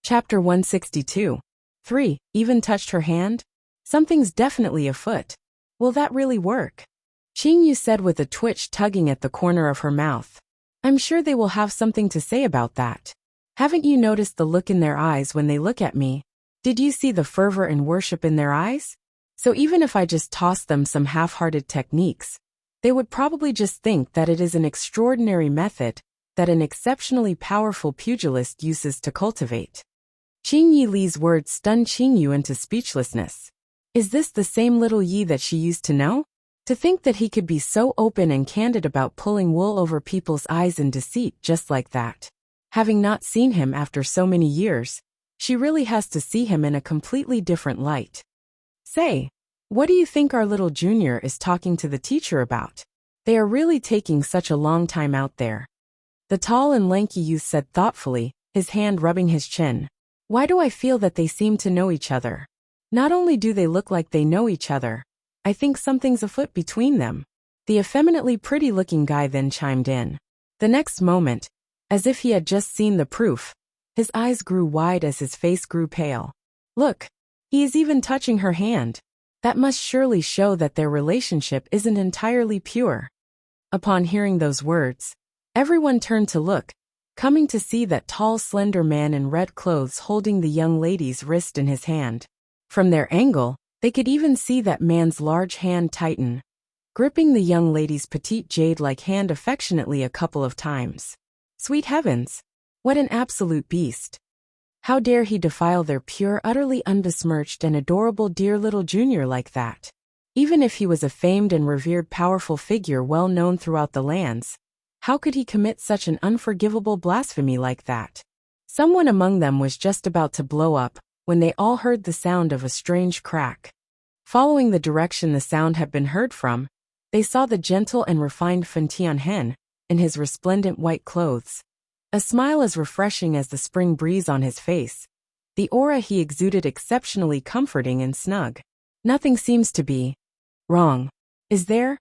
Chapter 162. 3. Even touched her hand? Something's definitely afoot. Will that really work? Qingyu said with a twitch tugging at the corner of her mouth. I'm sure they will have something to say about that. Haven't you noticed the look in their eyes when they look at me? Did you see the fervor and worship in their eyes? So even if I just tossed them some half-hearted techniques, they would probably just think that it is an extraordinary method that an exceptionally powerful pugilist uses to cultivate. Qing Li's words stunned Qingyu into speechlessness. Is this the same little Yi that she used to know? To think that he could be so open and candid about pulling wool over people's eyes in deceit just like that. Having not seen him after so many years, she really has to see him in a completely different light. Say, what do you think our little junior is talking to the teacher about? They are really taking such a long time out there. The tall and lanky youth said thoughtfully, his hand rubbing his chin. Why do I feel that they seem to know each other? Not only do they look like they know each other, I think something's afoot between them. The effeminately pretty-looking guy then chimed in. The next moment, as if he had just seen the proof, his eyes grew wide as his face grew pale. Look, he is even touching her hand. That must surely show that their relationship isn't entirely pure. Upon hearing those words, everyone turned to look, coming to see that tall, slender man in red clothes holding the young lady's wrist in his hand. From their angle, they could even see that man's large hand tighten, gripping the young lady's petite jade-like hand affectionately a couple of times. Sweet heavens! What an absolute beast! How dare he defile their pure, utterly unbesmirched and adorable dear little junior like that? Even if he was a famed and revered powerful figure well known throughout the lands, how could he commit such an unforgivable blasphemy like that? Someone among them was just about to blow up when they all heard the sound of a strange crack. Following the direction the sound had been heard from, they saw the gentle and refined Fen Tianhen in his resplendent white clothes. A smile as refreshing as the spring breeze on his face. The aura he exuded exceptionally comforting and snug. Nothing seems to be wrong, is there?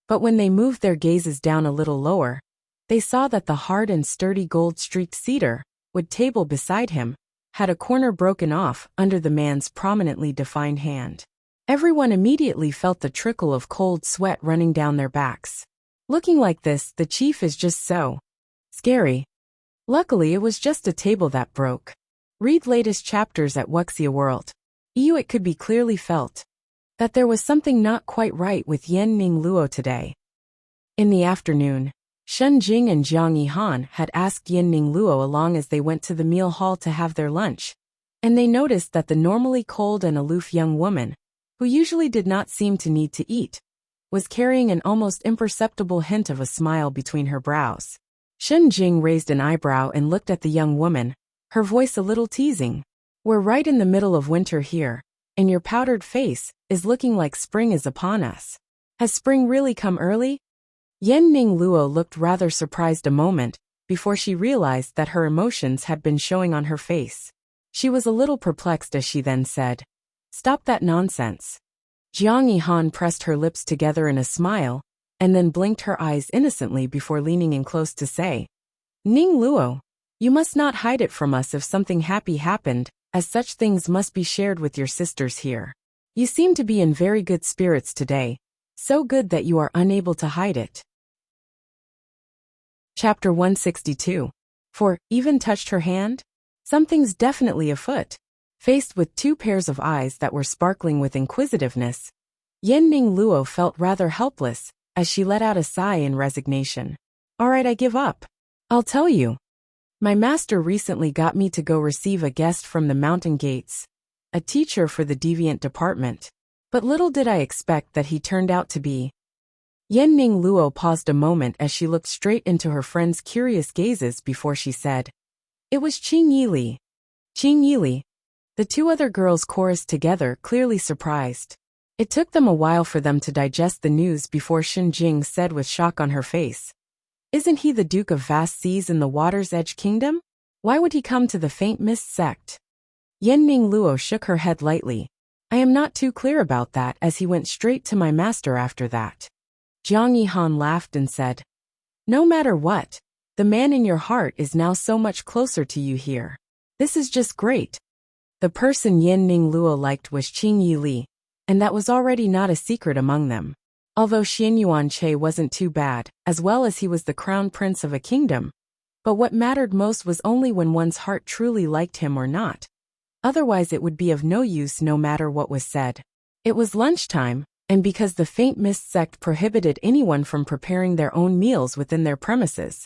But when they moved their gazes down a little lower, they saw that the hard and sturdy gold-streaked cedar wood table beside him had a corner broken off under the man's prominently defined hand. Everyone immediately felt the trickle of cold sweat running down their backs. Looking like this, the chief is just so scary. Luckily, it was just a table that broke. Read latest chapters at Wuxia World. It could be clearly felt that there was something not quite right with Yan Ning Luo today. In the afternoon, Shen Jing and Jiang Yihan had asked Yan Ning Luo along as they went to the meal hall to have their lunch, and they noticed that the normally cold and aloof young woman, who usually did not seem to need to eat, was carrying an almost imperceptible hint of a smile between her brows. Shen Jing raised an eyebrow and looked at the young woman, her voice a little teasing. We're right in the middle of winter here, and your powdered face is looking like spring is upon us. Has spring really come early? Yan Ning Luo looked rather surprised a moment before she realized that her emotions had been showing on her face. She was a little perplexed as she then said, Stop that nonsense. Jiang Yihan pressed her lips together in a smile, and then blinked her eyes innocently before leaning in close to say, Ning Luo, you must not hide it from us if something happy happened, as such things must be shared with your sisters here. You seem to be in very good spirits today, so good that you are unable to hide it. Chapter 162. 4. Even touched her hand? Something's definitely afoot. Faced with two pairs of eyes that were sparkling with inquisitiveness, Yan Ning Luo felt rather helpless as she let out a sigh in resignation. All right, I give up. I'll tell you. My master recently got me to go receive a guest from the mountain gates, a teacher for the deviant department. But little did I expect that he turned out to be. Yan Ning Luo paused a moment as she looked straight into her friend's curious gazes before she said, It was Qing Yili. Qing Yili. The two other girls chorused together, clearly surprised. It took them a while for them to digest the news before Shen Jing said with shock on her face, Isn't he the Duke of Vast Seas in the Water's Edge Kingdom? Why would he come to the Faint Mist sect? Yan Ning Luo shook her head lightly. I am not too clear about that, as he went straight to my master after that. Jiang Yihan laughed and said, No matter what, the man in your heart is now so much closer to you here. This is just great. The person Yin Ning Luo liked was Qing Yi Li, and that was already not a secret among them. Although Xian Yuan Che wasn't too bad, as well as he was the crown prince of a kingdom. But what mattered most was only when one's heart truly liked him or not. Otherwise it would be of no use no matter what was said. It was lunchtime, and because the Faint Mist sect prohibited anyone from preparing their own meals within their premises,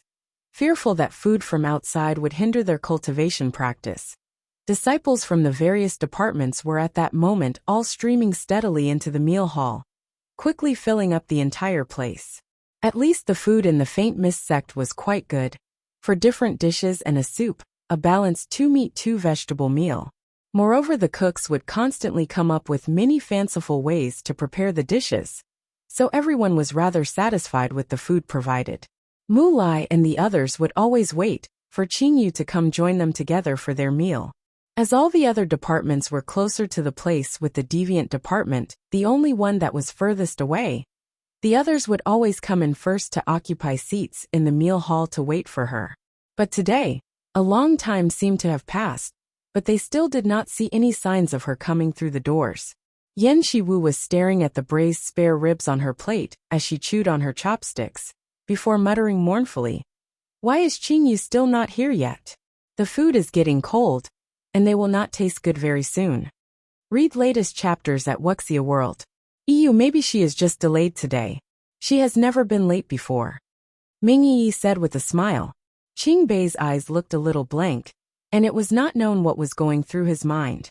fearful that food from outside would hinder their cultivation practice, disciples from the various departments were at that moment all streaming steadily into the meal hall, quickly filling up the entire place. At least the food in the Faint Mist sect was quite good. For different dishes and a soup, a balanced 2-meat 2-vegetable meal. Moreover, the cooks would constantly come up with many fanciful ways to prepare the dishes, so everyone was rather satisfied with the food provided. Mu Lai and the others would always wait for Qing Yu to come join them together for their meal. As all the other departments were closer to the place with the deviant department, the only one that was furthest away, the others would always come in first to occupy seats in the meal hall to wait for her. But today, a long time seemed to have passed, but they still did not see any signs of her coming through the doors. Yen Shiwu was staring at the braised spare ribs on her plate as she chewed on her chopsticks, before muttering mournfully, "Why is Qing Yu still not here yet? The food is getting cold, and they will not taste good very soon." Read latest chapters at Wuxia World. Maybe she is just delayed today. She has never been late before. Ming Yi said with a smile. Qing Bei's eyes looked a little blank, and it was not known what was going through his mind.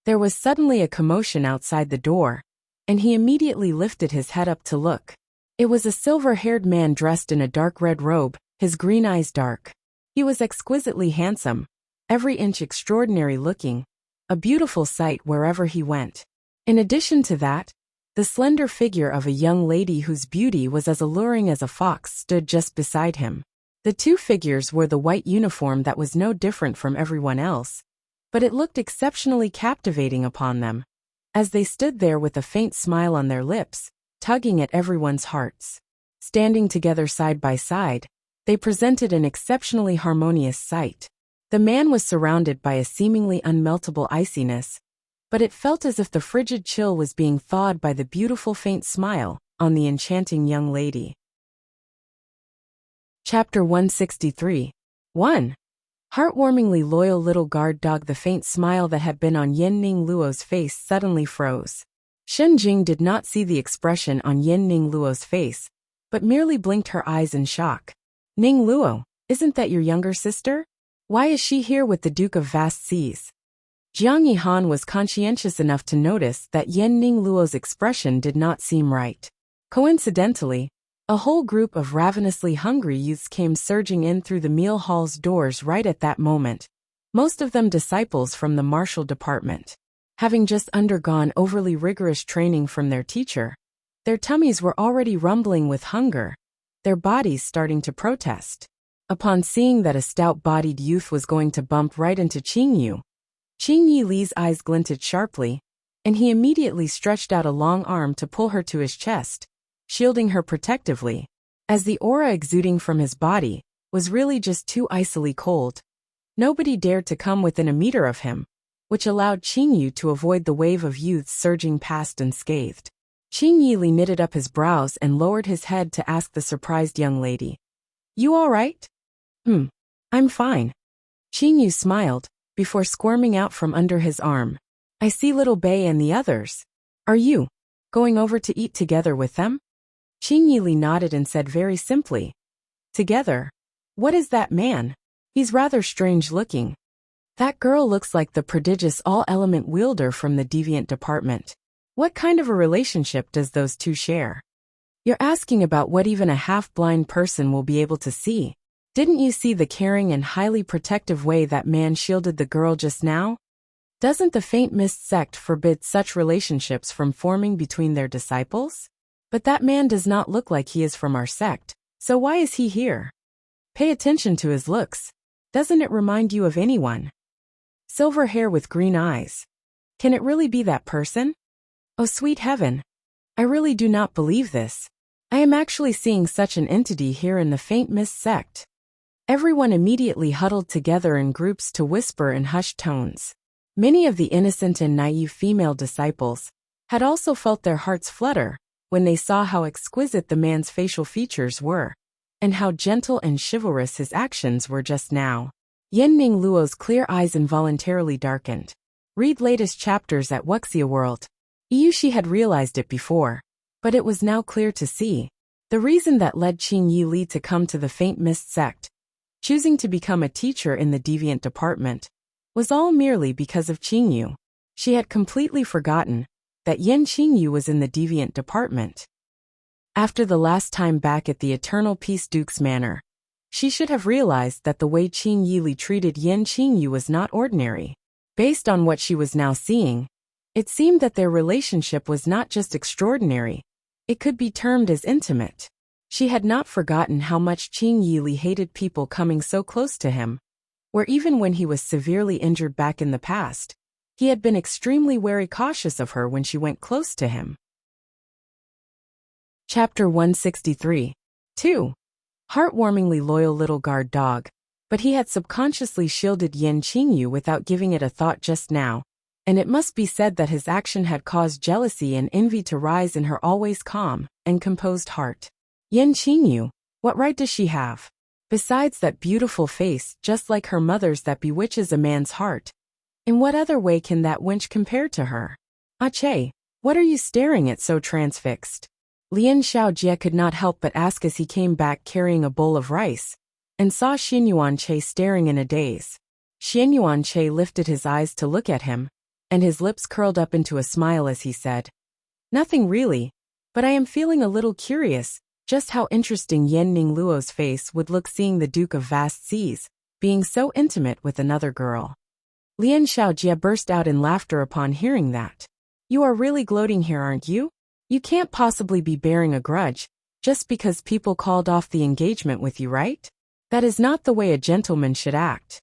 There was suddenly a commotion outside the door, and he immediately lifted his head up to look. It was a silver-haired man dressed in a dark red robe, his green eyes dark. He was exquisitely handsome, every inch extraordinary looking, a beautiful sight wherever he went. In addition to that, the slender figure of a young lady whose beauty was as alluring as a fox stood just beside him. The two figures wore the white uniform that was no different from everyone else, but it looked exceptionally captivating upon them, as they stood there with a faint smile on their lips, tugging at everyone's hearts. Standing together side by side, they presented an exceptionally harmonious sight. The man was surrounded by a seemingly unmeltable iciness, but it felt as if the frigid chill was being thawed by the beautiful faint smile on the enchanting young lady. Chapter 163. 1. Heartwarmingly loyal little guard dog. The faint smile that had been on Yin Ning Luo's face suddenly froze. Shen Jing did not see the expression on Yin Ning Luo's face, but merely blinked her eyes in shock. "Ning Luo, isn't that your younger sister? Why is she here with the Duke of Vast Seas?" Jiang Yihan was conscientious enough to notice that Yin Ning Luo's expression did not seem right. Coincidentally, a whole group of ravenously hungry youths came surging in through the meal hall's doors right at that moment, most of them disciples from the martial department. Having just undergone overly rigorous training from their teacher, their tummies were already rumbling with hunger, their bodies starting to protest. Upon seeing that a stout-bodied youth was going to bump right into Qing Yu, Qing Yi Li's eyes glinted sharply, and he immediately stretched out a long arm to pull her to his chest, shielding her protectively, as the aura exuding from his body was really just too icily cold. Nobody dared to come within a meter of him, which allowed Qing Yu to avoid the wave of youths surging past unscathed. Qing Yi Li knitted up his brows and lowered his head to ask the surprised young lady, "You all right?" I'm fine." Qing Yu smiled, before squirming out from under his arm. "I see little Bei and the others. Are you going over to eat together with them?" Qing Yi Li nodded and said very simply, "Together? What is that man? He's rather strange looking." "That girl looks like the prodigious all-element wielder from the deviant department. What kind of a relationship does those two share?" "You're asking about what even a half-blind person will be able to see. Didn't you see the caring and highly protective way that man shielded the girl just now? Doesn't the Faint Mist sect forbid such relationships from forming between their disciples? But that man does not look like he is from our sect, so why is he here? Pay attention to his looks. Doesn't it remind you of anyone? Silver hair with green eyes. Can it really be that person? Oh sweet heaven. I really do not believe this. I am actually seeing such an entity here in the Faint Mist sect." Everyone immediately huddled together in groups to whisper in hushed tones. Many of the innocent and naive female disciples had also felt their hearts flutter when they saw how exquisite the man's facial features were, and how gentle and chivalrous his actions were just now. Yenning Luo's clear eyes involuntarily darkened. Read latest chapters at Wuxia World. She had realized it before, but it was now clear to see. The reason that led Qing Yi Li to come to the Faint Mist sect, choosing to become a teacher in the deviant department, was all merely because of Qingyu. She had completely forgotten that Yan Qingyu was in the deviant department. After the last time back at the Eternal Peace Duke's manor, she should have realized that the way Qing Yili treated Yan Qingyu was not ordinary. Based on what she was now seeing, it seemed that their relationship was not just extraordinary, it could be termed as intimate. She had not forgotten how much Qing Yili hated people coming so close to him, where even when he was severely injured back in the past, he had been extremely wary cautious of her when she went close to him. Chapter 163. 2. Heartwarmingly loyal little guard dog, but he had subconsciously shielded Yan Qingyu without giving it a thought just now, and it must be said that his action had caused jealousy and envy to rise in her always calm and composed heart. Yan Qingyu, what right does she have? Besides that beautiful face just like her mother's that bewitches a man's heart, in what other way can that wench compare to her? Che, what are you staring at so transfixed? Lian Xiaojie could not help but ask as he came back carrying a bowl of rice, and saw Xianyuan staring in a daze. Xianyuan lifted his eyes to look at him, and his lips curled up into a smile as he said, "Nothing really, but I am feeling a little curious just how interesting Yenning Luo's face would look seeing the Duke of Vast Seas being so intimate with another girl." Lian Xiaojie burst out in laughter upon hearing that. "You are really gloating here, aren't you? You can't possibly be bearing a grudge just because people called off the engagement with you, right? That is not the way a gentleman should act."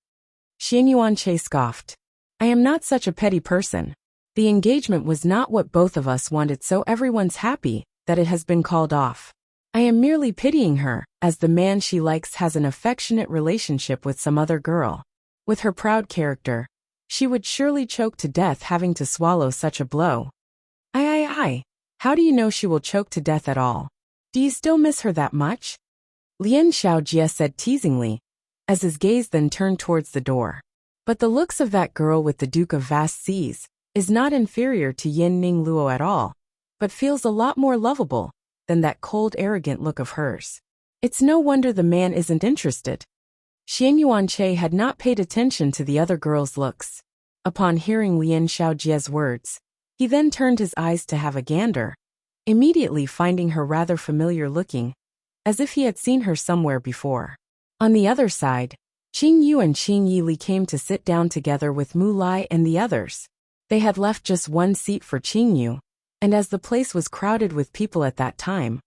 Xianyuan scoffed. "I am not such a petty person. The engagement was not what both of us wanted, so everyone's happy that it has been called off. I am merely pitying her, as the man she likes has an affectionate relationship with some other girl. With her proud character, she would surely choke to death having to swallow such a blow." Aye. How do you know she will choke to death at all? Do you still miss her that much?" Lian Xiaojie said teasingly, as his gaze then turned towards the door. "But the looks of that girl with the Duke of Vast Seas is not inferior to Yenning Luo at all, but feels a lot more lovable than that cold, arrogant look of hers. It's no wonder the man isn't interested." Xianyuan had not paid attention to the other girl's looks. Upon hearing Lian Xiaojie's words, he then turned his eyes to have a gander, immediately finding her rather familiar looking, as if he had seen her somewhere before. On the other side, Qing Yu and Qing Yili came to sit down together with Mu Lai and the others. They had left just one seat for Qing Yu, and as the place was crowded with people at that time,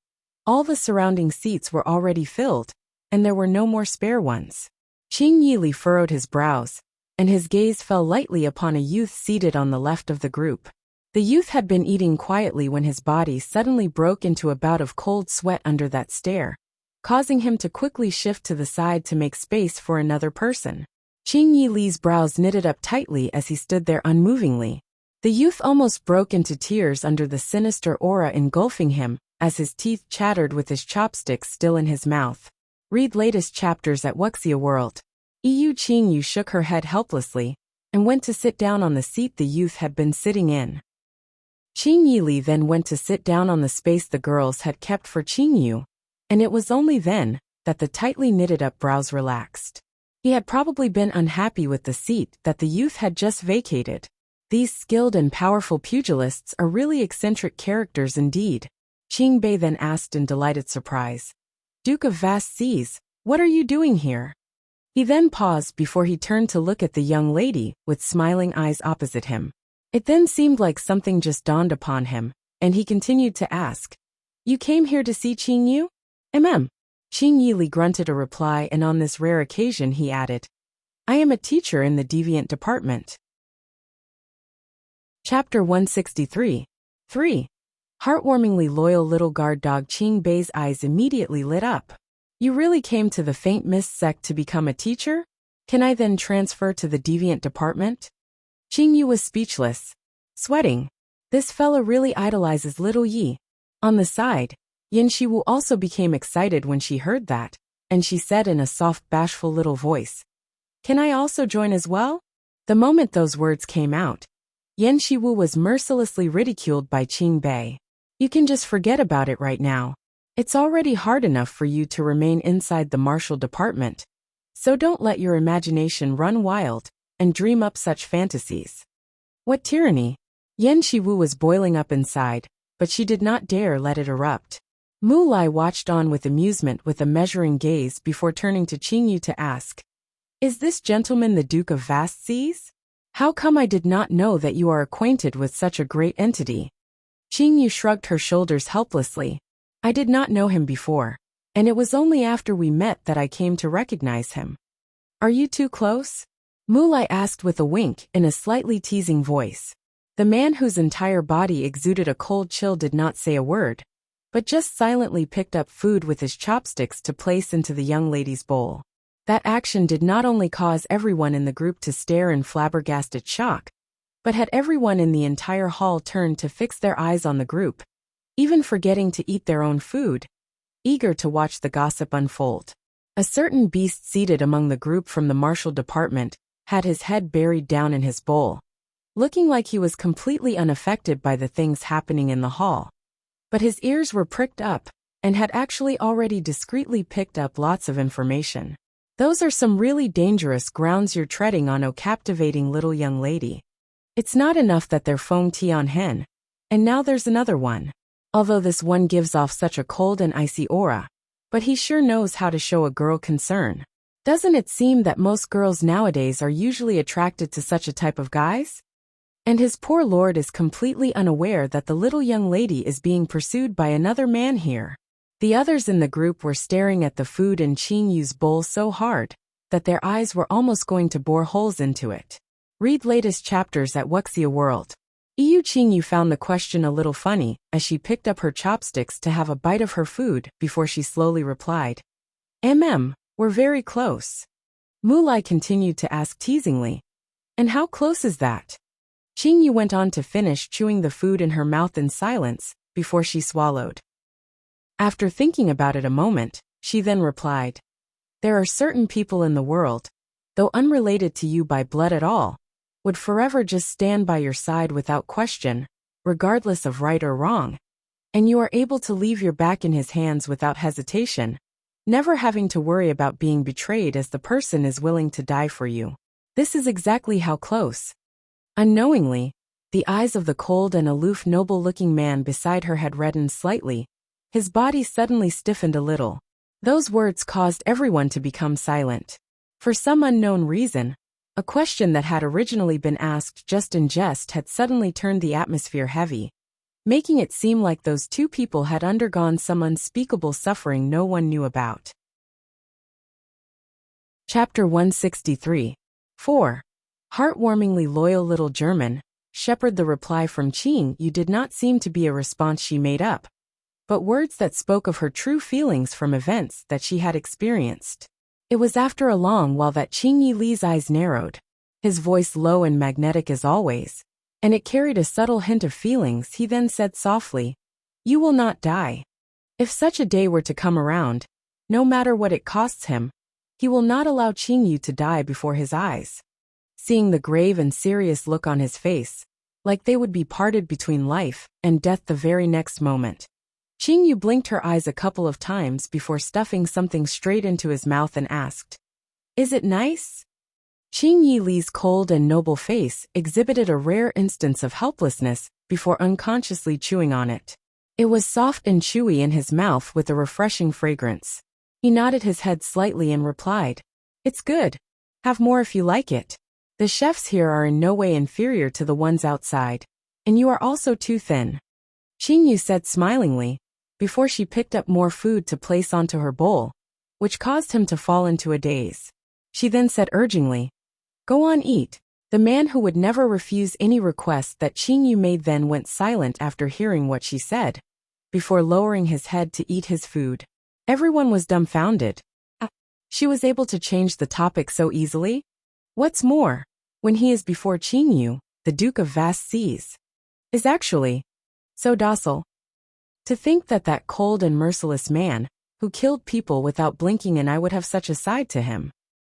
all the surrounding seats were already filled, and there were no more spare ones. Qing Yili furrowed his brows, and his gaze fell lightly upon a youth seated on the left of the group. The youth had been eating quietly when his body suddenly broke into a bout of cold sweat under that stare, causing him to quickly shift to the side to make space for another person. Qing Yi Li's brows knitted up tightly as he stood there unmovingly. The youth almost broke into tears under the sinister aura engulfing him, as his teeth chattered with his chopsticks still in his mouth. Read latest chapters at Wuxia World. Qing Yu shook her head helplessly, and went to sit down on the seat the youth had been sitting in. Qing Yili then went to sit down on the space the girls had kept for Qing Yu, and it was only then that the tightly knitted-up brows relaxed. He had probably been unhappy with the seat that the youth had just vacated. These skilled and powerful pugilists are really eccentric characters indeed. Qing Bei then asked in delighted surprise. "Duke of Vast Seas, what are you doing here?" He then paused before he turned to look at the young lady with smiling eyes opposite him. It then seemed like something just dawned upon him, and he continued to ask, "You came here to see Qing Yu?" "Mm." Qing Yili grunted a reply, and on this rare occasion he added, "I am a teacher in the deviant department." Chapter 163. 3. Heartwarmingly loyal little guard dog. Qing Bei's eyes immediately lit up. You really came to the Faint Mist sect to become a teacher? Can I then transfer to the deviant department? Qingyu was speechless, sweating. This fella really idolizes little Yi. On the side, Yin Shiwu also became excited when she heard that, and she said in a soft, bashful little voice, "Can I also join as well?" The moment those words came out, Yin Shiwu was mercilessly ridiculed by Qing Bei. "You can just forget about it right now. It's already hard enough for you to remain inside the martial department. So don't let your imagination run wild and dream up such fantasies." What tyranny! Yen Shiwu was boiling up inside, but she did not dare let it erupt. Mu Lai watched on with amusement with a measuring gaze before turning to Qingyu to ask, "Is this gentleman the Duke of Vast Seas? How come I did not know that you are acquainted with such a great entity?" Qingyu shrugged her shoulders helplessly. "I did not know him before, and it was only after we met that I came to recognize him." "Are you too close?" Mu Lai asked with a wink in a slightly teasing voice. The man whose entire body exuded a cold chill did not say a word, but just silently picked up food with his chopsticks to place into the young lady's bowl. That action did not only cause everyone in the group to stare in flabbergasted shock, but had everyone in the entire hall turn to fix their eyes on the group, even forgetting to eat their own food, eager to watch the gossip unfold. A certain beast seated among the group from the martial department had his head buried down in his bowl, looking like he was completely unaffected by the things happening in the hall. But his ears were pricked up, and had actually already discreetly picked up lots of information. "Those are some really dangerous grounds you're treading on, oh captivating little young lady. It's not enough that they're Feng Tian Hen, and now there's another one. Although this one gives off such a cold and icy aura, but he sure knows how to show a girl concern. Doesn't it seem that most girls nowadays are usually attracted to such a type of guys? And his poor lord is completely unaware that the little young lady is being pursued by another man here." The others in the group were staring at the food in Qingyu's bowl so hard that their eyes were almost going to bore holes into it. Read latest chapters at Wuxia World. Qingyu found the question a little funny as she picked up her chopsticks to have a bite of her food before she slowly replied, "We're very close." Mu Lai continued to ask teasingly, "And how close is that?" Qingyu went on to finish chewing the food in her mouth in silence before she swallowed. After thinking about it a moment, she then replied, "There are certain people in the world, though unrelated to you by blood at all, would forever just stand by your side without question, regardless of right or wrong, and you are able to leave your back in his hands without hesitation, never having to worry about being betrayed as the person is willing to die for you. This is exactly how close." Unknowingly, the eyes of the cold and aloof noble-looking man beside her had reddened slightly. His body suddenly stiffened a little. Those words caused everyone to become silent. For some unknown reason, a question that had originally been asked just in jest had suddenly turned the atmosphere heavy, making it seem like those two people had undergone some unspeakable suffering no one knew about. Chapter 163. 4. Heartwarmingly loyal little German Shepherd. The reply from Qingyu did not seem to be a response she made up, but words that spoke of her true feelings from events that she had experienced. It was after a long while that Qingyu Li's eyes narrowed, his voice low and magnetic as always, and it carried a subtle hint of feelings. He then said softly, "You will not die. If such a day were to come around, no matter what it costs him, he will not allow Qingyu to die before his eyes." Seeing the grave and serious look on his face, like they would be parted between life and death the very next moment, Qingyu blinked her eyes a couple of times before stuffing something straight into his mouth and asked, "Is it nice?" Qingyu Li's cold and noble face exhibited a rare instance of helplessness before unconsciously chewing on it. It was soft and chewy in his mouth with a refreshing fragrance. He nodded his head slightly and replied, "It's good. Have more if you like it. The chefs here are in no way inferior to the ones outside, and you are also too thin," Qingyu said smilingly, before she picked up more food to place onto her bowl, which caused him to fall into a daze. She then said urgingly, "Go on, eat." The man who would never refuse any request that Qingyu made then went silent after hearing what she said, before lowering his head to eat his food. Everyone was dumbfounded. She was able to change the topic so easily? What's more, when he is before Qing Yu, the Duke of Vast Seas, is actually so docile. To think that that cold and merciless man, who killed people without blinking an eye, would have such a side to him.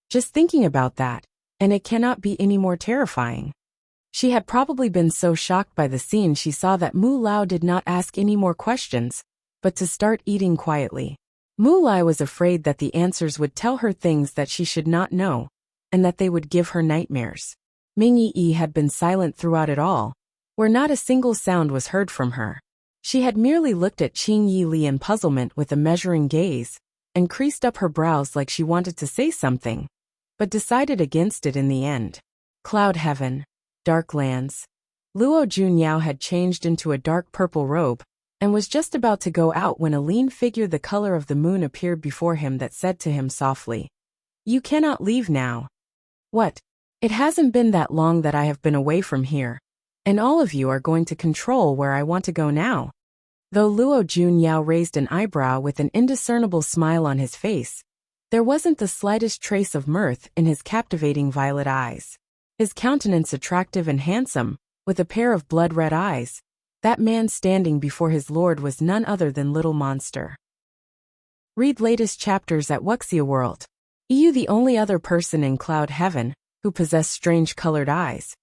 Just thinking about that, and it cannot be any more terrifying. She had probably been so shocked by the scene she saw that Mu Lao did not ask any more questions, but to start eating quietly. Mu Lai was afraid that the answers would tell her things that she should not know, and that they would give her nightmares. Ming Yi had been silent throughout it all, where not a single sound was heard from her. She had merely looked at Qing Yi Li in puzzlement with a measuring gaze, and creased up her brows like she wanted to say something, but decided against it in the end. Cloud heaven. Dark lands. Luo Junyao had changed into a dark purple robe, and was just about to go out when a lean figure the color of the moon appeared before him that said to him softly, "You cannot leave now." What? It hasn't been that long that I have been away from here, and all of you are going to control where I want to go now. Though Luo Junyao raised an eyebrow with an indiscernible smile on his face, there wasn't the slightest trace of mirth in his captivating violet eyes. His countenance attractive and handsome, with a pair of blood-red eyes, that man standing before his lord was none other than Little Monster. Read latest chapters at Wuxia World. You the only other person in Cloud Heaven who possessed strange colored eyes,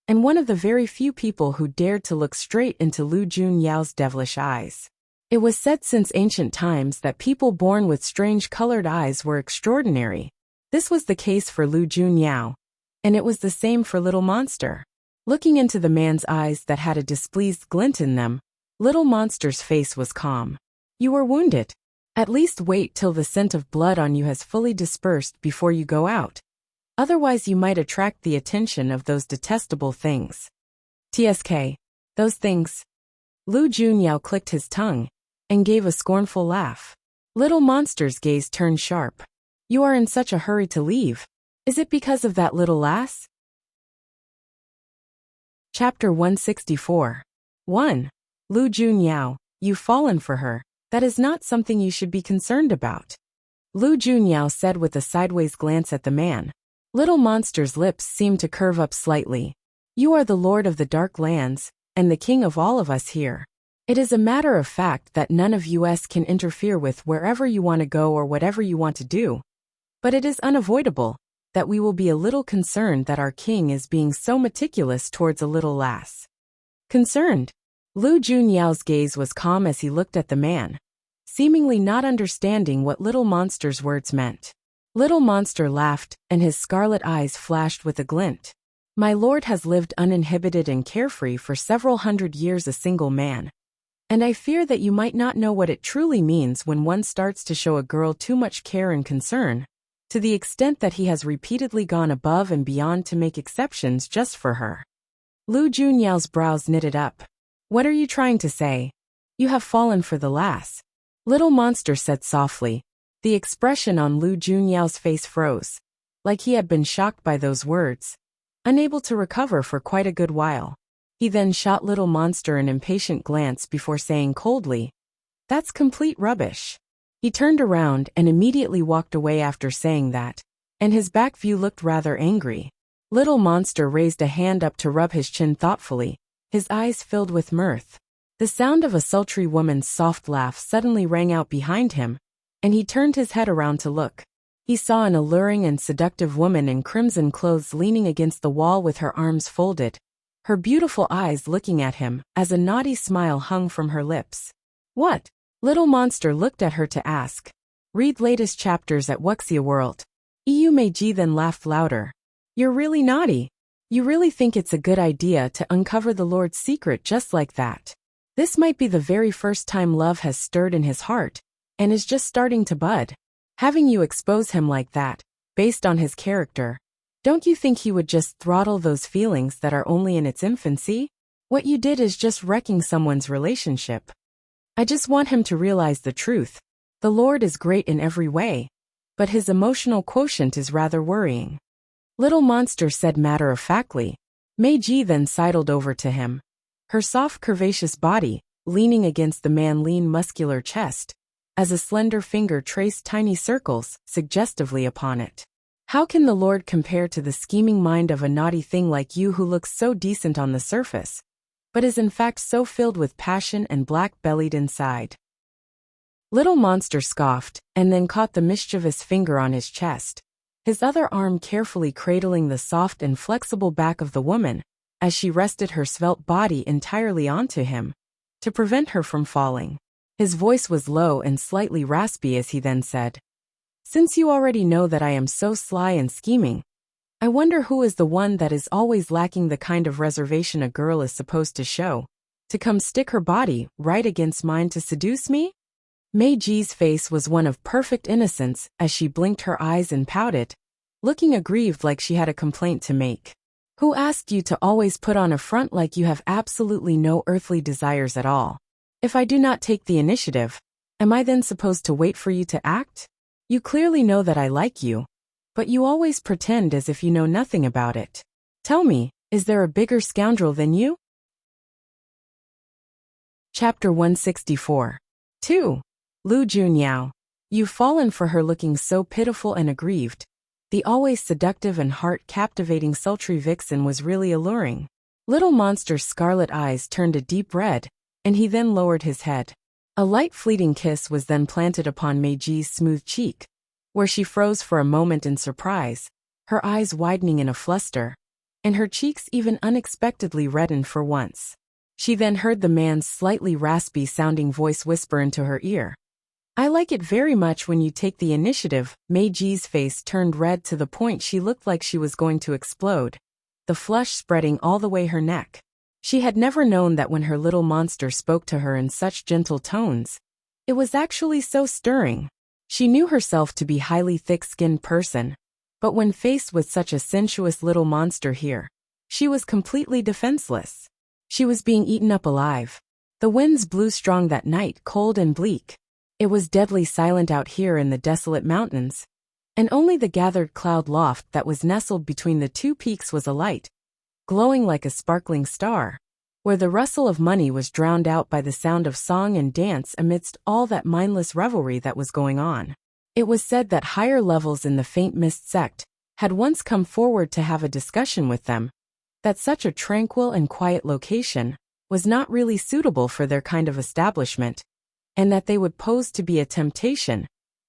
and one of the very few people who dared to look straight into Lu Junyao's devilish eyes. It was said since ancient times that people born with strange colored eyes were extraordinary. This was the case for Lu Junyao, and it was the same for Little Monster. Looking into the man's eyes that had a displeased glint in them, Little Monster's face was calm. You were wounded. At least wait till the scent of blood on you has fully dispersed before you go out. Otherwise you might attract the attention of those detestable things. TSK. Those things. Lu Junyao clicked his tongue, and gave a scornful laugh. Little Monster's gaze turned sharp. You are in such a hurry to leave. Is it because of that little lass? Chapter 164. 1. Lu Junyao, you've fallen for her. That is not something you should be concerned about. Lu Junyao said with a sideways glance at the man. Little Monster's lips seemed to curve up slightly. You are the lord of the dark lands, and the king of all of us here. It is a matter of fact that none of us can interfere with wherever you want to go or whatever you want to do. But it is unavoidable that we will be a little concerned that our king is being so meticulous towards a little lass. Concerned? Lu Junyao's gaze was calm as he looked at the man, seemingly not understanding what Little Monster's words meant. Little Monster laughed, and his scarlet eyes flashed with a glint. My lord has lived uninhibited and carefree for several hundred years, a single man. And I fear that you might not know what it truly means when one starts to show a girl too much care and concern, to the extent that he has repeatedly gone above and beyond to make exceptions just for her. Lu Junyao's brows knitted up. What are you trying to say? You have fallen for the lass. Little Monster said softly. The expression on Lu Junyao's face froze, like he had been shocked by those words, unable to recover for quite a good while. He then shot Little Monster an impatient glance before saying coldly, "That's complete rubbish." He turned around and immediately walked away after saying that, and his back view looked rather angry. Little Monster raised a hand up to rub his chin thoughtfully, his eyes filled with mirth. The sound of a sultry woman's soft laugh suddenly rang out behind him, and he turned his head around to look. He saw an alluring and seductive woman in crimson clothes leaning against the wall with her arms folded, her beautiful eyes looking at him as a naughty smile hung from her lips. What? Little Monster looked at her to ask. Read latest chapters at Wuxia World. EU Meiji then laughed louder. You're really naughty. You really think it's a good idea to uncover the Lord's secret just like that? This might be the very first time love has stirred in his heart, and is just starting to bud. Having you expose him like that, based on his character, don't you think he would just throttle those feelings that are only in its infancy? What you did is just wrecking someone's relationship. I just want him to realize the truth. The Lord is great in every way, but his emotional quotient is rather worrying. Little Monster said matter-of-factly. Meiji then sidled over to him. Her soft curvaceous body, leaning against the man's lean muscular chest, as a slender finger traced tiny circles suggestively upon it. How can the Lord compare to the scheming mind of a naughty thing like you who looks so decent on the surface, but is in fact so filled with passion and black-bellied inside? Little Monster scoffed, and then caught the mischievous finger on his chest, his other arm carefully cradling the soft and flexible back of the woman, as she rested her svelte body entirely onto him, to prevent her from falling. His voice was low and slightly raspy as he then said, "Since you already know that I am so sly and scheming, I wonder who is the one that is always lacking the kind of reservation a girl is supposed to show, to come stick her body right against mine to seduce me?" Mei Ji's face was one of perfect innocence as she blinked her eyes and pouted, looking aggrieved like she had a complaint to make. "Who asked you to always put on a front like you have absolutely no earthly desires at all? If I do not take the initiative, am I then supposed to wait for you to act? You clearly know that I like you, but you always pretend as if you know nothing about it. Tell me, is there a bigger scoundrel than you?" Chapter 164. 2. Lu Junyao. You've fallen for her looking so pitiful and aggrieved. The always seductive and heart-captivating sultry vixen was really alluring. Little Monster's scarlet eyes turned a deep red, and he then lowered his head. A light fleeting kiss was then planted upon Mei Ji's smooth cheek, where she froze for a moment in surprise, her eyes widening in a fluster, and her cheeks even unexpectedly reddened for once. She then heard the man's slightly raspy-sounding voice whisper into her ear, "I like it very much when you take the initiative." Mei Ji's face turned red to the point she looked like she was going to explode, the flush spreading all the way her neck. She had never known that when her Little Monster spoke to her in such gentle tones, it was actually so stirring. She knew herself to be a highly thick-skinned person, but when faced with such a sensuous Little Monster here, she was completely defenseless. She was being eaten up alive. The winds blew strong that night, cold and bleak. It was deadly silent out here in the desolate mountains, and only the gathered cloud loft that was nestled between the two peaks was alight, glowing like a sparkling star, where the rustle of money was drowned out by the sound of song and dance amidst all that mindless revelry that was going on. It was said that higher levels in the Faint Mist sect had once come forward to have a discussion with them, that such a tranquil and quiet location was not really suitable for their kind of establishment, and that they would pose to be a temptation,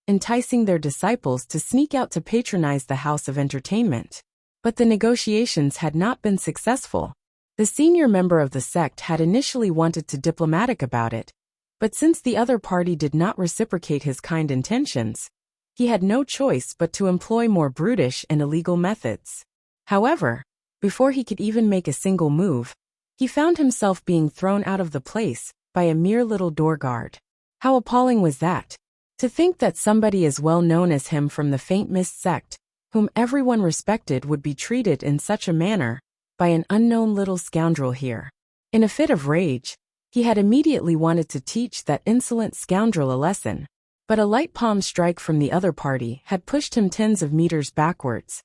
enticing their disciples to sneak out to patronize the house of entertainment. But the negotiations had not been successful. The senior member of the sect had initially wanted to be diplomatic about it, but since the other party did not reciprocate his kind intentions, he had no choice but to employ more brutish and illegal methods. However, before he could even make a single move, he found himself being thrown out of the place by a mere little door guard. How appalling was that? To think that somebody as well known as him from the Faint Mist sect, whom everyone respected, would be treated in such a manner by an unknown little scoundrel here. In a fit of rage, he had immediately wanted to teach that insolent scoundrel a lesson, but a light palm strike from the other party had pushed him tens of meters backwards,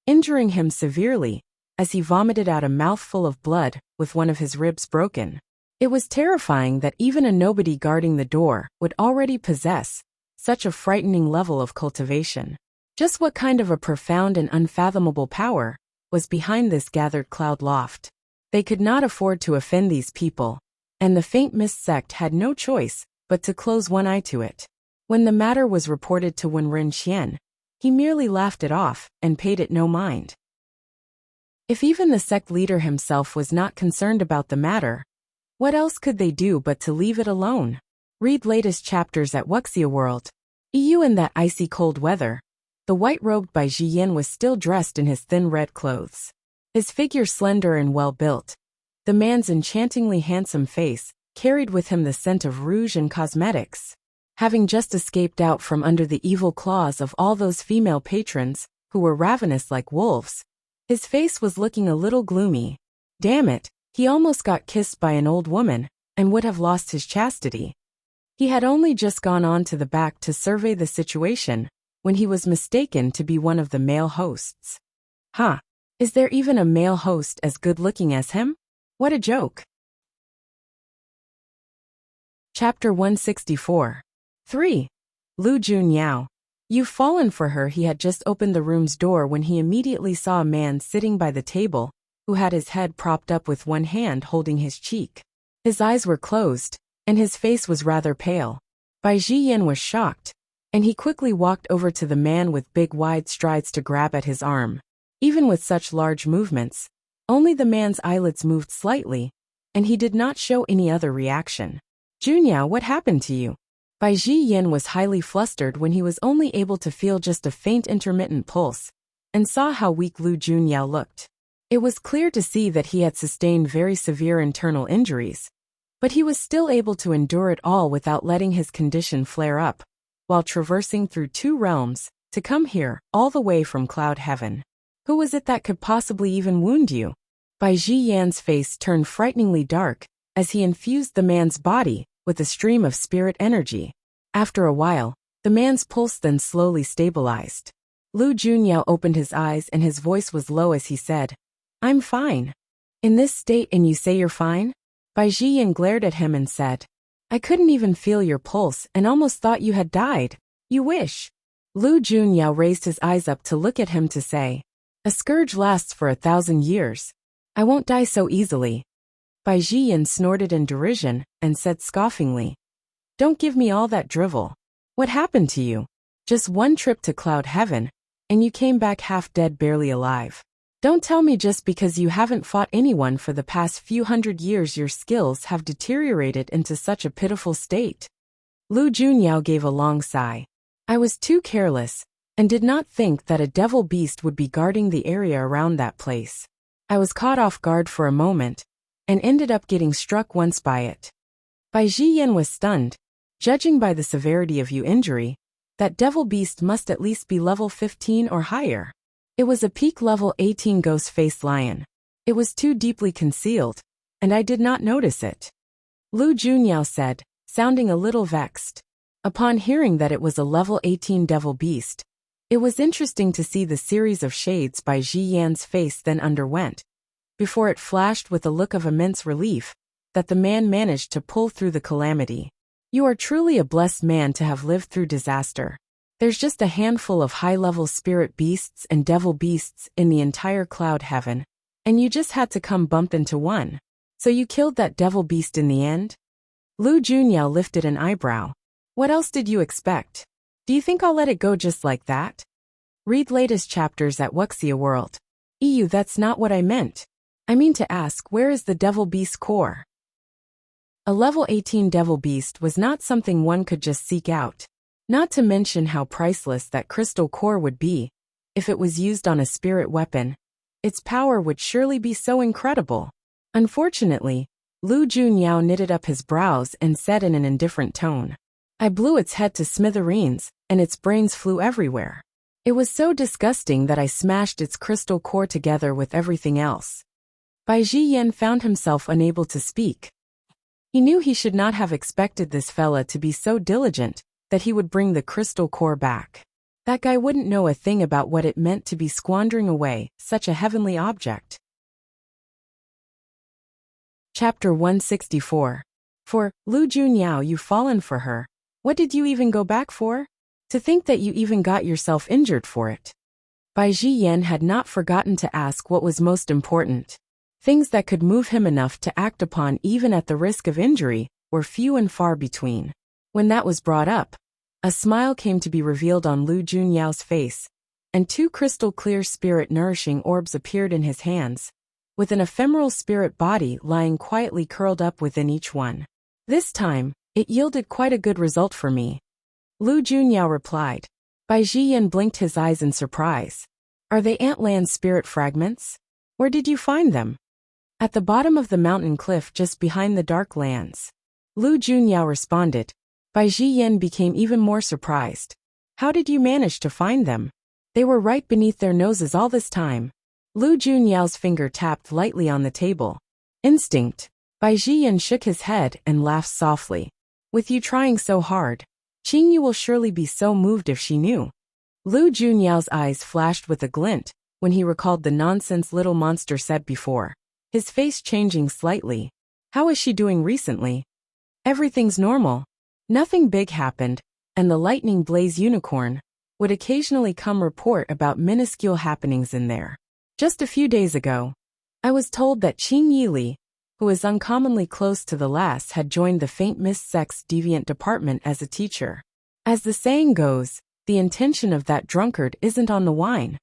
injuring him severely as he vomited out a mouthful of blood with one of his ribs broken. It was terrifying that even a nobody guarding the door would already possess such a frightening level of cultivation. Just what kind of a profound and unfathomable power was behind this gathered cloud loft? They could not afford to offend these people, and the Faint Mist sect had no choice but to close one eye to it. When the matter was reported to Wenren Qian, he merely laughed it off and paid it no mind. If even the sect leader himself was not concerned about the matter, what else could they do but to leave it alone? Read latest chapters at Wuxia World. EU. In that icy cold weather, the white-robed Bai Jiyan was still dressed in his thin red clothes. His figure slender and well-built, the man's enchantingly handsome face carried with him the scent of rouge and cosmetics. Having just escaped out from under the evil claws of all those female patrons who were ravenous like wolves, his face was looking a little gloomy. Damn it, he almost got kissed by an old woman and would have lost his chastity. He had only just gone on to the back to survey the situation when he was mistaken to be one of the male hosts. Huh, is there even a male host as good-looking as him? What a joke. Chapter 164. 3. Lu Junyao. You've fallen for her. He had just opened the room's door when he immediately saw a man sitting by the table, who had his head propped up with one hand holding his cheek. His eyes were closed, and his face was rather pale. Bai Ziyan was shocked, and he quickly walked over to the man with big wide strides to grab at his arm. Even with such large movements, only the man's eyelids moved slightly, and he did not show any other reaction. Junyao, what happened to you? Bai Ziyan was highly flustered when he was only able to feel just a faint intermittent pulse, and saw how weak Lu Junyao looked. It was clear to see that he had sustained very severe internal injuries, but he was still able to endure it all without letting his condition flare up, while traversing through 2 realms, to come here, all the way from Cloud Heaven. Who was it that could possibly even wound you? Bai Ziyan's face turned frighteningly dark, as he infused the man's body with a stream of spirit energy. After a while, the man's pulse then slowly stabilized. Lu Junyao opened his eyes and his voice was low as he said, "I'm fine." "In this state and you say you're fine?" Bai Ziyan glared at him and said, "I couldn't even feel your pulse and almost thought you had died. You wish." Lu Junyao raised his eyes up to look at him to say, "A scourge lasts for 1,000 years. I won't die so easily." Bai Ziyan snorted in derision and said scoffingly, "Don't give me all that drivel. What happened to you? Just one trip to Cloud Heaven, and you came back half dead, barely alive. Don't tell me just because you haven't fought anyone for the past few hundred years your skills have deteriorated into such a pitiful state." Lu Junyao gave a long sigh. "I was too careless, and did not think that a devil beast would be guarding the area around that place. I was caught off guard for a moment, and ended up getting struck once by it." Bai Ziyan was stunned. Judging by the severity of your injury, that devil beast must at least be level 15 or higher. It was a peak level 18 ghost-faced lion. It was too deeply concealed, and I did not notice it. Lu Junyao said, sounding a little vexed. Upon hearing that it was a level 18 devil beast, it was interesting to see the series of shades Bai Ziyan's face then underwent, before it flashed with a look of immense relief that the man managed to pull through the calamity. "You are truly a blessed man to have lived through disaster. There's just a handful of high-level spirit beasts and devil beasts in the entire Cloud Heaven, and you just had to come bump into one. So you killed that devil beast in the end?" Lu Junyao lifted an eyebrow. "What else did you expect? Do you think I'll let it go just like that?" Read latest chapters at Wuxia World. EU, that's not what I meant. I mean to ask, where is the devil beast core? A level 18 devil beast was not something one could just seek out. Not to mention how priceless that crystal core would be. If it was used on a spirit weapon, its power would surely be so incredible. Unfortunately, Lu Junyao knitted up his brows and said in an indifferent tone, "I blew its head to smithereens, and its brains flew everywhere. It was so disgusting that I smashed its crystal core together with everything else." Bai Ziyan found himself unable to speak. He knew he should not have expected this fella to be so diligent that he would bring the crystal core back. That guy wouldn't know a thing about what it meant to be squandering away such a heavenly object. Chapter 164. For, Lu Junyao, you've fallen for her. What did you even go back for? To think that you even got yourself injured for it. Bai Ziyan had not forgotten to ask what was most important. Things that could move him enough to act upon even at the risk of injury were few and far between. When that was brought up, a smile came to be revealed on Lu Junyao's face, and 2 crystal-clear spirit-nourishing orbs appeared in his hands, with an ephemeral spirit body lying quietly curled up within each one. This time, it yielded quite a good result for me. Lu Junyao replied. Bai Ziyan blinked his eyes in surprise. Are they Antland spirit fragments? Where did you find them? At the bottom of the mountain cliff just behind the dark lands. Lu Junyao responded. Bai Ziyan became even more surprised. How did you manage to find them? They were right beneath their noses all this time. Lu Junyao's finger tapped lightly on the table. Instinct. Bai Ziyan shook his head and laughed softly. With you trying so hard, Qingyu will surely be so moved if she knew. Lu Junyao's eyes flashed with a glint when he recalled the nonsense little monster said before, his face changing slightly. How is she doing recently? Everything's normal. Nothing big happened, and the lightning blaze unicorn, would occasionally come report about minuscule happenings in there. Just a few days ago, I was told that Qing Yili, who is uncommonly close to the lass, had joined the faint mist sex deviant department as a teacher. As the saying goes, the intention of that drunkard isn't on the wine.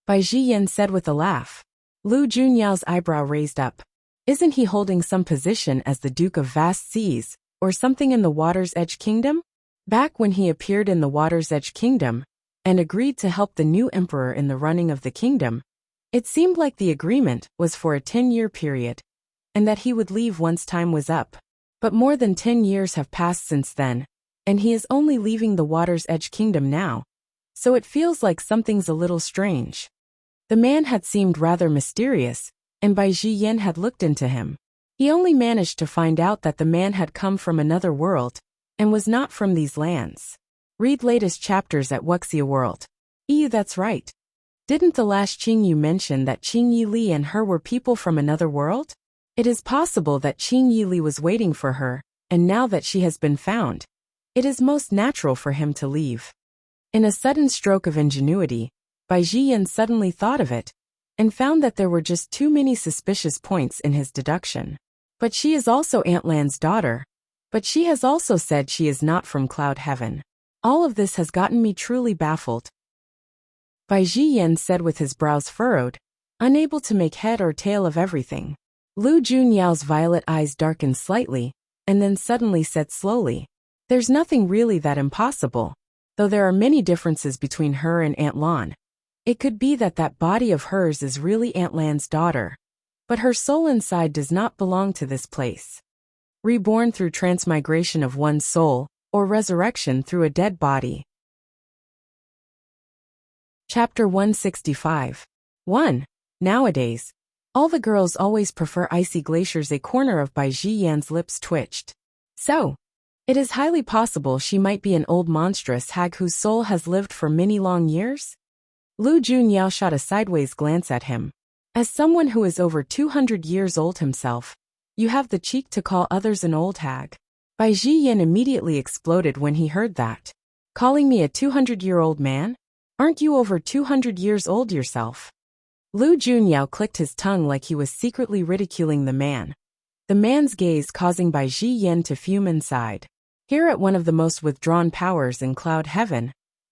Bai Ziyan said with a laugh. Lu Junyao's eyebrow raised up. Isn't he holding some position as the Duke of Vast Seas, or something in the Water's Edge Kingdom? Back when he appeared in the Water's Edge Kingdom, and agreed to help the new emperor in the running of the kingdom, it seemed like the agreement was for a 10-year period, and that he would leave once time was up. But more than 10 years have passed since then, and he is only leaving the Water's Edge Kingdom now, so it feels like something's a little strange. The man had seemed rather mysterious, and Bai Ziyan had looked into him. He only managed to find out that the man had come from another world, and was not from these lands. Read latest chapters at Wuxia World. That's right. Didn't the last Qing Yu mention that Qing Yili and her were people from another world? It is possible that Qing Yili was waiting for her, and now that she has been found, it is most natural for him to leave. In a sudden stroke of ingenuity, Bai Ziyan suddenly thought of it, and found that there were just too many suspicious points in his deduction. But she is also Antlan's daughter, but she has also said she is not from Cloud Heaven. All of this has gotten me truly baffled. Bai Ziyan said with his brows furrowed, unable to make head or tail of everything. Lu Junyao's violet eyes darkened slightly, and then suddenly said slowly, there's nothing really that impossible, though there are many differences between her and Antlan. It could be that that body of hers is really Antlan's daughter, but her soul inside does not belong to this place. Reborn through transmigration of one's soul, or resurrection through a dead body. Chapter 165. 1. Nowadays, all the girls always prefer icy glaciers. A corner of Bai Ziyan's lips twitched. So, it is highly possible she might be an old monstrous hag whose soul has lived for many long years? Lu Junyao shot a sideways glance at him. As someone who is over 200 years old himself, you have the cheek to call others an old hag. Bai Ziyan immediately exploded when he heard that. Calling me a 200-year-old man? Aren't you over 200 years old yourself? Lu Junyao clicked his tongue like he was secretly ridiculing the man. The man's gaze causing Bai Ziyan to fume inside. Here at one of the most withdrawn powers in Cloud Heaven,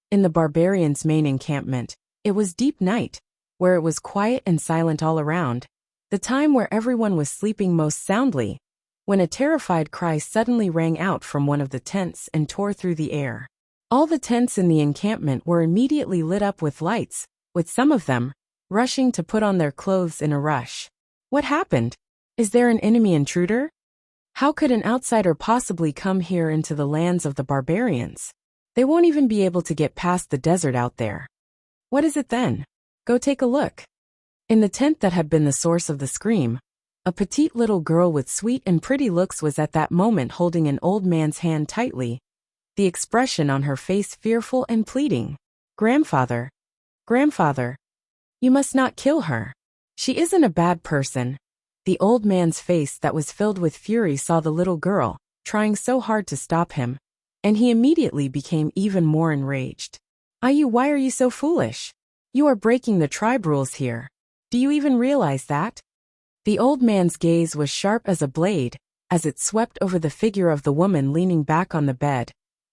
in the barbarians' main encampment, it was deep night, where it was quiet and silent all around, the time where everyone was sleeping most soundly, when a terrified cry suddenly rang out from one of the tents and tore through the air. All the tents in the encampment were immediately lit up with lights, with some of them rushing to put on their clothes in a rush. What happened? Is there an enemy intruder? How could an outsider possibly come here into the lands of the barbarians? They won't even be able to get past the desert out there. What is it then? Go take a look. In the tent that had been the source of the scream, a petite little girl with sweet and pretty looks was at that moment holding an old man's hand tightly, the expression on her face fearful and pleading. Grandfather, grandfather, you must not kill her. She isn't a bad person. The old man's face that was filled with fury saw the little girl, trying so hard to stop him, and he immediately became even more enraged. Ayu, why are you so foolish? You are breaking the tribe rules here. Do you even realize that? The old man's gaze was sharp as a blade, as it swept over the figure of the woman leaning back on the bed,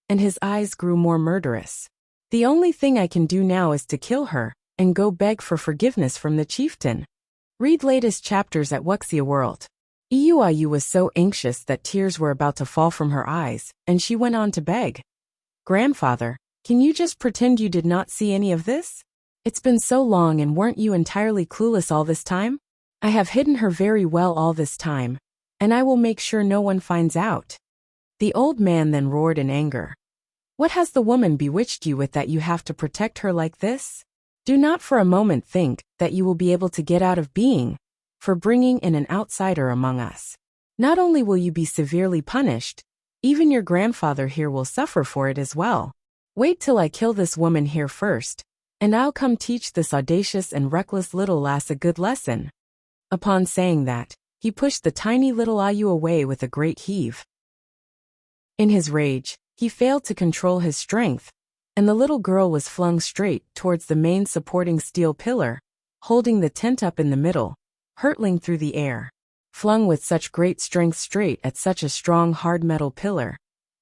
and his eyes grew more murderous. The only thing I can do now is to kill her, and go beg for forgiveness from the chieftain. Read latest chapters at Wuxia World. Ayu was so anxious that tears were about to fall from her eyes, and she went on to beg. Grandfather, can you just pretend you did not see any of this? It's been so long, and weren't you entirely clueless all this time? I have hidden her very well all this time, and I will make sure no one finds out. The old man then roared in anger. What has the woman bewitched you with that you have to protect her like this? Do not for a moment think that you will be able to get out of being for bringing in an outsider among us. Not only will you be severely punished, even your grandfather here will suffer for it as well. Wait till I kill this woman here first, and I'll come teach this audacious and reckless little lass a good lesson. Upon saying that, he pushed the tiny little Ayu away with a great heave. In his rage, He failed to control his strength, and the little girl was flung straight towards the main supporting steel pillar, holding the tent up in the middle, hurtling through the air. Flung with such great strength straight at such a strong hard metal pillar,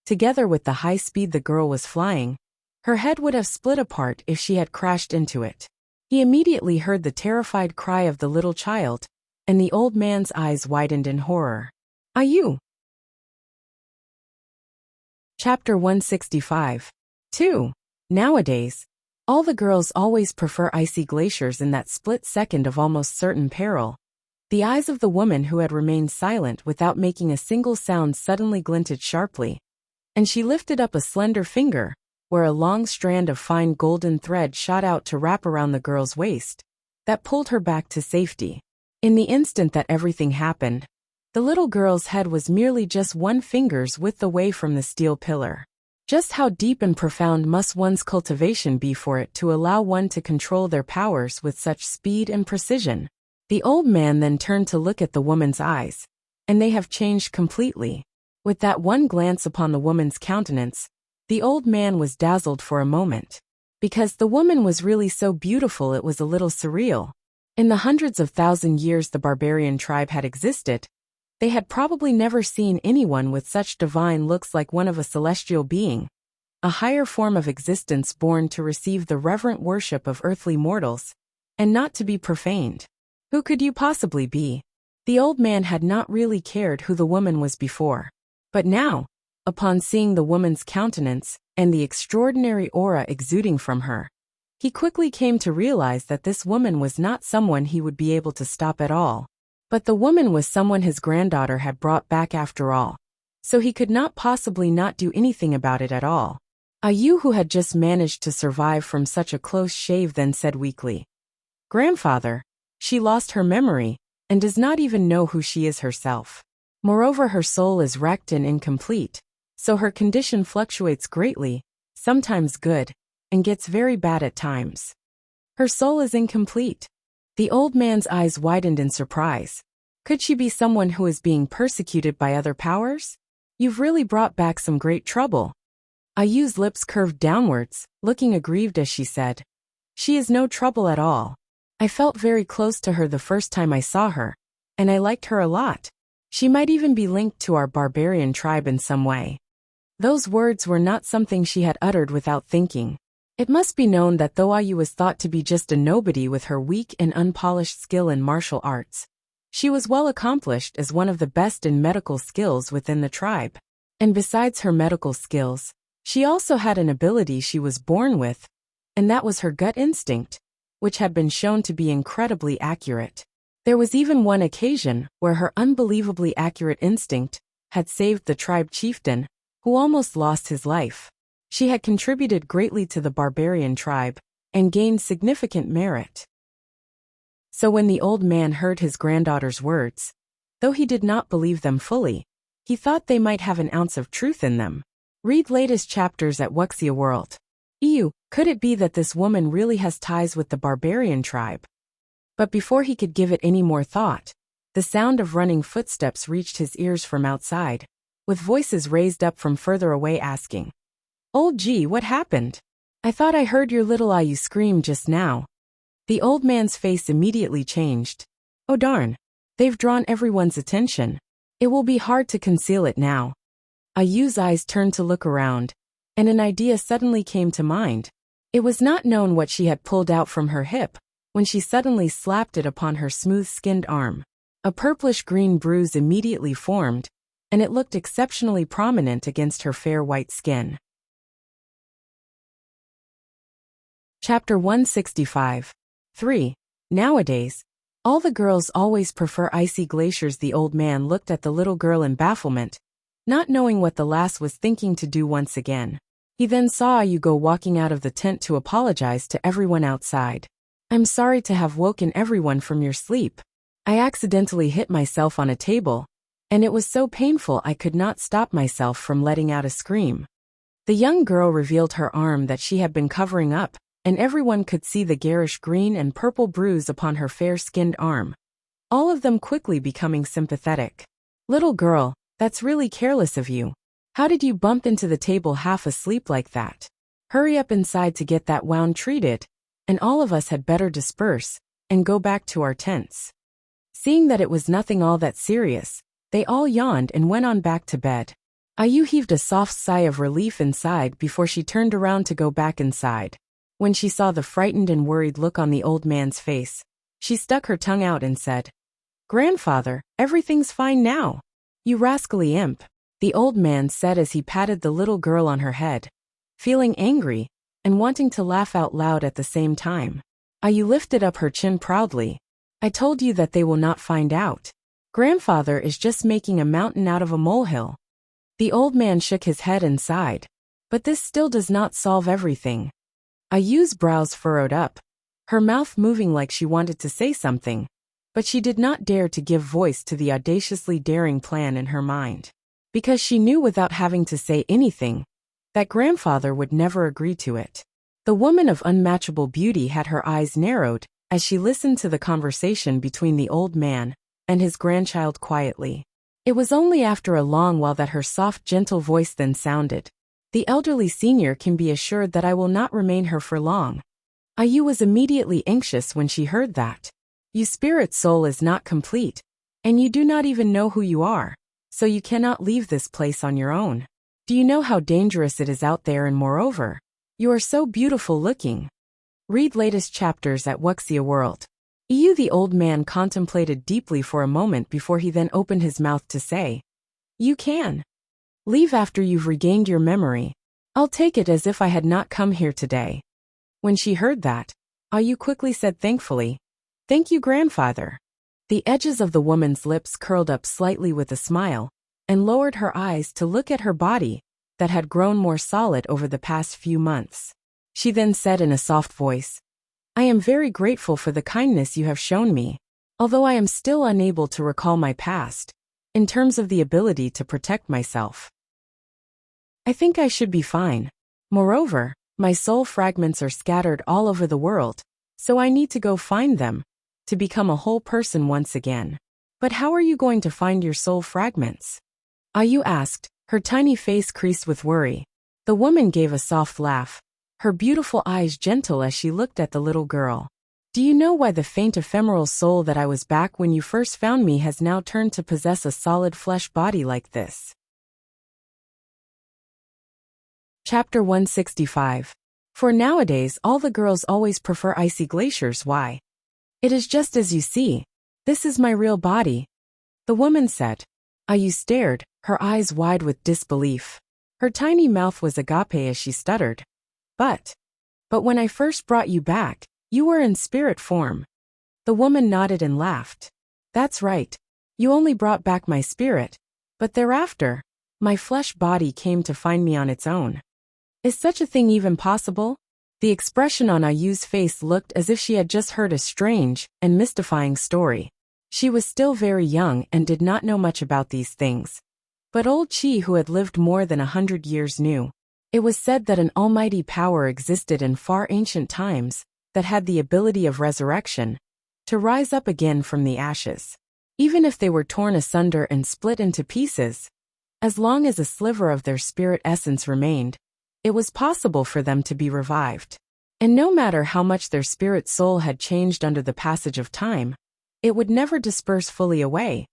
together with the high speed the girl was flying, her head would have split apart if she had crashed into it. He immediately heard the terrified cry of the little child, and the old man's eyes widened in horror. Ayu! Chapter 165. 2. Nowadays, all the girls always prefer icy glaciers in that split second of almost certain peril. The eyes of the woman who had remained silent without making a single sound suddenly glinted sharply, and she lifted up a slender finger, where a long strand of fine golden thread shot out to wrap around the girl's waist, that pulled her back to safety. In the instant that everything happened, the little girl's head was merely just one finger's width away from the steel pillar. Just how deep and profound must one's cultivation be for it to allow one to control their powers with such speed and precision? The old man then turned to look at the woman's eyes, and they have changed completely. With that one glance upon the woman's countenance, the old man was dazzled for a moment. Because the woman was really so beautiful, it was a little surreal. In the hundreds of thousand years the barbarian tribe had existed, they had probably never seen anyone with such divine looks, like one of a celestial being, a higher form of existence born to receive the reverent worship of earthly mortals, and not to be profaned. Who could you possibly be? The old man had not really cared who the woman was before. But now, upon seeing the woman's countenance and the extraordinary aura exuding from her, he quickly came to realize that this woman was not someone he would be able to stop at all. But the woman was someone his granddaughter had brought back after all, so he could not possibly not do anything about it at all. Ayu, who had just managed to survive from such a close shave, then said weakly, "Grandfather, she lost her memory, and does not even know who she is herself. Moreover, her soul is wrecked and incomplete, so her condition fluctuates greatly, sometimes good, and gets very bad at times." Her soul is incomplete. The old man's eyes widened in surprise. Could she be someone who is being persecuted by other powers? You've really brought back some great trouble. Ayu's lips curved downwards, looking aggrieved as she said, "She is no trouble at all. I felt very close to her the first time I saw her, and I liked her a lot. She might even be linked to our barbarian tribe in some way." Those words were not something she had uttered without thinking. It must be known that though Ayu was thought to be just a nobody with her weak and unpolished skill in martial arts, she was well accomplished as one of the best in medical skills within the tribe. And besides her medical skills, she also had an ability she was born with, and that was her gut instinct, which had been shown to be incredibly accurate. There was even one occasion where her unbelievably accurate instinct had saved the tribe chieftain, who almost lost his life. She had contributed greatly to the barbarian tribe, and gained significant merit. So when the old man heard his granddaughter's words, though he did not believe them fully, he thought they might have an ounce of truth in them. Read latest chapters at Wuxia World. Ew, could it be that this woman really has ties with the barbarian tribe? But before he could give it any more thought, the sound of running footsteps reached his ears from outside, with voices raised up from further away asking, "Old G, what happened? I thought I heard your little Ayu scream just now." The old man's face immediately changed. "Oh darn, they've drawn everyone's attention. It will be hard to conceal it now." Ayu's eyes turned to look around, and an idea suddenly came to mind. It was not known what she had pulled out from her hip, when she suddenly slapped it upon her smooth-skinned arm. A purplish-green bruise immediately formed, and it looked exceptionally prominent against her fair white skin. Chapter 165. 3. Nowadays, all the girls always prefer icy glaciers. The old man looked at the little girl in bafflement, not knowing what the lass was thinking to do once again. He then saw Ayu go walking out of the tent to apologize to everyone outside. "I'm sorry to have woken everyone from your sleep. I accidentally hit myself on a table, and it was so painful I could not stop myself from letting out a scream." The young girl revealed her arm that she had been covering up, and everyone could see the garish green and purple bruise upon her fair-skinned arm, all of them quickly becoming sympathetic. "Little girl, that's really careless of you. How did you bump into the table half asleep like that? Hurry up inside to get that wound treated, and all of us had better disperse and go back to our tents. Seeing that it was nothing all that serious, they all yawned and went on back to bed. Ayu heaved a soft sigh of relief inside before she turned around to go back inside. When she saw the frightened and worried look on the old man's face, she stuck her tongue out and said, "Grandfather, everything's fine now." "You rascally imp," the old man said as he patted the little girl on her head, feeling angry and wanting to laugh out loud at the same time. Ayu lifted up her chin proudly. "I told you that they will not find out. Grandfather is just making a mountain out of a molehill." The old man shook his head and sighed. "But this still does not solve everything." Ayu's brows furrowed up, her mouth moving like she wanted to say something, but she did not dare to give voice to the audaciously daring plan in her mind. Because she knew without having to say anything, that grandfather would never agree to it. The woman of unmatchable beauty had her eyes narrowed as she listened to the conversation between the old man and his grandchild quietly. It was only after a long while that her soft, gentle voice then sounded. "The elderly senior can be assured that I will not remain here for long." Ayu was immediately anxious when she heard that. "Your spirit soul is not complete, and you do not even know who you are, so you cannot leave this place on your own. Do you know how dangerous it is out there, and moreover, you are so beautiful looking." Read latest chapters at Wuxia World. The old man contemplated deeply for a moment before he then opened his mouth to say, "You can leave after you've regained your memory. I'll take it as if I had not come here today." When she heard that, Ayu quickly said thankfully, "Thank you, grandfather." The edges of the woman's lips curled up slightly with a smile, and lowered her eyes to look at her body that had grown more solid over the past few months. She then said in a soft voice, "I am very grateful for the kindness you have shown me, although I am still unable to recall my past, in terms of the ability to protect myself. I think I should be fine. Moreover, my soul fragments are scattered all over the world, so I need to go find them, to become a whole person once again." "But how are you going to find your soul fragments?" Ayu asked, her tiny face creased with worry. The woman gave a soft laugh, her beautiful eyes gentle as she looked at the little girl. "Do you know why the faint ephemeral soul that I was back when you first found me has now turned to possess a solid flesh body like this?" Chapter 165. For nowadays all the girls always prefer icy glaciers. Why? "It is just as you see. This is my real body," the woman said. Ayu stared, her eyes wide with disbelief. Her tiny mouth was agape as she stuttered. But when I first brought you back, you were in spirit form." The woman nodded and laughed. "That's right. You only brought back my spirit, but thereafter, my flesh body came to find me on its own." "Is such a thing even possible?" The expression on Ayu's face looked as if she had just heard a strange and mystifying story. She was still very young and did not know much about these things. But old Chi, who had lived more than 100 years, knew. It was said that an almighty power existed in far ancient times that had the ability of resurrection, to rise up again from the ashes. Even if they were torn asunder and split into pieces, as long as a sliver of their spirit essence remained, it was possible for them to be revived. And no matter how much their spirit soul had changed under the passage of time, it would never disperse fully away,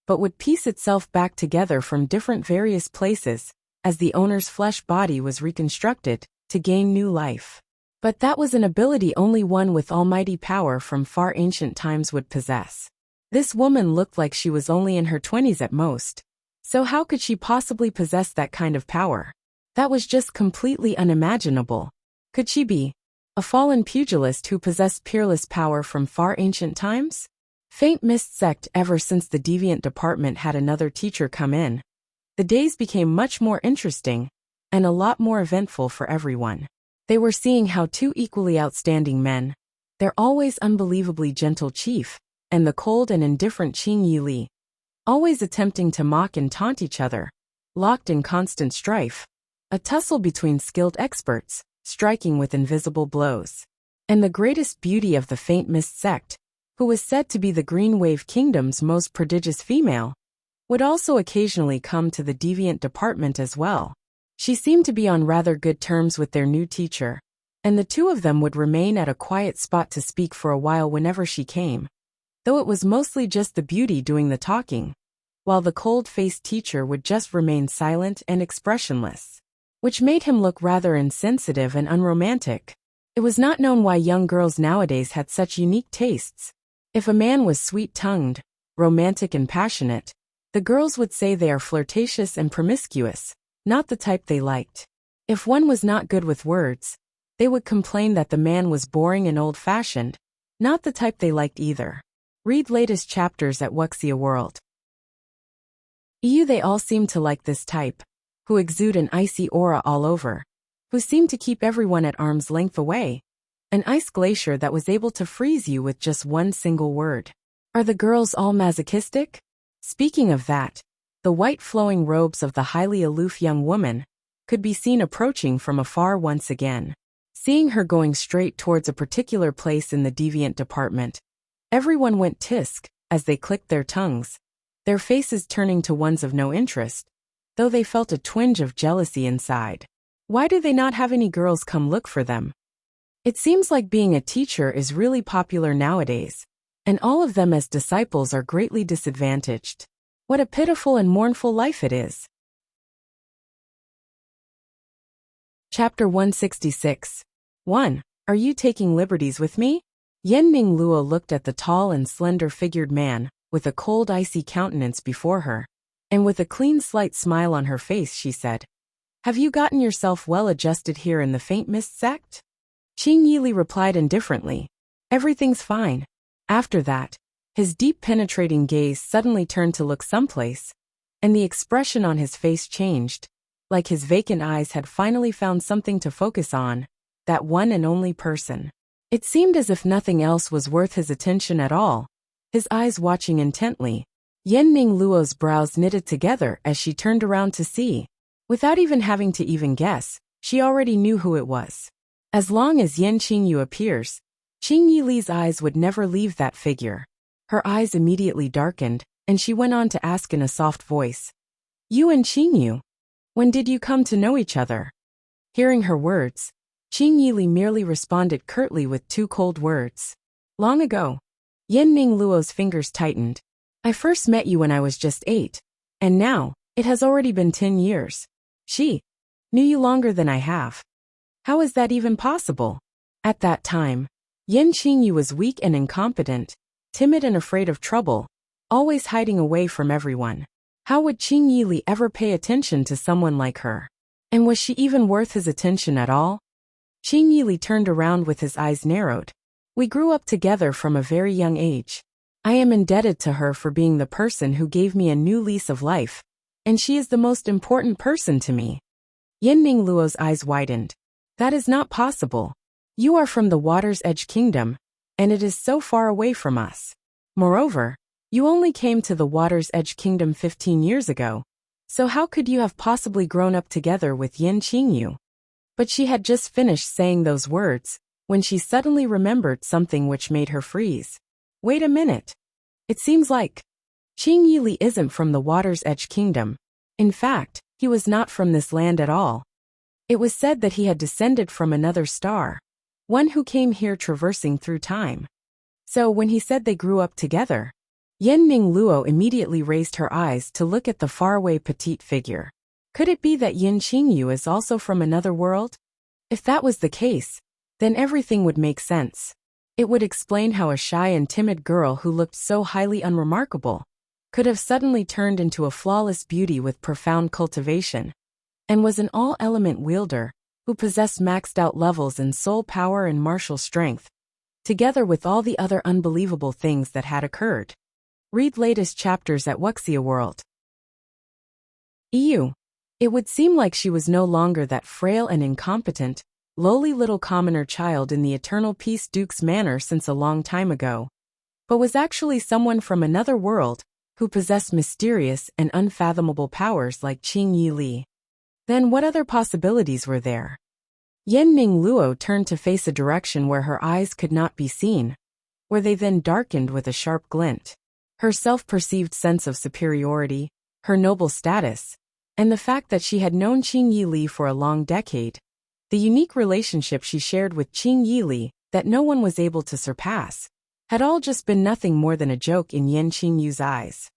but would piece itself back together from different various places, as the owner's flesh body was reconstructed, to gain new life. But that was an ability only one with almighty power from far ancient times would possess. This woman looked like she was only in her 20s at most, so how could she possibly possess that kind of power? That was just completely unimaginable. Could she be a fallen pugilist who possessed peerless power from far ancient times? Faint Mist sect. Ever since the deviant department had another teacher come in, the days became much more interesting, and a lot more eventful for everyone. They were seeing how two equally outstanding men, their always unbelievably gentle chief, and the cold and indifferent Qing Yili, always attempting to mock and taunt each other, locked in constant strife, a tussle between skilled experts, striking with invisible blows. And the greatest beauty of the Faint Mist sect, who was said to be the Green Wave Kingdom's most prodigious female, would also occasionally come to the deviant department as well. She seemed to be on rather good terms with their new teacher, and the two of them would remain at a quiet spot to speak for a while whenever she came, though it was mostly just the beauty doing the talking, while the cold-faced teacher would just remain silent and expressionless, which made him look rather insensitive and unromantic. It was not known why young girls nowadays had such unique tastes. If a man was sweet-tongued, romantic and passionate, the girls would say they are flirtatious and promiscuous, not the type they liked. If one was not good with words, they would complain that the man was boring and old-fashioned, not the type they liked either. Read latest chapters at Wuxia World. They all seem to like this type, who exude an icy aura all over, who seem to keep everyone at arm's length away. An ice glacier that was able to freeze you with just one single word. Are the girls all masochistic? Speaking of that, the white flowing robes of the highly aloof young woman could be seen approaching from afar once again. Seeing her going straight towards a particular place in the deviant department, everyone went tisk as they clicked their tongues, their faces turning to ones of no interest, though they felt a twinge of jealousy inside. Why do they not have any girls come look for them? It seems like being a teacher is really popular nowadays, and all of them as disciples are greatly disadvantaged. What a pitiful and mournful life it is. Chapter 166. 1. Are you taking liberties with me? Yenming Luo looked at the tall and slender-figured man, with a cold icy countenance before her, and with a clean slight smile on her face she said, "Have you gotten yourself well adjusted here in the Faint Mist sect?" Qing Yili replied indifferently, "Everything's fine." After that, his deep penetrating gaze suddenly turned to look someplace, and the expression on his face changed, like his vacant eyes had finally found something to focus on, that one and only person. It seemed as if nothing else was worth his attention at all, his eyes watching intently. Yenming Luo's brows knitted together as she turned around to see. Without even having to guess, she already knew who it was. As long as Yen Qingyu appears, Qing Yili's eyes would never leave that figure. Her eyes immediately darkened, and she went on to ask in a soft voice, "You and Qingyu? When did you come to know each other?" Hearing her words, Qing Yili merely responded curtly with two cold words. "Long ago." Yenming Luo's fingers tightened. "I first met you when I was just 8, and now, it has already been 10 years. She knew you longer than I have. How is that even possible?" At that time, Yen Qingyu was weak and incompetent, timid and afraid of trouble, always hiding away from everyone. How would Qing Yili ever pay attention to someone like her? And was she even worth his attention at all? Qing Yili turned around with his eyes narrowed. "We grew up together from a very young age. I am indebted to her for being the person who gave me a new lease of life, and she is the most important person to me." Yenming Luo's eyes widened. "That is not possible. You are from the Water's Edge Kingdom, and it is so far away from us. Moreover, you only came to the Water's Edge Kingdom 15 years ago, so how could you have possibly grown up together with Yen Qingyu?" But she had just finished saying those words, when she suddenly remembered something which made her freeze. Wait a minute. It seems like Qing Yili isn't from the Water's Edge Kingdom. In fact, he was not from this land at all. It was said that he had descended from another star, one who came here traversing through time. So when he said they grew up together, Yenming Luo immediately raised her eyes to look at the faraway petite figure. Could it be that Yen Qingyu is also from another world? If that was the case, then everything would make sense. It would explain how a shy and timid girl who looked so highly unremarkable could have suddenly turned into a flawless beauty with profound cultivation, and was an all-element wielder who possessed maxed-out levels in soul power and martial strength, together with all the other unbelievable things that had occurred. Read latest chapters at Wuxia World. It would seem like she was no longer that frail and incompetent, lowly little commoner child in the Eternal Peace Duke's manor since a long time ago, but was actually someone from another world who possessed mysterious and unfathomable powers like Qing Yili. Then what other possibilities were there? Yenming Luo turned to face a direction where her eyes could not be seen, where they then darkened with a sharp glint. Her self-perceived sense of superiority, her noble status, and the fact that she had known Qing Yili for a long decade. The unique relationship she shared with Qing Yili, that no one was able to surpass, had all just been nothing more than a joke in Yan Qingyu's eyes.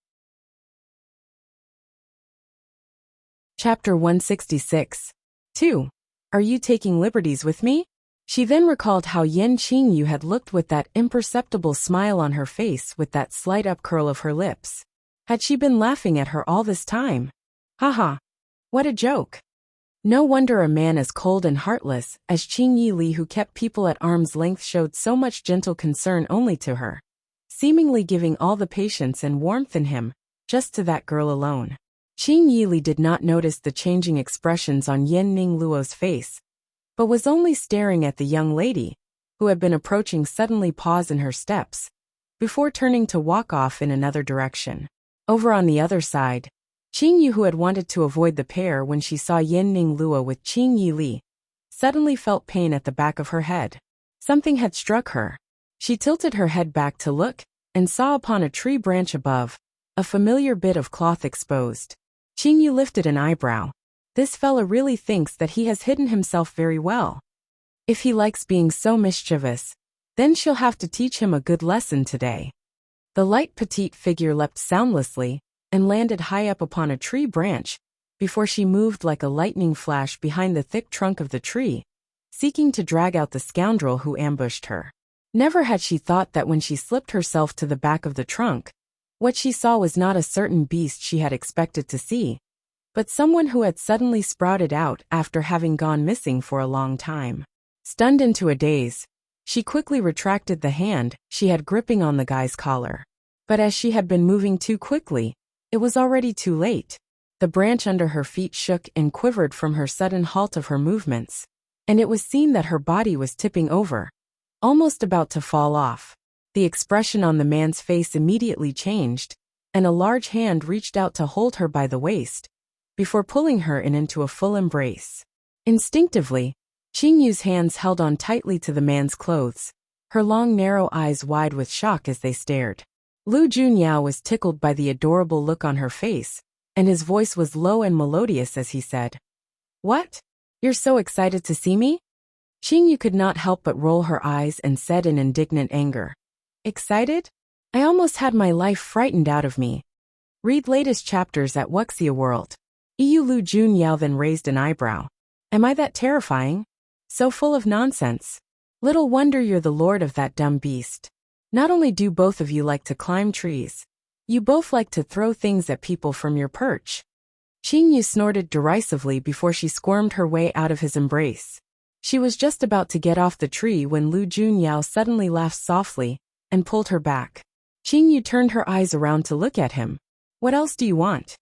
Chapter 166. 2. Are you taking liberties with me? She then recalled how Yan Qingyu had looked with that imperceptible smile on her face with that slight upcurl of her lips. Had she been laughing at her all this time? Haha. What a joke. No wonder a man as cold and heartless as Qing Yili, who kept people at arm's length, showed so much gentle concern only to her, seemingly giving all the patience and warmth in him, just to that girl alone. Qing Yili did not notice the changing expressions on Yan Ningluo's face, but was only staring at the young lady, who had been approaching, suddenly pause in her steps, before turning to walk off in another direction. Over on the other side, Qingyu, who had wanted to avoid the pair when she saw Yan Ningluo with Qing Yili, suddenly felt pain at the back of her head. Something had struck her. She tilted her head back to look, and saw upon a tree branch above a familiar bit of cloth exposed. Qingyu lifted an eyebrow. This fella really thinks that he has hidden himself very well. If he likes being so mischievous, then she'll have to teach him a good lesson today. The light petite figure leapt soundlessly and landed high up upon a tree branch before she moved like a lightning flash behind the thick trunk of the tree, seeking to drag out the scoundrel who ambushed her. Never had she thought that when she slipped herself to the back of the trunk, what she saw was not a certain beast she had expected to see, but someone who had suddenly sprouted out after having gone missing for a long time. Stunned into a daze, she quickly retracted the hand she had gripping on the guy's collar. But as she had been moving too quickly, it was already too late. The branch under her feet shook and quivered from her sudden halt of her movements, and it was seen that her body was tipping over, almost about to fall off. The expression on the man's face immediately changed, and a large hand reached out to hold her by the waist, before pulling her into a full embrace. Instinctively, Qingyu's hands held on tightly to the man's clothes, her long narrow eyes wide with shock as they stared. Lu Junyao was tickled by the adorable look on her face, and his voice was low and melodious as he said, "What? You're so excited to see me?" Qingyu could not help but roll her eyes and said in indignant anger, "Excited? I almost had my life frightened out of me." Read latest chapters at Wuxia World. Lu Junyao then raised an eyebrow. "Am I that terrifying? So full of nonsense? Little wonder you're the lord of that dumb beast. Not only do both of you like to climb trees, you both like to throw things at people from your perch." Qingyu snorted derisively before she squirmed her way out of his embrace. She was just about to get off the tree when Lu Junyao suddenly laughed softly and pulled her back. Qingyu turned her eyes around to look at him. "What else do you want?"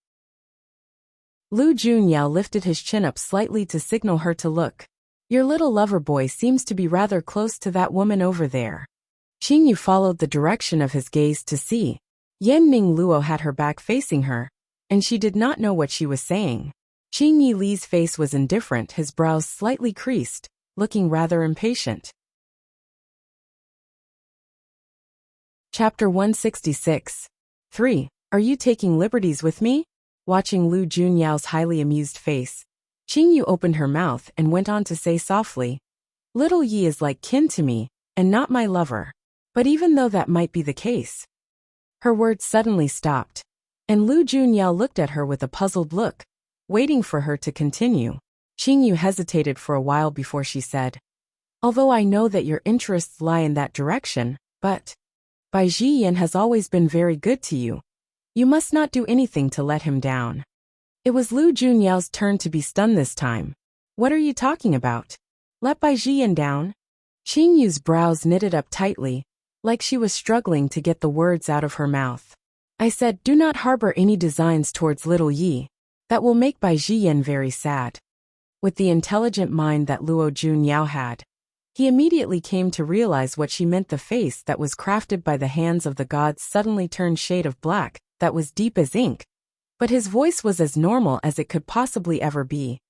Lu Junyao lifted his chin up slightly to signal her to look. "Your little lover boy seems to be rather close to that woman over there." Qingyu followed the direction of his gaze to see. Yan Ningluo had her back facing her, and she did not know what she was saying. Qing Yili's face was indifferent, his brows slightly creased, looking rather impatient. Chapter 166. 3. Are you taking liberties with me? Watching Lu Junyao's highly amused face, Qingyu opened her mouth and went on to say softly, "Little Yi is like kin to me, and not my lover. But even though that might be the case..." Her words suddenly stopped, and Lu Junyao looked at her with a puzzled look, waiting for her to continue. Qingyu hesitated for a while before she said, "Although I know that your interests lie in that direction, but Bai Jiyan has always been very good to you. You must not do anything to let him down." It was Lu Junyao's turn to be stunned this time. "What are you talking about? Let Bai Jiyan down?" Qingyu's brows knitted up tightly, like she was struggling to get the words out of her mouth. "I said do not harbor any designs towards little Yi. That will make Bai Jiyan very sad." With the intelligent mind that Luo Junyao had, he immediately came to realize what she meant. The face that was crafted by the hands of the gods suddenly turned shade of black, that was deep as ink. But his voice was as normal as it could possibly ever be,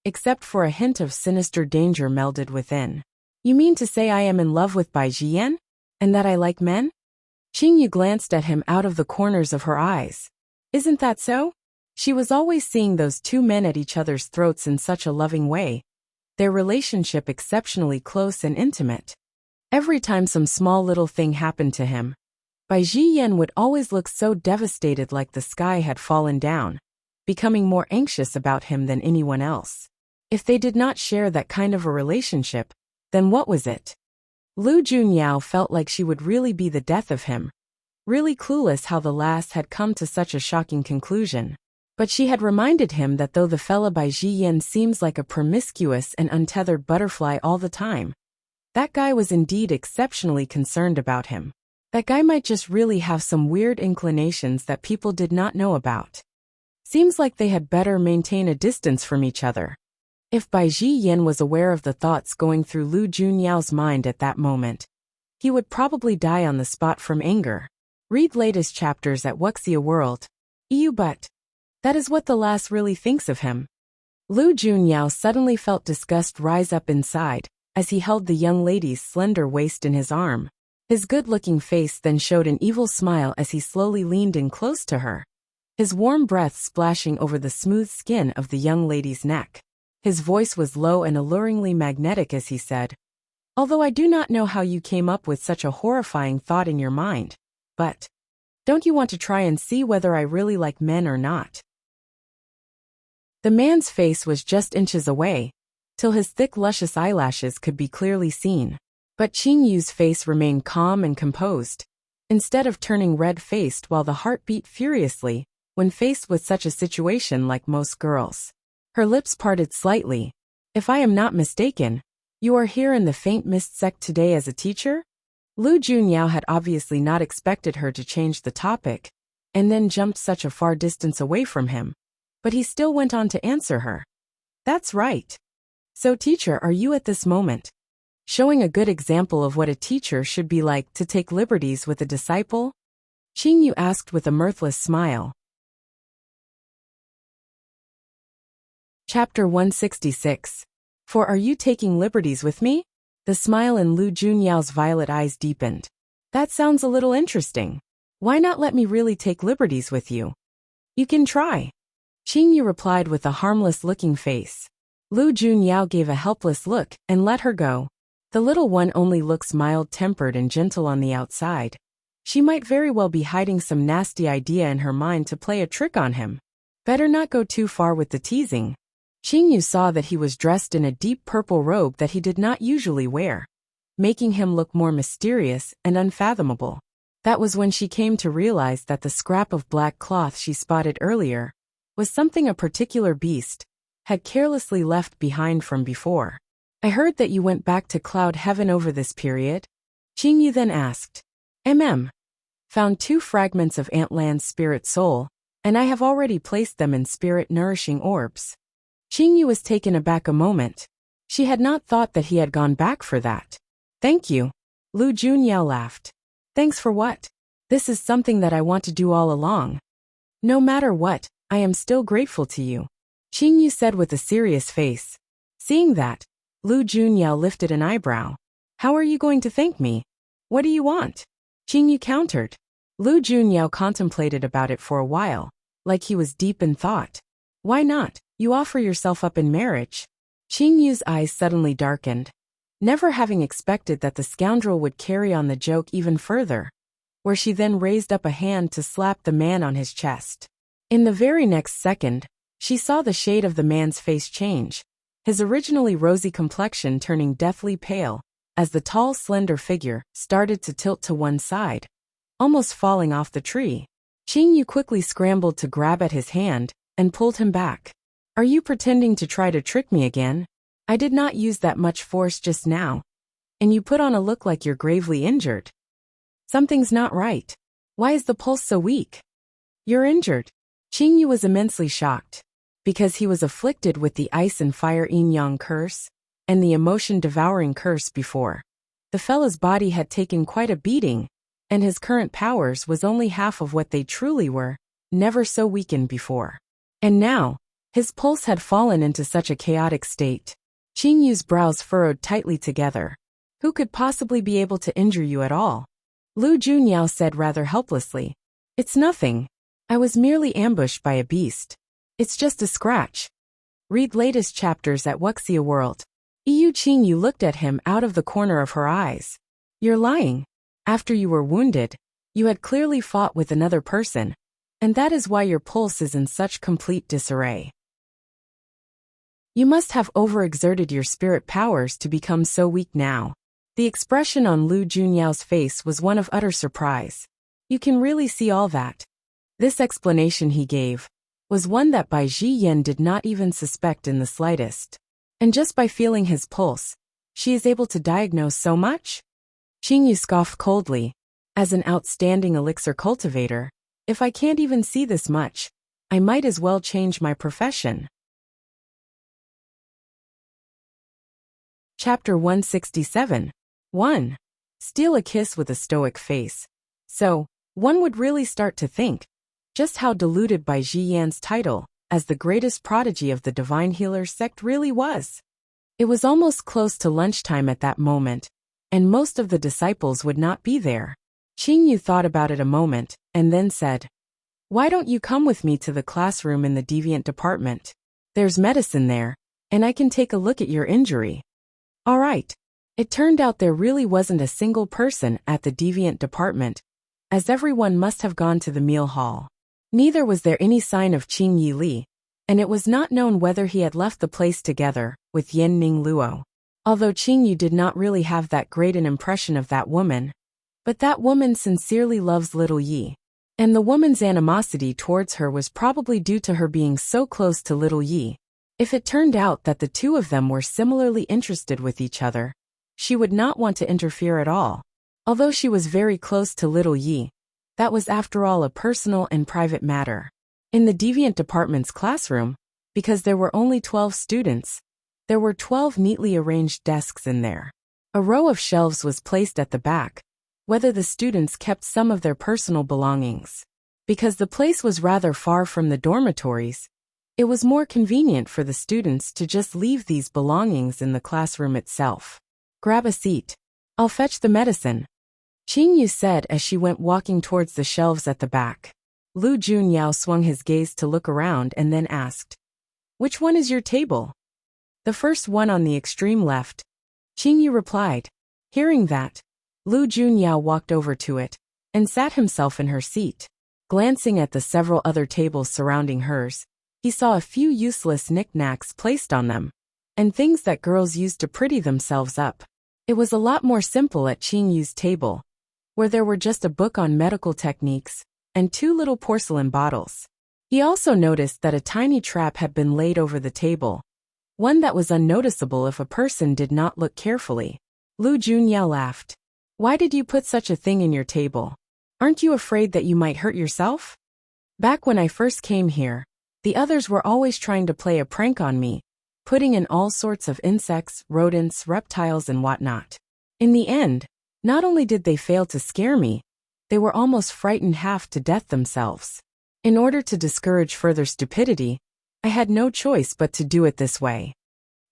except for a hint of sinister danger melded within. "You mean to say I am in love with Bai Jiyan? And that I like men?" Qingyu glanced at him out of the corners of her eyes. "Isn't that so?" She was always seeing those two men at each other's throats in such a loving way, their relationship exceptionally close and intimate. Every time some small little thing happened to him, Bai Ziyan would always look so devastated, like the sky had fallen down, becoming more anxious about him than anyone else. If they did not share that kind of a relationship, then what was it? Lu Junyao felt like she would really be the death of him, really clueless how the lass had come to such a shocking conclusion. But she had reminded him that though the fella Bai Ziyan seems like a promiscuous and untethered butterfly all the time, that guy was indeed exceptionally concerned about him. That guy might just really have some weird inclinations that people did not know about. Seems like they had better maintain a distance from each other. If Bai Ziyan was aware of the thoughts going through Lu Junyao's mind at that moment, he would probably die on the spot from anger. Read latest chapters at Wuxia World. But that is what the lass really thinks of him. Lu Junyao suddenly felt disgust rise up inside, as he held the young lady's slender waist in his arm. His good-looking face then showed an evil smile as he slowly leaned in close to her, his warm breath splashing over the smooth skin of the young lady's neck. His voice was low and alluringly magnetic as he said, "Although I do not know how you came up with such a horrifying thought in your mind, but don't you want to try and see whether I really like men or not?" The man's face was just inches away, till his thick luscious eyelashes could be clearly seen. But Qing Yu's face remained calm and composed, instead of turning red-faced while the heart beat furiously when faced with such a situation like most girls. Her lips parted slightly. "If I am not mistaken, you are here in the Faint Mist sect today as a teacher?" Lu Junyao had obviously not expected her to change the topic, and then jumped such a far distance away from him. But he still went on to answer her. "That's right. So teacher, are you at this moment showing a good example of what a teacher should be like, to take liberties with a disciple?" Qing Yu asked with a mirthless smile. Chapter 166. For are you taking liberties with me? The smile in Lu Junyao's violet eyes deepened. "That sounds a little interesting. Why not let me really take liberties with you?" "You can try," Qing Yu replied with a harmless-looking face. Lu Junyao gave a helpless look and let her go. The little one only looks mild-tempered and gentle on the outside. She might very well be hiding some nasty idea in her mind to play a trick on him. Better not go too far with the teasing. Qing Yu saw that he was dressed in a deep purple robe that he did not usually wear, making him look more mysterious and unfathomable. That was when she came to realize that the scrap of black cloth she spotted earlier was something a particular beast had carelessly left behind from before. "I heard that you went back to Cloud Heaven over this period?" Qing Yu then asked. Found 2 fragments of Antland's spirit soul, and I have already placed them in spirit-nourishing orbs. Qing Yu was taken aback a moment. She had not thought that he had gone back for that. "Thank you." Lu Junyao laughed. "Thanks for what? This is something that I want to do all along. No matter what, I am still grateful to you," Qing Yu said with a serious face. Seeing that, Lu Junyao lifted an eyebrow. "How are you going to thank me? What do you want?" Qing Yu countered. Lu Junyao contemplated about it for a while, like he was deep in thought. "Why not? You offer yourself up in marriage." Qing Yu's eyes suddenly darkened, never having expected that the scoundrel would carry on the joke even further, where she then raised up a hand to slap the man on his chest. In the very next second, she saw the shade of the man's face change, his originally rosy complexion turning deathly pale, as the tall, slender figure started to tilt to one side, almost falling off the tree. Qing Yu quickly scrambled to grab at his hand and pulled him back. "Are you pretending to try to trick me again? I did not use that much force just now, and you put on a look like you're gravely injured. Something's not right. Why is the pulse so weak?" "You're injured." Qing Yu was immensely shocked, because he was afflicted with the ice and fire yin-yang curse, and the emotion-devouring curse before. The fella's body had taken quite a beating, and his current powers was only half of what they truly were, never so weakened before. And now, his pulse had fallen into such a chaotic state. Qing Yu's brows furrowed tightly together. "Who could possibly be able to injure you at all?" Lu Junyao said rather helplessly. "It's nothing. I was merely ambushed by a beast." It's just a scratch. Read latest chapters at Wuxia World. Qingyu looked at him out of the corner of her eyes. You're lying. After you were wounded, you had clearly fought with another person, and that is why your pulse is in such complete disarray. You must have overexerted your spirit powers to become so weak now. The expression on Lu Junyao's face was one of utter surprise. You can really see all that. This explanation he gave was one that Bai Zhiyan did not even suspect in the slightest. And just by feeling his pulse, she is able to diagnose so much? Qingyu scoffed coldly. As an outstanding elixir cultivator, if I can't even see this much, I might as well change my profession. Chapter 167. 1. Steal a kiss with a stoic face. So, one would really start to think just how deluded Bai Zhiyan's title as the greatest prodigy of the Divine Healer sect really was. It was almost close to lunchtime at that moment, and most of the disciples would not be there. Qingyu thought about it a moment, and then said, "Why don't you come with me to the classroom in the deviant department? There's medicine there, and I can take a look at your injury." All right. It turned out there really wasn't a single person at the deviant department, as everyone must have gone to the meal hall. Neither was there any sign of Qingyi Li, and it was not known whether he had left the place together with Yan Ning Luo. Although Qingyu did not really have that great an impression of that woman, but that woman sincerely loves little Yi. And the woman's animosity towards her was probably due to her being so close to little Yi. If it turned out that the two of them were similarly interested with each other, she would not want to interfere at all. Although she was very close to little Yi, that was after all a personal and private matter. In the deviant department's classroom, because there were only 12 students, there were 12 neatly arranged desks in there. A row of shelves was placed at the back, whether the students kept some of their personal belongings. Because the place was rather far from the dormitories, it was more convenient for the students to just leave these belongings in the classroom itself. Grab a seat. I'll fetch the medicine, Qingyu said as she went walking towards the shelves at the back. Lu Junyao swung his gaze to look around and then asked, "Which one is your table?" "The first one on the extreme left," Qingyu replied. Hearing that, Lu Junyao walked over to it and sat himself in her seat. Glancing at the several other tables surrounding hers, he saw a few useless knickknacks placed on them, and things that girls used to pretty themselves up. It was a lot more simple at Qingyu's table, where there were just a book on medical techniques and 2 little porcelain bottles. He also noticed that a tiny trap had been laid over the table, one that was unnoticeable if a person did not look carefully. Lu Junyao laughed. "Why did you put such a thing in your table? Aren't you afraid that you might hurt yourself? Back when I first came here, the others were always trying to play a prank on me, putting in all sorts of insects, rodents, reptiles, and whatnot. In the end, not only did they fail to scare me, they were almost frightened half to death themselves. In order to discourage further stupidity, I had no choice but to do it this way."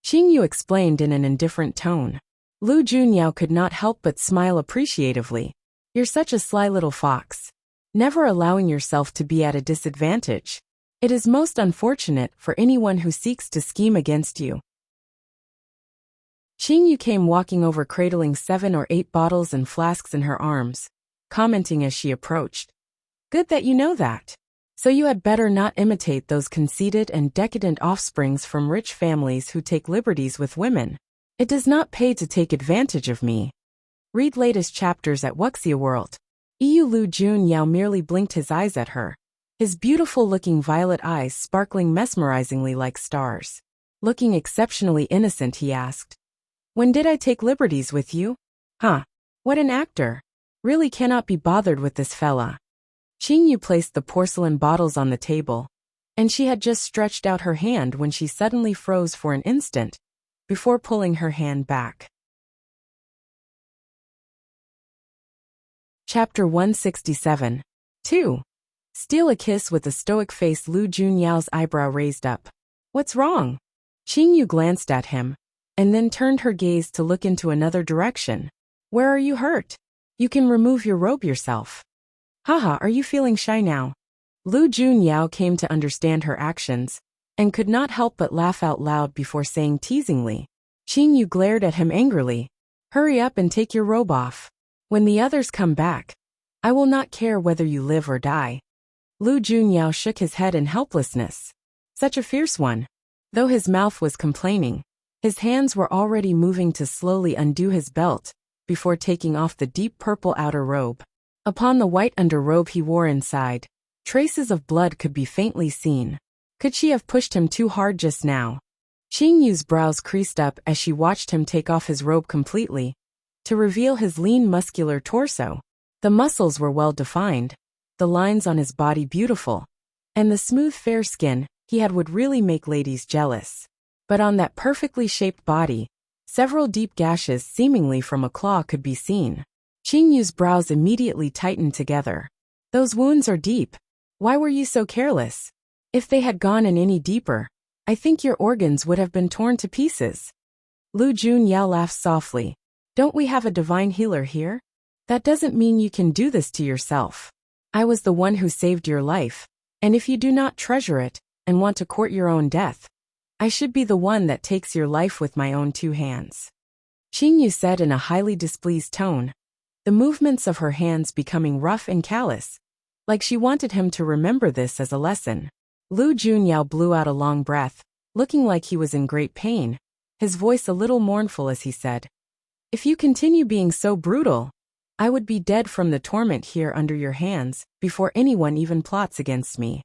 Qingyu explained in an indifferent tone. Lu Junyao could not help but smile appreciatively. "You're such a sly little fox, never allowing yourself to be at a disadvantage. It is most unfortunate for anyone who seeks to scheme against you." Qingyu came walking over, cradling 7 or 8 bottles and flasks in her arms, commenting as she approached, "Good that you know that. So you had better not imitate those conceited and decadent offsprings from rich families who take liberties with women. It does not pay to take advantage of me." Read latest chapters at Wuxia World. Lu Junyao merely blinked his eyes at her, his beautiful-looking violet eyes sparkling mesmerizingly like stars. Looking exceptionally innocent, he asked, "When did I take liberties with you? Huh, what an actor. Really cannot be bothered with this fella." Qingyu placed the porcelain bottles on the table, and she had just stretched out her hand when she suddenly froze for an instant, before pulling her hand back. Chapter 167. 2. Steal a kiss with a stoic face. Lu Junyao's eyebrow raised up. "What's wrong?" Qingyu glanced at him, and then turned her gaze to look into another direction. "Where are you hurt? You can remove your robe yourself." "Haha, are you feeling shy now?" Lu Junyao came to understand her actions, and could not help but laugh out loud before saying teasingly. Qing Yu glared at him angrily. Hurry up and take your robe off. When the others come back, I will not care whether you live or die. Lu Junyao shook his head in helplessness. Such a fierce one. Though his mouth was complaining, his hands were already moving to slowly undo his belt, before taking off the deep purple outer robe. Upon the white underrobe he wore inside, traces of blood could be faintly seen. Could she have pushed him too hard just now? Qing Yu's brows creased up as she watched him take off his robe completely, to reveal his lean muscular torso. The muscles were well defined, the lines on his body beautiful, and the smooth fair skin he had would really make ladies jealous. But on that perfectly shaped body, several deep gashes seemingly from a claw could be seen. Qing Yu's brows immediately tightened together. Those wounds are deep. Why were you so careless? If they had gone in any deeper, I think your organs would have been torn to pieces. Lu Junyao laughed softly. Don't we have a divine healer here? That doesn't mean you can do this to yourself. I was the one who saved your life, and if you do not treasure it, and want to court your own death, I should be the one that takes your life with my own 2 hands. Qing Yu said in a highly displeased tone, the movements of her hands becoming rough and callous, like she wanted him to remember this as a lesson. Lu Junyao blew out a long breath, looking like he was in great pain, his voice a little mournful as he said, if you continue being so brutal, I would be dead from the torment here under your hands before anyone even plots against me.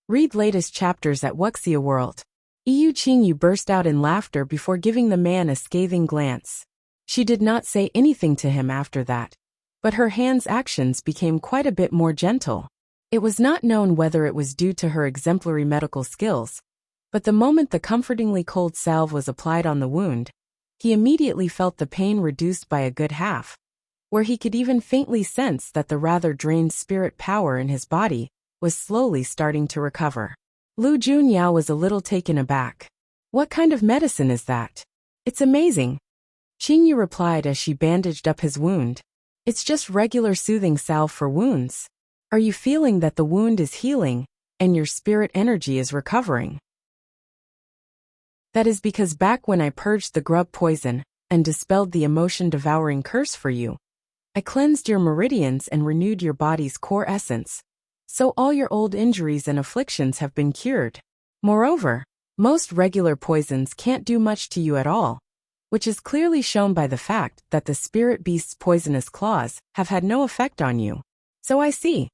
Read latest chapters at Wuxia World. Qing Yu burst out in laughter before giving the man a scathing glance. She did not say anything to him after that, but her hand's actions became quite a bit more gentle. It was not known whether it was due to her exemplary medical skills, but the moment the comfortingly cold salve was applied on the wound, he immediately felt the pain reduced by a good half, where he could even faintly sense that the rather drained spirit power in his body was slowly starting to recover. Lu Junyao was a little taken aback. What kind of medicine is that? It's amazing. Qing Yu replied as she bandaged up his wound. It's just regular soothing salve for wounds. Are you feeling that the wound is healing, and your spirit energy is recovering? That is because back when I purged the grub poison, and dispelled the emotion-devouring curse for you, I cleansed your meridians and renewed your body's core essence, so all your old injuries and afflictions have been cured. Moreover, most regular poisons can't do much to you at all, which is clearly shown by the fact that the spirit beast's poisonous claws have had no effect on you. So I see.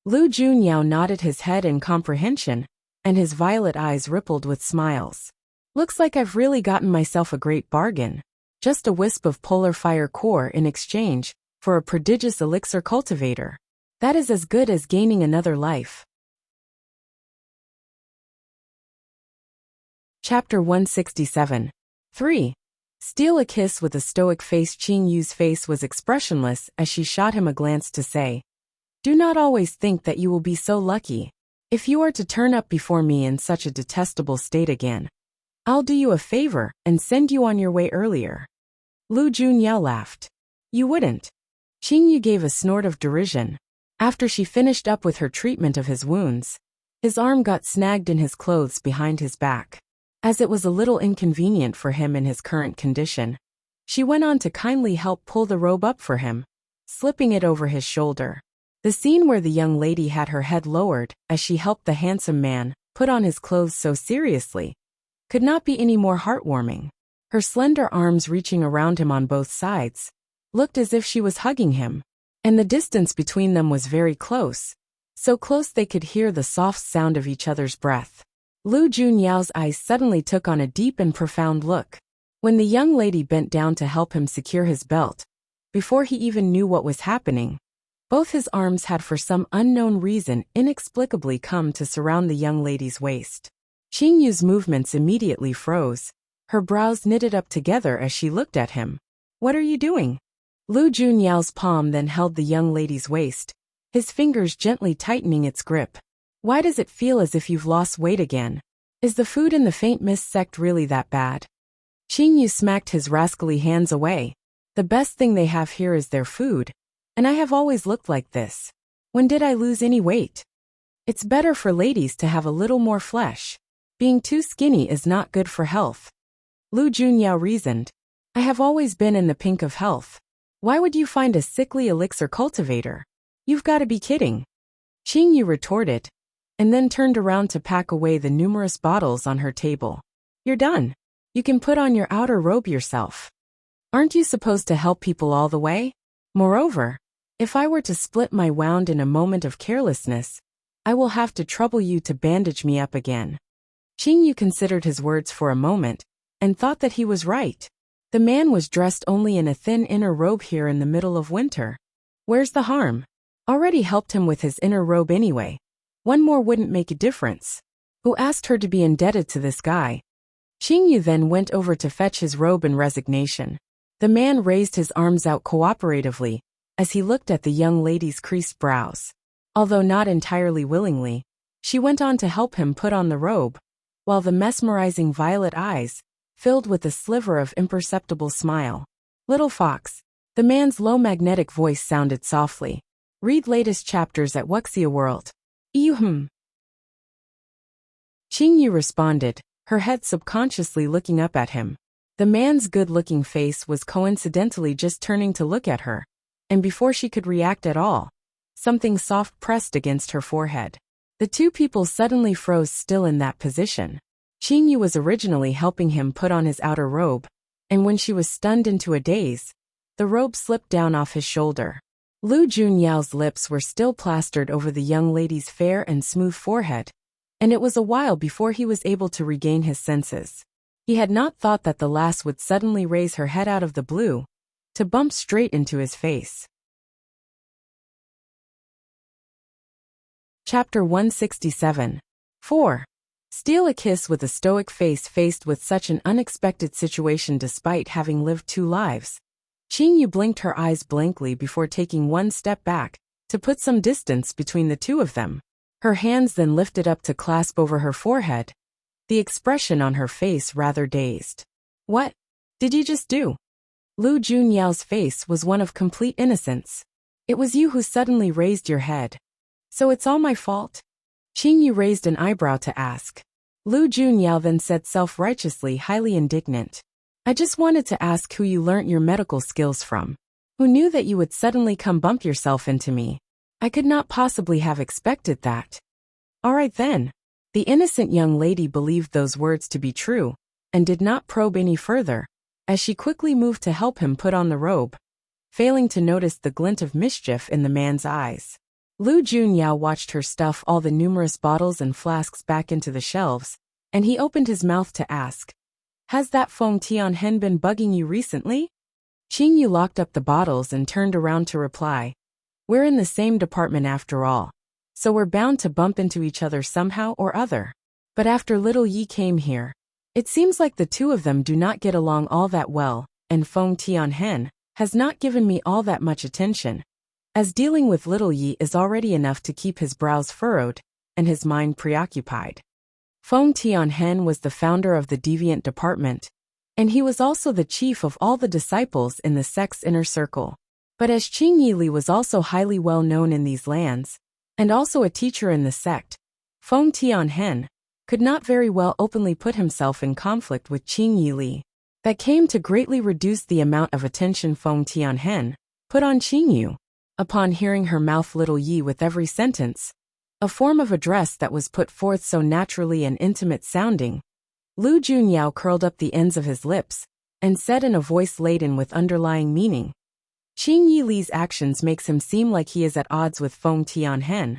Lu Junyao nodded his head in comprehension, and his violet eyes rippled with smiles. Looks like I've really gotten myself a great bargain. Just a wisp of polar fire core in exchange for a prodigious elixir cultivator. That is as good as gaining another life. Chapter 167. 3. Steal a kiss with a stoic face. Qing Yu's face was expressionless as she shot him a glance to say, do not always think that you will be so lucky. If you are to turn up before me in such a detestable state again, I'll do you a favor and send you on your way earlier. Lu Junyao laughed. You wouldn't. Qing Yu gave a snort of derision. After she finished up with her treatment of his wounds, his arm got snagged in his clothes behind his back. As it was a little inconvenient for him in his current condition, she went on to kindly help pull the robe up for him, slipping it over his shoulder. The scene where the young lady had her head lowered as she helped the handsome man put on his clothes so seriously could not be any more heartwarming. Her slender arms reaching around him on both sides looked as if she was hugging him, and the distance between them was very close, so close they could hear the soft sound of each other's breath. Lu Junyao's eyes suddenly took on a deep and profound look. When the young lady bent down to help him secure his belt, before he even knew what was happening, both his arms had for some unknown reason inexplicably come to surround the young lady's waist. Qing Yu's movements immediately froze, her brows knitted up together as she looked at him. What are you doing? Lu Junyao's palm then held the young lady's waist, his fingers gently tightening its grip. Why does it feel as if you've lost weight again? Is the food in the faint mist sect really that bad? Qing Yu smacked his rascally hands away. The best thing they have here is their food, and I have always looked like this. When did I lose any weight? It's better for ladies to have a little more flesh. Being too skinny is not good for health. Lu Junyao reasoned. I have always been in the pink of health. Why would you find a sickly elixir cultivator? You've got to be kidding. Qingyu retorted, and then turned around to pack away the numerous bottles on her table. You're done. You can put on your outer robe yourself. Aren't you supposed to help people all the way? Moreover, if I were to split my wound in a moment of carelessness, I will have to trouble you to bandage me up again. Qingyu considered his words for a moment, and thought that he was right. The man was dressed only in a thin inner robe here in the middle of winter. Where's the harm? Already helped him with his inner robe anyway. One more wouldn't make a difference. Who asked her to be indebted to this guy? Qingyu then went over to fetch his robe in resignation. The man raised his arms out cooperatively, as he looked at the young lady's creased brows. Although not entirely willingly, she went on to help him put on the robe, while the mesmerizing violet eyes filled with a sliver of imperceptible smile. Little fox. The man's low magnetic voice sounded softly. Read latest chapters at Wuxia World. Qingyu responded, her head subconsciously looking up at him. The man's good-looking face was coincidentally just turning to look at her, and before she could react at all, something soft pressed against her forehead. The two people suddenly froze still in that position. Qingyu was originally helping him put on his outer robe, and when she was stunned into a daze, the robe slipped down off his shoulder. Lu Junyao's lips were still plastered over the young lady's fair and smooth forehead, and it was a while before he was able to regain his senses. He had not thought that the lass would suddenly raise her head out of the blue, to bump straight into his face. Chapter 167. 4. Steal a kiss with a stoic face faced with such an unexpected situation despite having lived two lives. Qingyu blinked her eyes blankly before taking one step back, to put some distance between the two of them. Her hands then lifted up to clasp over her forehead, the expression on her face rather dazed. What did you just do? Lu Junyao's face was one of complete innocence. It was you who suddenly raised your head. So it's all my fault? Qingyu raised an eyebrow to ask. Lu Junyao then said self-righteously, highly indignant. I just wanted to ask who you learnt your medical skills from. Who knew that you would suddenly come bump yourself into me? I could not possibly have expected that. All right then. The innocent young lady believed those words to be true, and did not probe any further, as she quickly moved to help him put on the robe, failing to notice the glint of mischief in the man's eyes. Lu Junyao watched her stuff all the numerous bottles and flasks back into the shelves, and he opened his mouth to ask, Has that Feng Tianhen been bugging you recently? Qingyu locked up the bottles and turned around to reply, We're in the same department after all, so we're bound to bump into each other somehow or other. But after little Yi came here, it seems like the two of them do not get along all that well, and Feng Tianhen has not given me all that much attention, as dealing with little Yi is already enough to keep his brows furrowed and his mind preoccupied. Feng Tianhen was the founder of the deviant department, and he was also the chief of all the disciples in the sect's inner circle. But as Qing Yili was also highly well known in these lands, and also a teacher in the sect, Feng Tianhen could not very well openly put himself in conflict with Qing Yili. That came to greatly reduce the amount of attention Feng Tianhen put on Qingyu. Upon hearing her mouth little Yi with every sentence, a form of address that was put forth so naturally and intimate sounding, Lu Junyao curled up the ends of his lips, and said in a voice laden with underlying meaning, Qing Yili's actions makes him seem like he is at odds with Feng Tianhen,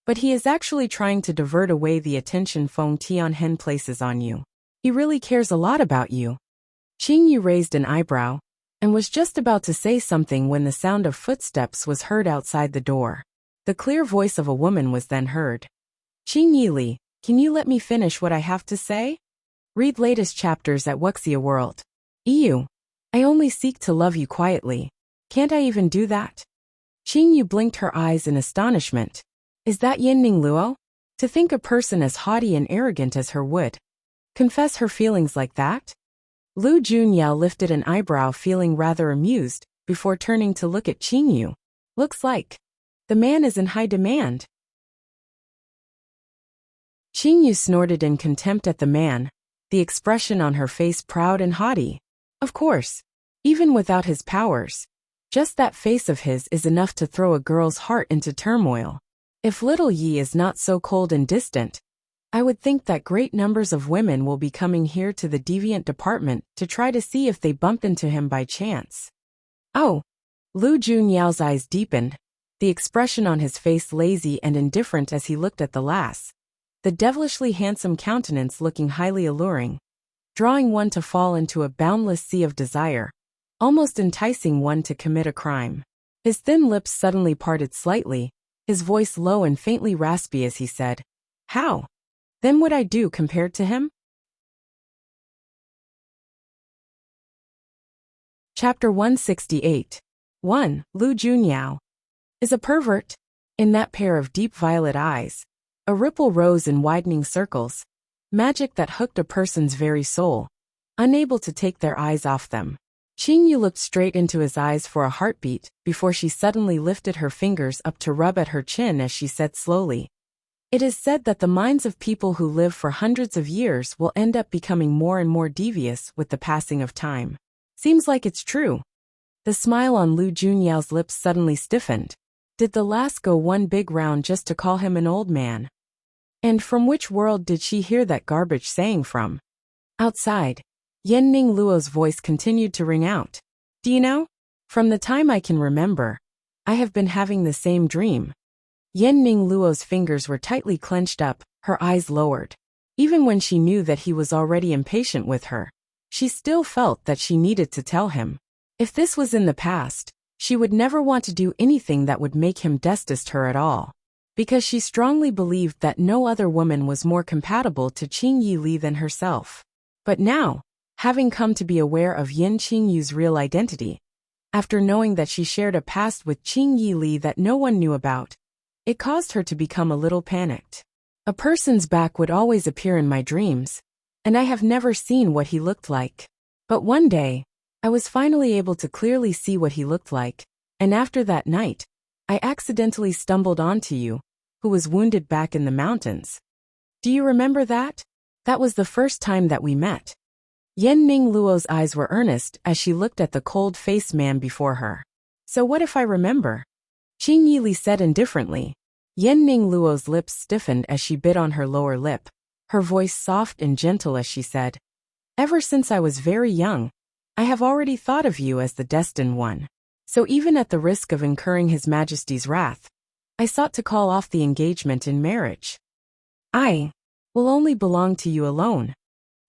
but he is actually trying to divert away the attention Feng Tianhen places on you. He really cares a lot about you. Qingyu raised an eyebrow, and was just about to say something when the sound of footsteps was heard outside the door. The clear voice of a woman was then heard. Qing Yili, can you let me finish what I have to say? Read latest chapters at Wuxia World. I only seek to love you quietly. Can't I even do that? Qingyu blinked her eyes in astonishment. Is that Yinning Luo? To think a person as haughty and arrogant as her would confess her feelings like that? Lu Junyao lifted an eyebrow, feeling rather amused, before turning to look at Qingyu. Looks like the man is in high demand. Qing Yu snorted in contempt at the man, the expression on her face proud and haughty. Of course, even without his powers, just that face of his is enough to throw a girl's heart into turmoil. If little Yi is not so cold and distant, I would think that great numbers of women will be coming here to the deviant department to try to see if they bump into him by chance. Oh! Lu Junyao's eyes deepened, the expression on his face lazy and indifferent as he looked at the lass, the devilishly handsome countenance looking highly alluring, drawing one to fall into a boundless sea of desire, almost enticing one to commit a crime. His thin lips suddenly parted slightly, his voice low and faintly raspy as he said, "How? Then would I do compared to him?" Chapter 168. 1. Lu Junyao is a pervert. In that pair of deep violet eyes, a ripple rose in widening circles, magic that hooked a person's very soul, unable to take their eyes off them. Qing Yu looked straight into his eyes for a heartbeat before she suddenly lifted her fingers up to rub at her chin as she said slowly, "It is said that the minds of people who live for hundreds of years will end up becoming more and more devious with the passing of time. Seems like it's true." The smile on Lu Junyao's lips suddenly stiffened. Did the lass go one big round just to call him an old man? And from which world did she hear that garbage saying from? Outside, Yenning Luo's voice continued to ring out. "Do you know? From the time I can remember, I have been having the same dream." Yenning Luo's fingers were tightly clenched up, her eyes lowered. Even when she knew that he was already impatient with her, she still felt that she needed to tell him. If this was in the past, she would never want to do anything that would make him detest her at all, because she strongly believed that no other woman was more compatible to Qing Yi Li than herself. But now, having come to be aware of Yin Qing Yu's real identity, after knowing that she shared a past with Qing Yi Li that no one knew about, it caused her to become a little panicked. A person's back would always appear in my dreams, and I have never seen what he looked like. But one day, I was finally able to clearly see what he looked like, and after that night, I accidentally stumbled onto you, who was wounded back in the mountains. Do you remember that? That was the first time that we met." Yenning Luo's eyes were earnest as she looked at the cold-faced man before her. "So what if I remember?" Qing Yi Li said indifferently. Yenning Luo's lips stiffened as she bit on her lower lip, her voice soft and gentle as she said, "Ever since I was very young, I have already thought of you as the destined one. So even at the risk of incurring His Majesty's wrath, I sought to call off the engagement in marriage. I will only belong to you alone."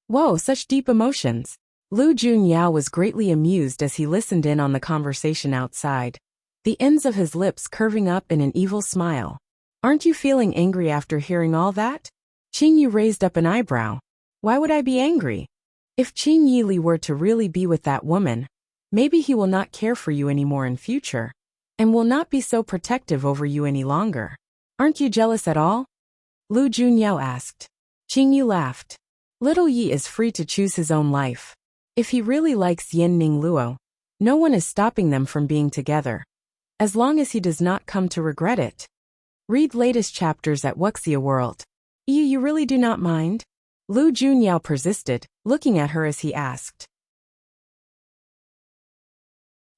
Whoa, such deep emotions. Lu Junyao was greatly amused as he listened in on the conversation outside, the ends of his lips curving up in an evil smile. "Aren't you feeling angry after hearing all that?" Qing Yu raised up an eyebrow. "Why would I be angry? If Qing Yi Li were to really be with that woman, maybe he will not care for you anymore in future, and will not be so protective over you any longer. Aren't you jealous at all?" Lu Junyao asked. Qing Yu laughed. "Little Yi is free to choose his own life. If he really likes Yenning Luo, no one is stopping them from being together, as long as he does not come to regret it. Read latest chapters at Wuxia World. You really do not mind?" Lu Junyao persisted, looking at her as he asked.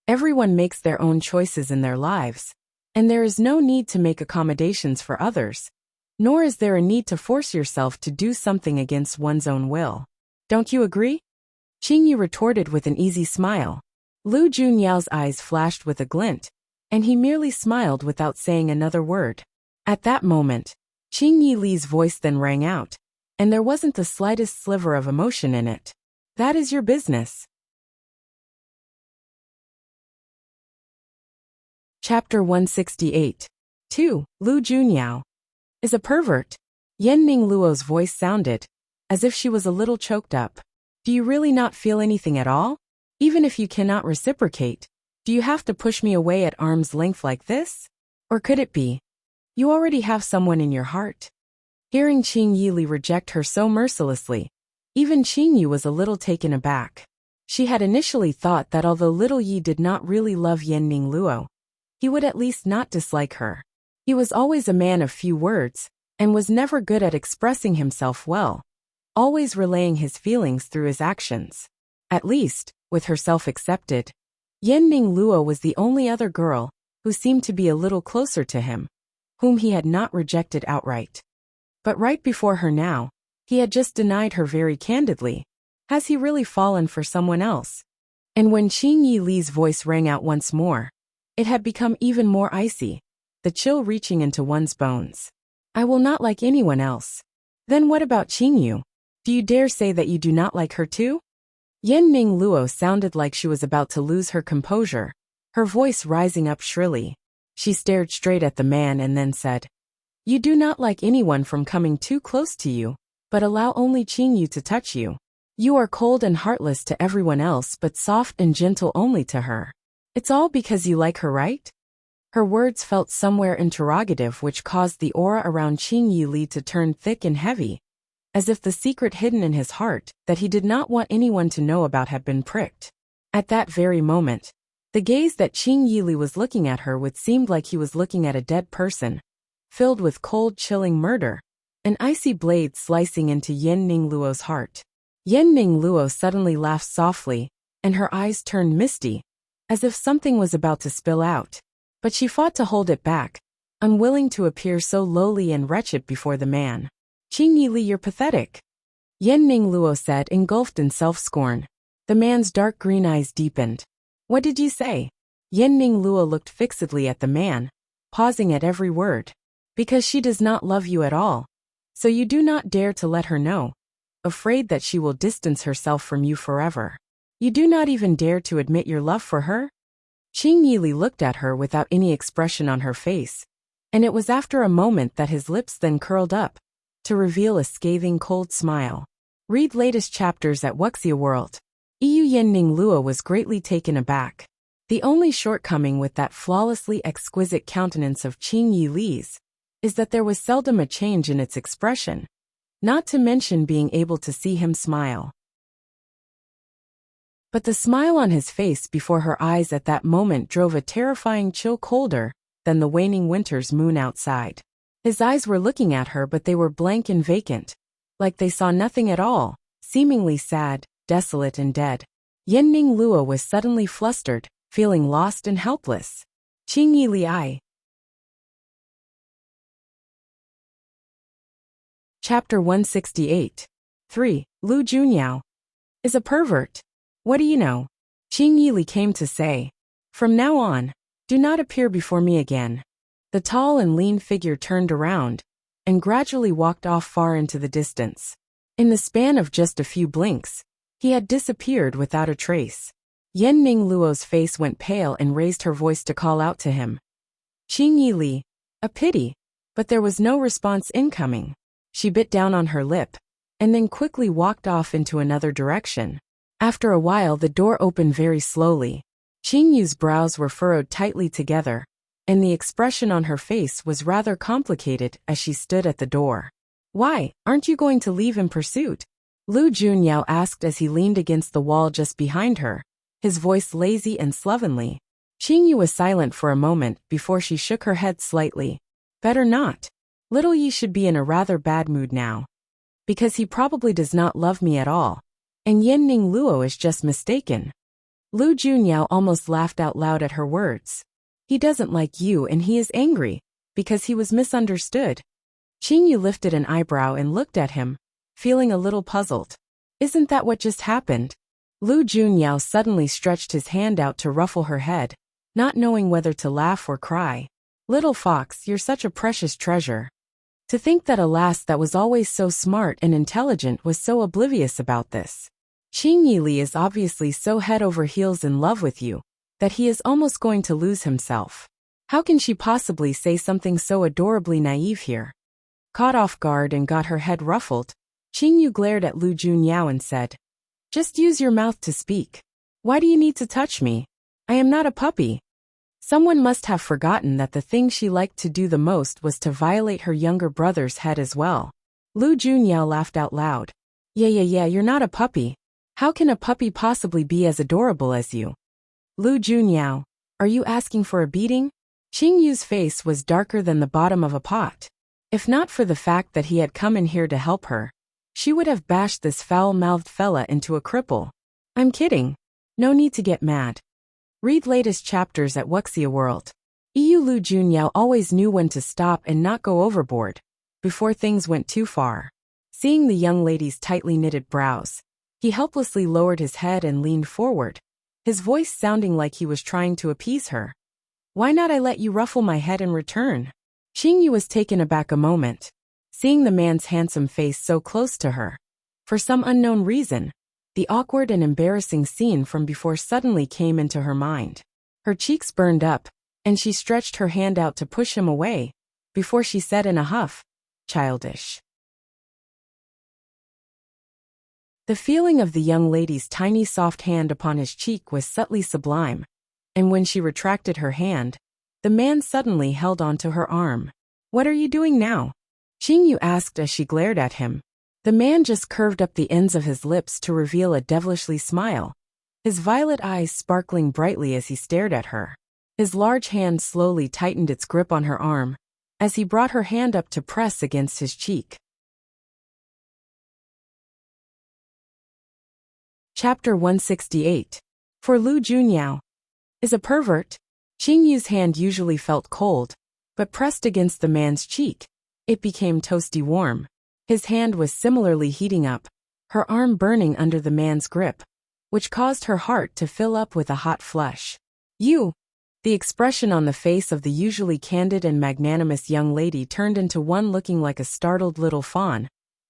Everyone makes their own choices in their lives, and there is no need to make accommodations for others, nor is there a need to force yourself to do something against one's own will. Don't you agree? Qing Yu retorted with an easy smile. Lu Junyao's eyes flashed with a glint, and he merely smiled without saying another word. At that moment, Qing Yi Li's voice then rang out, and there wasn't the slightest sliver of emotion in it. "That is your business." Chapter 168. 2. Lu Junyao is a pervert. Yenning Luo's voice sounded as if she was a little choked up. "Do you really not feel anything at all? Even if you cannot reciprocate, do you have to push me away at arm's length like this? Or could it be you already have someone in your heart?" Hearing Qing Yi Li reject her so mercilessly, even Qing Yu was a little taken aback. She had initially thought that although little Yi did not really love Yenning Luo, he would at least not dislike her. He was always a man of few words, and was never good at expressing himself well, always relaying his feelings through his actions. At least, with herself accepted, Yenning Luo was the only other girl who seemed to be a little closer to him, whom he had not rejected outright. But right before her now, he had just denied her very candidly. Has he really fallen for someone else? And when Qing Yi Li's voice rang out once more, it had become even more icy, the chill reaching into one's bones. I will not like anyone else. Then what about Qing Yu? Do you dare say that you do not like her too? Yenning Luo sounded like she was about to lose her composure, her voice rising up shrilly. She stared straight at the man and then said, You do not like anyone from coming too close to you, but allow only Qing Yu to touch you. You are cold and heartless to everyone else but soft and gentle only to her. It's all because you like her, right? Her words felt somewhere interrogative, which caused the aura around Qing Yi Li to turn thick and heavy, as if the secret hidden in his heart that he did not want anyone to know about had been pricked. At that very moment, the gaze that Qing Yi Li was looking at her with seemed like he was looking at a dead person, filled with cold, chilling murder, an icy blade slicing into Yenning Luo's heart. Yenning Luo suddenly laughed softly, and her eyes turned misty, as if something was about to spill out. But she fought to hold it back, unwilling to appear so lowly and wretched before the man. Qing Yi Li, you're pathetic, Yenning Luo said, engulfed in self-scorn. The man's dark green eyes deepened. What did you say? Yenning Luo looked fixedly at the man, pausing at every word. Because she does not love you at all. So you do not dare to let her know, afraid that she will distance herself from you forever. You do not even dare to admit your love for her? Qing Yi Li looked at her without any expression on her face, and it was after a moment that his lips then curled up, to reveal a scathing cold smile. Read latest chapters at Wuxia World. Yenning Luo was greatly taken aback. The only shortcoming with that flawlessly exquisite countenance of Qing Yi Li's is that there was seldom a change in its expression, not to mention being able to see him smile. But the smile on his face before her eyes at that moment drove a terrifying chill colder than the waning winter's moon outside. His eyes were looking at her, but they were blank and vacant, like they saw nothing at all, seemingly sad, desolate and dead. Yenning Luo was suddenly flustered, feeling lost and helpless. Qing Yi Li. Chapter 168. 3. Lu Junyao is a pervert. What do you know? Qing Yi Li came to say. From now on, do not appear before me again. The tall and lean figure turned around and gradually walked off far into the distance. In the span of just a few blinks, he had disappeared without a trace. Yenning Luo's face went pale and raised her voice to call out to him. Qing Yi Li, a pity, but there was no response incoming. She bit down on her lip, and then quickly walked off into another direction. After a while the door opened very slowly. Qing Yu's brows were furrowed tightly together, and the expression on her face was rather complicated as she stood at the door. Why, aren't you going to leave in pursuit? Lu Junyao asked as he leaned against the wall just behind her, his voice lazy and slovenly. Qing Yu was silent for a moment before she shook her head slightly. Better not. Little Yi should be in a rather bad mood now. Because he probably does not love me at all. And Yenning Luo is just mistaken. Lu Junyao almost laughed out loud at her words. He doesn't like you and he is angry, because he was misunderstood. Qing Yu lifted an eyebrow and looked at him, feeling a little puzzled. Isn't that what just happened? Lu Junyao suddenly stretched his hand out to ruffle her head, not knowing whether to laugh or cry. Little fox, you're such a precious treasure. To think that a lass that was always so smart and intelligent was so oblivious about this. Qing Yi Li is obviously so head over heels in love with you, that he is almost going to lose himself. How can she possibly say something so adorably naive here? Caught off guard and got her head ruffled, Qing Yu glared at Lu Junyao and said, Just use your mouth to speak. Why do you need to touch me? I am not a puppy. Someone must have forgotten that the thing she liked to do the most was to violate her younger brother's head as well. Lu Junyao laughed out loud. Yeah, you're not a puppy. How can a puppy possibly be as adorable as you? Lu Junyao, are you asking for a beating? Qing Yu's face was darker than the bottom of a pot. If not for the fact that he had come in here to help her, she would have bashed this foul-mouthed fella into a cripple. I'm kidding. No need to get mad. Read latest chapters at Wuxia World. Lu Junyao always knew when to stop and not go overboard, before things went too far. Seeing the young lady's tightly knitted brows, he helplessly lowered his head and leaned forward, his voice sounding like he was trying to appease her. Why not I let you ruffle my head in return? Qingyu was taken aback a moment, seeing the man's handsome face so close to her. For some unknown reason, the awkward and embarrassing scene from before suddenly came into her mind. Her cheeks burned up, and she stretched her hand out to push him away, before she said in a huff, "Childish." The feeling of the young lady's tiny soft hand upon his cheek was subtly sublime, and when she retracted her hand, the man suddenly held onto her arm. "What are you doing now?" Qingyu asked as she glared at him. The man just curved up the ends of his lips to reveal a devilishly smile, his violet eyes sparkling brightly as he stared at her. His large hand slowly tightened its grip on her arm, as he brought her hand up to press against his cheek. Chapter 168. For Lu Junyao is a pervert. Qingyu's hand usually felt cold, but pressed against the man's cheek, it became toasty warm. His hand was similarly heating up, her arm burning under the man's grip, which caused her heart to fill up with a hot flush. "You!" The expression on the face of the usually candid and magnanimous young lady turned into one looking like a startled little fawn,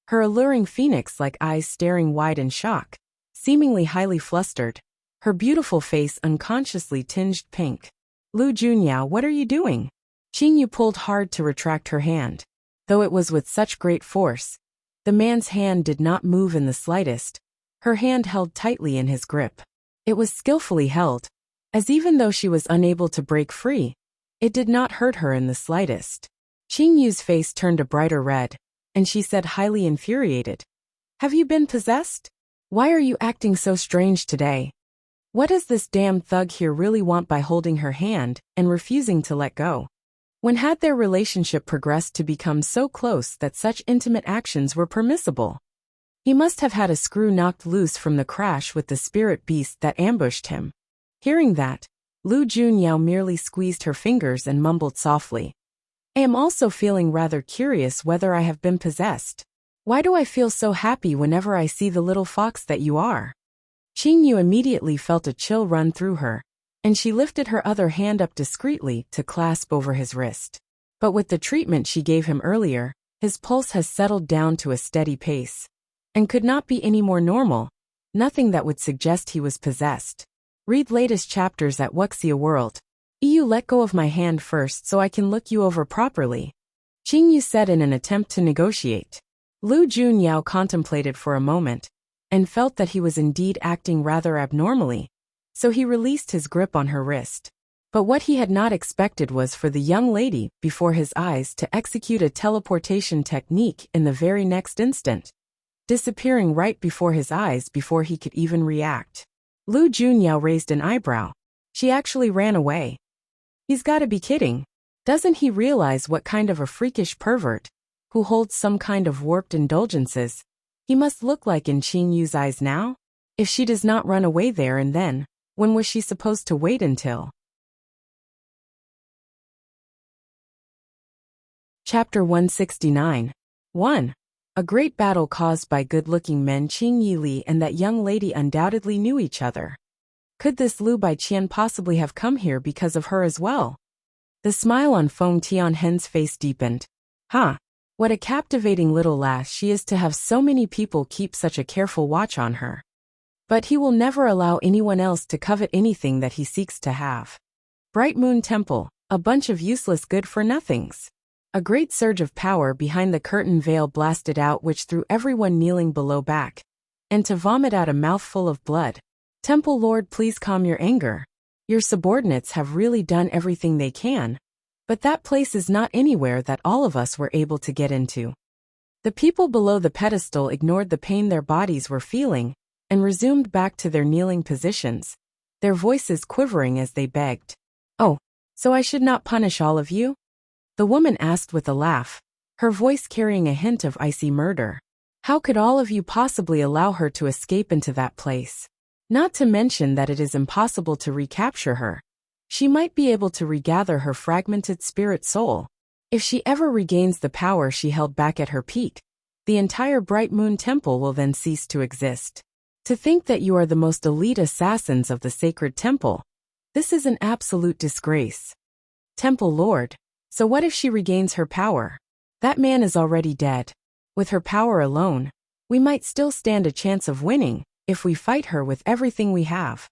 her alluring phoenix-like eyes staring wide in shock, seemingly highly flustered, her beautiful face unconsciously tinged pink. "Lu Junyao, what are you doing?" Qingyu pulled hard to retract her hand. Though it was with such great force, the man's hand did not move in the slightest, her hand held tightly in his grip. It was skillfully held, as even though she was unable to break free, it did not hurt her in the slightest. Qingyu's face turned a brighter red, and she said highly infuriated, "Have you been possessed? Why are you acting so strange today? What does this damn thug here really want by holding her hand and refusing to let go? When had their relationship progressed to become so close that such intimate actions were permissible? He must have had a screw knocked loose from the crash with the spirit beast that ambushed him." Hearing that, Lu Junyao merely squeezed her fingers and mumbled softly, "I am also feeling rather curious whether I have been possessed. Why do I feel so happy whenever I see the little fox that you are?" Qingyu immediately felt a chill run through her, and she lifted her other hand up discreetly to clasp over his wrist. But with the treatment she gave him earlier, his pulse has settled down to a steady pace, and could not be any more normal, nothing that would suggest he was possessed. Read latest chapters at Wuxia World. Let go of my hand first so I can look you over properly," Qingyu said in an attempt to negotiate. Lu Junyao contemplated for a moment, and felt that he was indeed acting rather abnormally, so he released his grip on her wrist. But what he had not expected was for the young lady, before his eyes, to execute a teleportation technique in the very next instant, disappearing right before his eyes before he could even react. Lu Junyao raised an eyebrow. She actually ran away. He's gotta be kidding. Doesn't he realize what kind of a freakish pervert, who holds some kind of warped indulgences, he must look like in Qingyu's eyes now? If she does not run away there and then, when was she supposed to wait until? Chapter 169. 1. A great battle caused by good-looking men. Qing Yili and that young lady undoubtedly knew each other. Could this Lu Baiqian possibly have come here because of her as well? The smile on Feng Tianhen's face deepened. What a captivating little lass she is to have so many people keep such a careful watch on her. But he will never allow anyone else to covet anything that he seeks to have. Bright Moon Temple, a bunch of useless good-for-nothings. A great surge of power behind the curtain veil blasted out, which threw everyone kneeling below back, and to vomit out a mouthful of blood. Temple Lord, please calm your anger. Your subordinates have really done everything they can, but that place is not anywhere that all of us were able to get into. The people below the pedestal ignored the pain their bodies were feeling, and resumed back to their kneeling positions, their voices quivering as they begged. "Oh, so I should not punish all of you?" The woman asked with a laugh, her voice carrying a hint of icy murder. How could all of you possibly allow her to escape into that place? Not to mention that it is impossible to recapture her. She might be able to regather her fragmented spirit soul. If she ever regains the power she held back at her peak, the entire Bright Moon Temple will then cease to exist. To think that you are the most elite assassins of the sacred temple. This is an absolute disgrace. Temple Lord. So what if she regains her power? That man is already dead. With her power alone, we might still stand a chance of winning if we fight her with everything we have.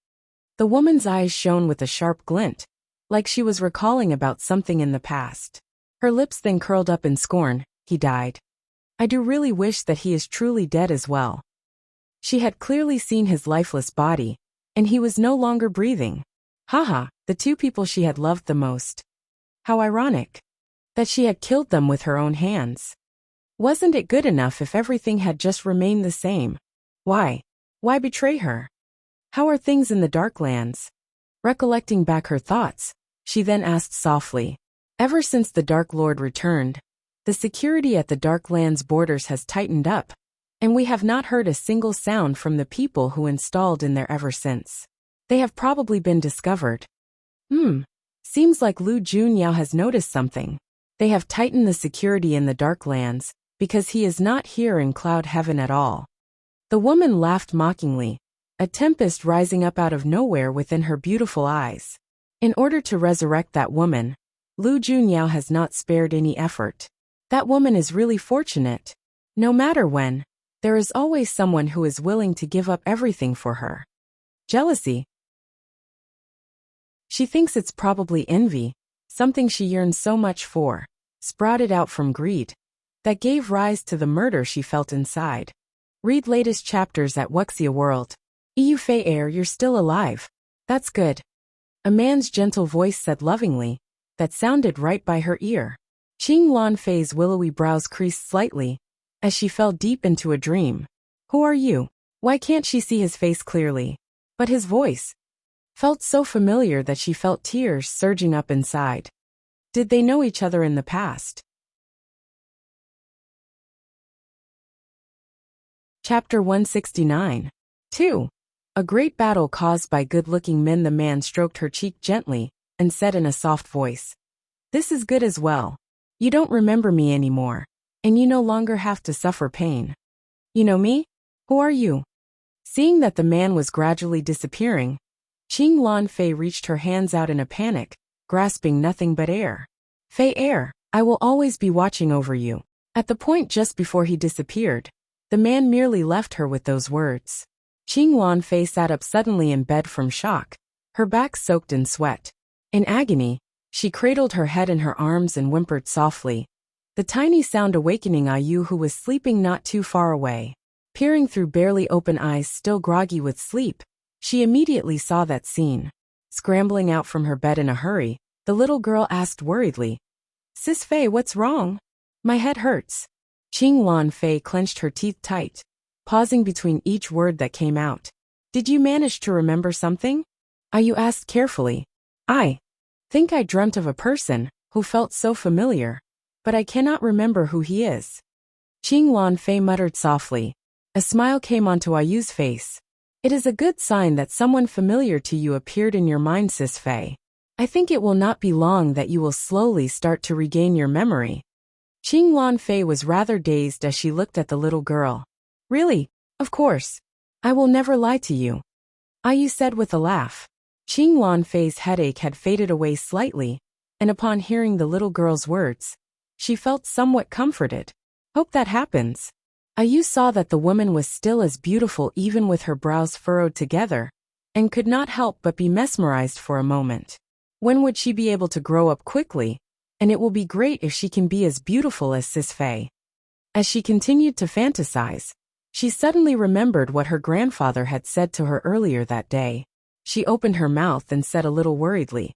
The woman's eyes shone with a sharp glint, like she was recalling about something in the past. Her lips then curled up in scorn. He died. I do really wish that he is truly dead as well. She had clearly seen his lifeless body, and he was no longer breathing. Haha, the two people she had loved the most. How ironic. That she had killed them with her own hands. Wasn't it good enough if everything had just remained the same? Why? Why betray her? How are things in the Darklands? Recollecting back her thoughts, she then asked softly. Ever since the Dark Lord returned, the security at the Darklands borders has tightened up, and we have not heard a single sound from the people who installed in there ever since. They have probably been discovered. Seems like Lu Junyao has noticed something. They have tightened the security in the Darklands, because he is not here in Cloud Heaven at all. The woman laughed mockingly, a tempest rising up out of nowhere within her beautiful eyes. In order to resurrect that woman, Lu Junyao has not spared any effort. That woman is really fortunate. No matter when, there is always someone who is willing to give up everything for her. Jealousy. She thinks it's probably envy, something she yearns so much for, sprouted out from greed, that gave rise to the murder she felt inside. Read latest chapters at Wuxia World. Eu Fei Air, you're still alive. That's good. A man's gentle voice said lovingly, that sounded right by her ear. Qing Lan Fei's willowy brows creased slightly, as she fell deep into a dream. Who are you? Why can't she see his face clearly? But his voice felt so familiar that she felt tears surging up inside. Did they know each other in the past? Chapter 169. 2. A great battle caused by good-looking men. The man stroked her cheek gently, and said in a soft voice, "This is good as well. You don't remember me anymore, and you no longer have to suffer pain. You know me? Who are you?" Seeing that the man was gradually disappearing, Qing Lan Fei reached her hands out in a panic, grasping nothing but air. "Fei Air, I will always be watching over you." At the point just before he disappeared, the man merely left her with those words. Qing Lan Fei sat up suddenly in bed from shock, her back soaked in sweat. In agony, she cradled her head in her arms and whimpered softly, the tiny sound awakening Ayu, who was sleeping not too far away. Peering through barely open eyes still groggy with sleep, she immediately saw that scene. Scrambling out from her bed in a hurry, the little girl asked worriedly, "Sis Fei, what's wrong? My head hurts." Qing Lan Fei clenched her teeth tight, pausing between each word that came out. "Did you manage to remember something?" Ayu asked carefully. "I think I dreamt of a person who felt so familiar, but I cannot remember who he is." Qing Lan Fei muttered softly. A smile came onto Ayu's face. "It is a good sign that someone familiar to you appeared in your mind, Sis Fei. I think it will not be long that you will slowly start to regain your memory." Qing Lan Fei was rather dazed as she looked at the little girl. "Really? Of course. I will never lie to you," Ayu said with a laugh. Qing Lan Fei's headache had faded away slightly, and upon hearing the little girl's words, she felt somewhat comforted. "Hope that happens." Ayu saw that the woman was still as beautiful even with her brows furrowed together, and could not help but be mesmerized for a moment. When would she be able to grow up quickly? And it will be great if she can be as beautiful as Sis Fei. As she continued to fantasize, she suddenly remembered what her grandfather had said to her earlier that day. She opened her mouth and said a little worriedly,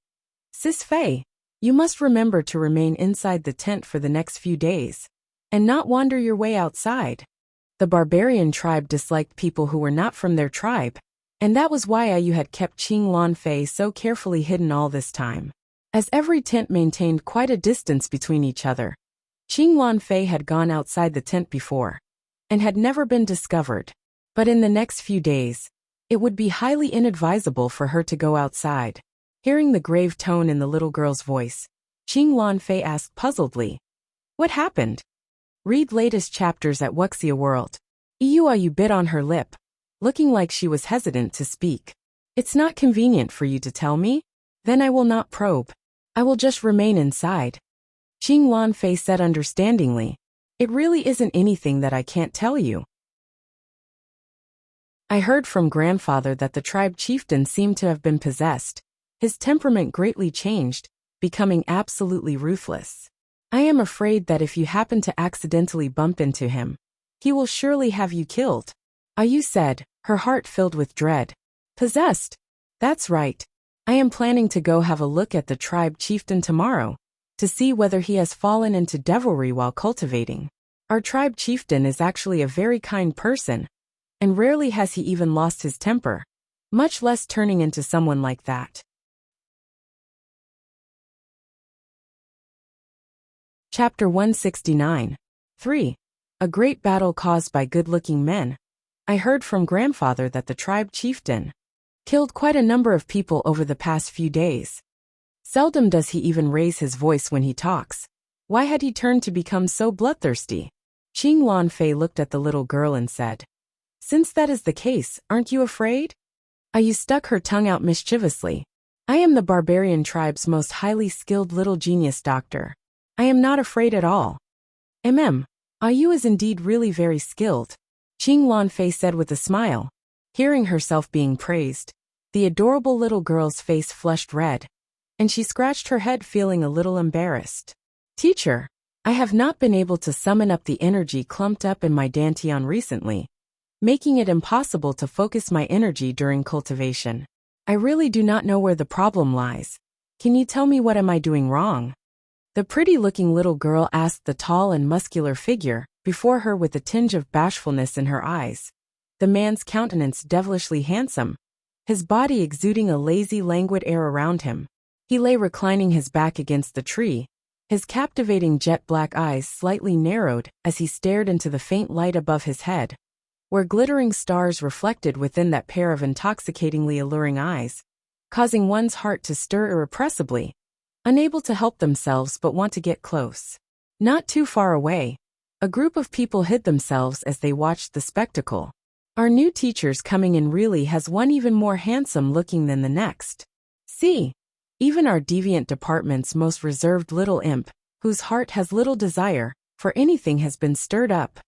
"Sis Fei, you must remember to remain inside the tent for the next few days, and not wander your way outside." The barbarian tribe disliked people who were not from their tribe, and that was why Ayu had kept Qing Lan Fei so carefully hidden all this time. As every tent maintained quite a distance between each other, Qing Lanfei had gone outside the tent before and had never been discovered. But in the next few days, it would be highly inadvisable for her to go outside. Hearing the grave tone in the little girl's voice, Qing Lanfei asked puzzledly, "What happened?" Read latest chapters at Wuxia World. You bit on her lip, looking like she was hesitant to speak. "It's not convenient for you to tell me? Then I will not probe. I will just remain inside." Qing Lanfei said understandingly, "It really isn't anything that I can't tell you. I heard from grandfather that the tribe chieftain seemed to have been possessed. His temperament greatly changed, becoming absolutely ruthless. I am afraid that if you happen to accidentally bump into him, he will surely have you killed." Ayu said, her heart filled with dread. "Possessed? That's right. I am planning to go have a look at the tribe chieftain tomorrow, to see whether he has fallen into devilry while cultivating. Our tribe chieftain is actually a very kind person, and rarely has he even lost his temper, much less turning into someone like that." Chapter 169. 3. A great battle caused by good-looking men. I heard from grandfather that the tribe chieftain killed quite a number of people over the past few days. Seldom does he even raise his voice when he talks. Why had he turned to become so bloodthirsty? Qing Lanfei looked at the little girl and said, "Since that is the case, aren't you afraid?" Ayu stuck her tongue out mischievously. "I am the barbarian tribe's most highly skilled little genius doctor. I am not afraid at all." Ayu is indeed really very skilled," Qing Lanfei said with a smile. Hearing herself being praised, the adorable little girl's face flushed red, and she scratched her head feeling a little embarrassed. "Teacher, I have not been able to summon up the energy clumped up in my dantian recently, making it impossible to focus my energy during cultivation. I really do not know where the problem lies. Can you tell me what am I doing wrong?" The pretty-looking little girl asked the tall and muscular figure before her with a tinge of bashfulness in her eyes. The man's countenance devilishly handsome, his body exuding a lazy, languid air around him. He lay reclining his back against the tree, his captivating jet-black eyes slightly narrowed as he stared into the faint light above his head, where glittering stars reflected within that pair of intoxicatingly alluring eyes, causing one's heart to stir irrepressibly, unable to help themselves but want to get close. Not too far away, a group of people hid themselves as they watched the spectacle. Our new teacher's coming in really has one even more handsome looking than the next. See, even our deviant department's most reserved little imp, whose heart has little desire for anything, has been stirred up.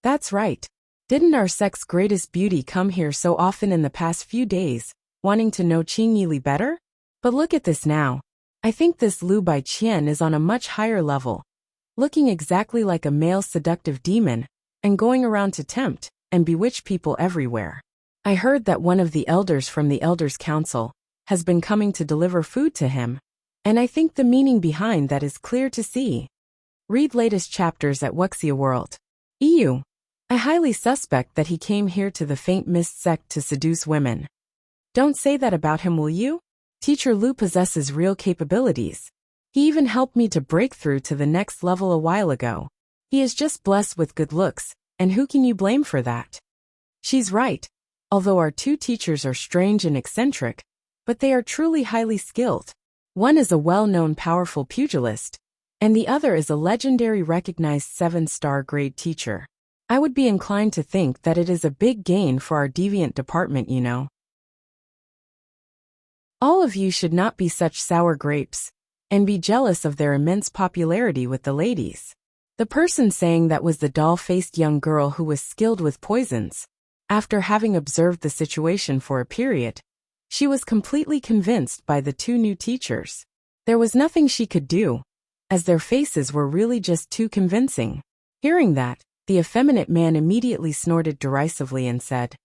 That's right. Didn't our sect's greatest beauty come here so often in the past few days, wanting to know Qing Yili better? But look at this now. I think this Lu Bai Qian is on a much higher level, looking exactly like a male seductive demon, and going around to tempt and bewitch people everywhere. I heard that one of the elders from the Elders' Council has been coming to deliver food to him, and I think the meaning behind that is clear to see. Read latest chapters at Wuxia World. I highly suspect that he came here to the Faint Mist sect to seduce women. Don't say that about him, will you? Teacher Lu possesses real capabilities. He even helped me to break through to the next level a while ago. He is just blessed with good looks, and who can you blame for that? She's right. Although our two teachers are strange and eccentric, but they are truly highly skilled. One is a well-known powerful pugilist, and the other is a legendary recognized 7-star grade teacher. I would be inclined to think that it is a big gain for our deviant department, you know. All of you should not be such sour grapes, and be jealous of their immense popularity with the ladies. The person saying that was the doll-faced young girl who was skilled with poisons. After having observed the situation for a period, she was completely convinced by the two new teachers. There was nothing she could do, as their faces were really just too convincing. Hearing that, the effeminate man immediately snorted derisively and said,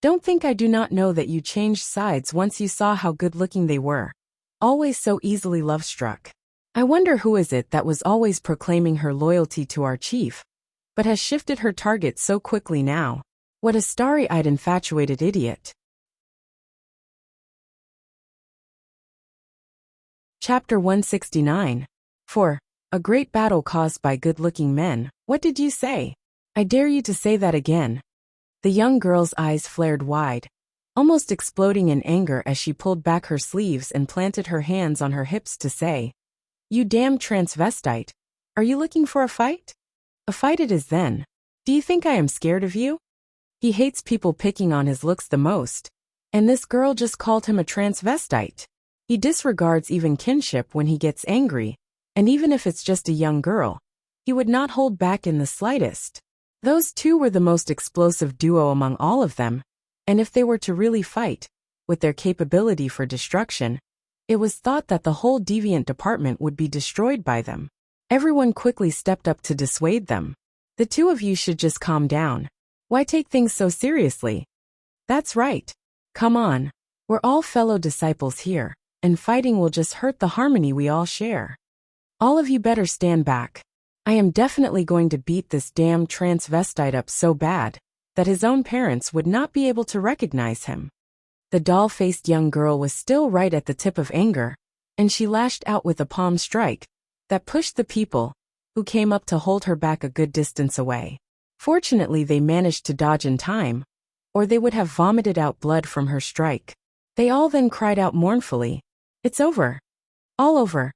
"Don't think I do not know that you changed sides once you saw how good-looking they were. Always so easily love-struck. I wonder who is it that was always proclaiming her loyalty to our chief, but has shifted her target so quickly now. What a starry-eyed infatuated idiot." Chapter 169. 4. A great battle caused by good-looking men. What did you say? I dare you to say that again. The young girl's eyes flared wide, almost exploding in anger as she pulled back her sleeves and planted her hands on her hips to say, "You damn transvestite. Are you looking for a fight? A fight it is then. Do you think I am scared of you?" He hates people picking on his looks the most, and this girl just called him a transvestite. He disregards even kinship when he gets angry, and even if it's just a young girl, he would not hold back in the slightest. Those two were the most explosive duo among all of them, and if they were to really fight, with their capability for destruction, it was thought that the whole deviant department would be destroyed by them. Everyone quickly stepped up to dissuade them. The two of you should just calm down. Why take things so seriously? That's right. Come on. We're all fellow disciples here, and fighting will just hurt the harmony we all share. All of you better stand back. I am definitely going to beat this damn transvestite up so bad that his own parents would not be able to recognize him. The doll-faced young girl was still right at the tip of anger, and she lashed out with a palm strike that pushed the people, who came up to hold her back a good distance away. Fortunately, they managed to dodge in time, or they would have vomited out blood from her strike. They all then cried out mournfully, "It's over. All over."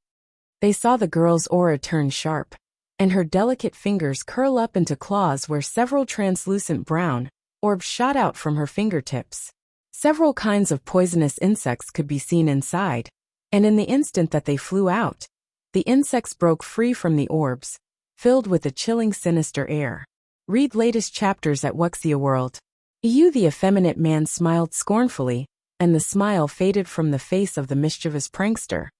They saw the girl's aura turn sharp, and her delicate fingers curl up into claws where several translucent brown orbs shot out from her fingertips. Several kinds of poisonous insects could be seen inside, and in the instant that they flew out, the insects broke free from the orbs, filled with a chilling sinister air. Read latest chapters at Wuxia World. You, the effeminate man, smiled scornfully, and the smile faded from the face of the mischievous prankster,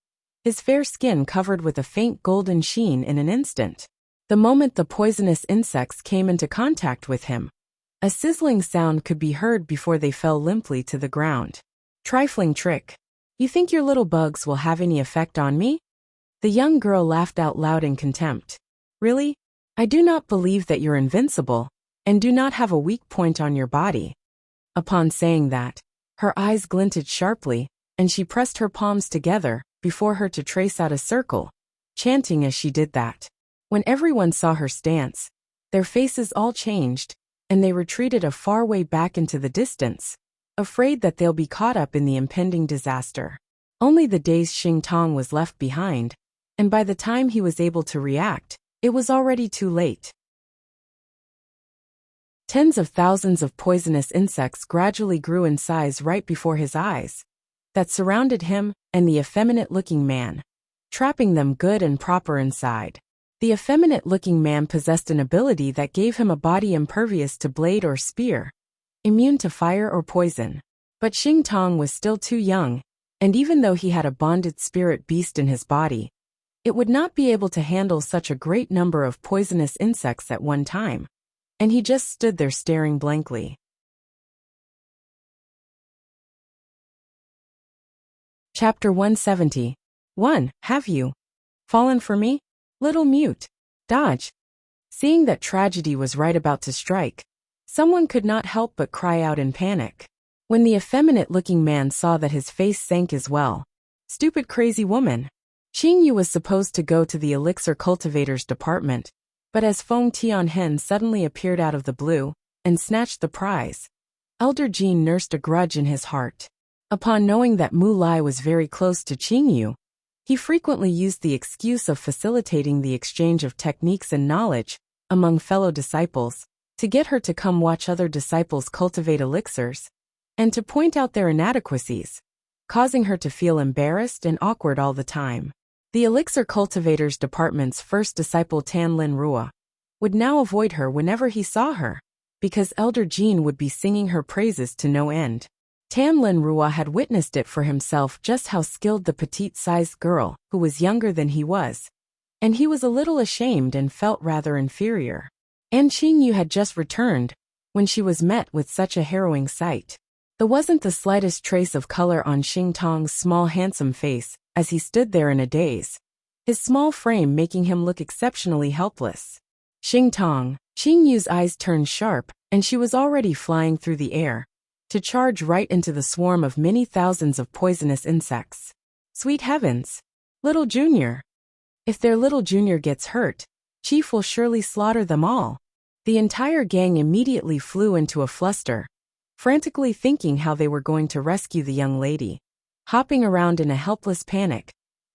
his fair skin covered with a faint golden sheen in an instant. The moment the poisonous insects came into contact with him, a sizzling sound could be heard before they fell limply to the ground. Trifling trick. You think your little bugs will have any effect on me? The young girl laughed out loud in contempt. Really? I do not believe that you're invincible, and do not have a weak point on your body. Upon saying that, her eyes glinted sharply, and she pressed her palms together before her to trace out a circle, chanting as she did that. When everyone saw her stance, their faces all changed, and they retreated a far way back into the distance, afraid that they'll be caught up in the impending disaster. Only the dazed Xing Tong was left behind, and by the time he was able to react, it was already too late. Tens of thousands of poisonous insects gradually grew in size right before his eyes, that surrounded him and the effeminate-looking man, trapping them good and proper inside. The effeminate-looking man possessed an ability that gave him a body impervious to blade or spear, immune to fire or poison. But Xing Tong was still too young, and even though he had a bonded spirit beast in his body, it would not be able to handle such a great number of poisonous insects at one time, and he just stood there staring blankly. Chapter 170. 1. Have you fallen for me? Little mute. Dodge. Seeing that tragedy was right about to strike, someone could not help but cry out in panic. When the effeminate-looking man saw that his face sank as well. Stupid crazy woman. Qing Yu was supposed to go to the elixir cultivators department, but as Feng Tianhen suddenly appeared out of the blue and snatched the prize, Elder Jean nursed a grudge in his heart. Upon knowing that Mu Lai was very close to Qing Yu, he frequently used the excuse of facilitating the exchange of techniques and knowledge among fellow disciples to get her to come watch other disciples cultivate elixirs and to point out their inadequacies, causing her to feel embarrassed and awkward all the time. The elixir cultivators department's first disciple Tan Lin Rua would now avoid her whenever he saw her, because Elder Jean would be singing her praises to no end. Tan Lin Rua had witnessed it for himself just how skilled the petite-sized girl, who was younger than he was, and he was a little ashamed and felt rather inferior. And Qing Yu had just returned, when she was met with such a harrowing sight. There wasn't the slightest trace of color on Xing Tong's small handsome face, as he stood there in a daze, his small frame making him look exceptionally helpless. Xing Tong. Qing Yu's eyes turned sharp, and she was already flying through the air, to charge right into the swarm of many thousands of poisonous insects. Sweet heavens! Little Junior! If their little junior gets hurt, Chief will surely slaughter them all. The entire gang immediately flew into a fluster, frantically thinking how they were going to rescue the young lady, hopping around in a helpless panic,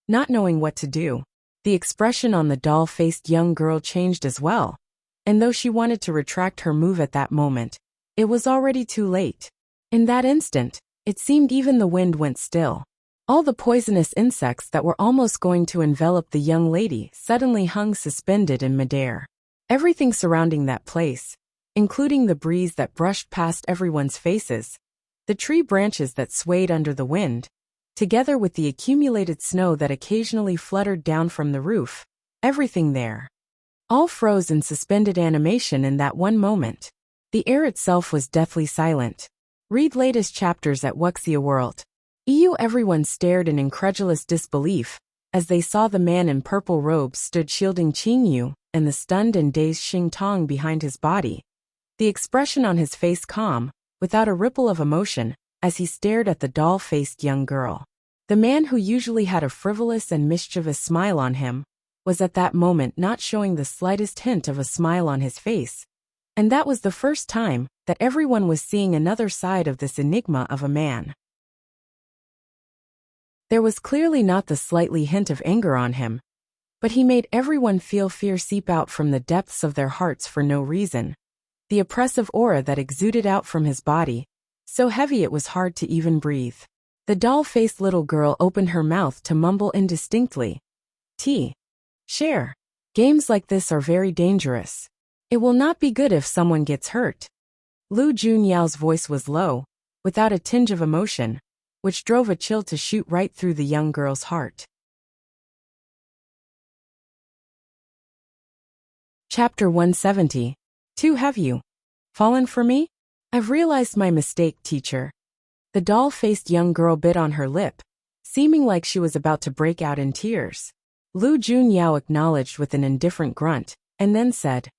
not knowing what to do. The expression on the doll-faced young girl changed as well, and though she wanted to retract her move at that moment, it was already too late. In that instant, it seemed even the wind went still. All the poisonous insects that were almost going to envelop the young lady suddenly hung suspended in midair. Everything surrounding that place, including the breeze that brushed past everyone's faces, the tree branches that swayed under the wind, together with the accumulated snow that occasionally fluttered down from the roof, everything there, all froze in suspended animation in that one moment. The air itself was deathly silent. Read latest chapters at Wuxia World. Everyone stared in incredulous disbelief as they saw the man in purple robes stood shielding Qingyu and the stunned and dazed Xing Tong behind his body, the expression on his face calm, without a ripple of emotion, as he stared at the doll-faced young girl. The man who usually had a frivolous and mischievous smile on him was at that moment not showing the slightest hint of a smile on his face, and that was the first time that everyone was seeing another side of this enigma of a man. There was clearly not the slightly hint of anger on him, but he made everyone feel fear seep out from the depths of their hearts for no reason. The oppressive aura that exuded out from his body, so heavy it was hard to even breathe. The doll-faced little girl opened her mouth to mumble indistinctly. Share. Games like this are very dangerous. It will not be good if someone gets hurt. Lu Junyao's voice was low, without a tinge of emotion, which drove a chill to shoot right through the young girl's heart. Chapter 170. Have you fallen for me? I've realized my mistake, teacher. The doll-faced young girl bit on her lip, seeming like she was about to break out in tears. Lu Junyao acknowledged with an indifferent grunt, and then said,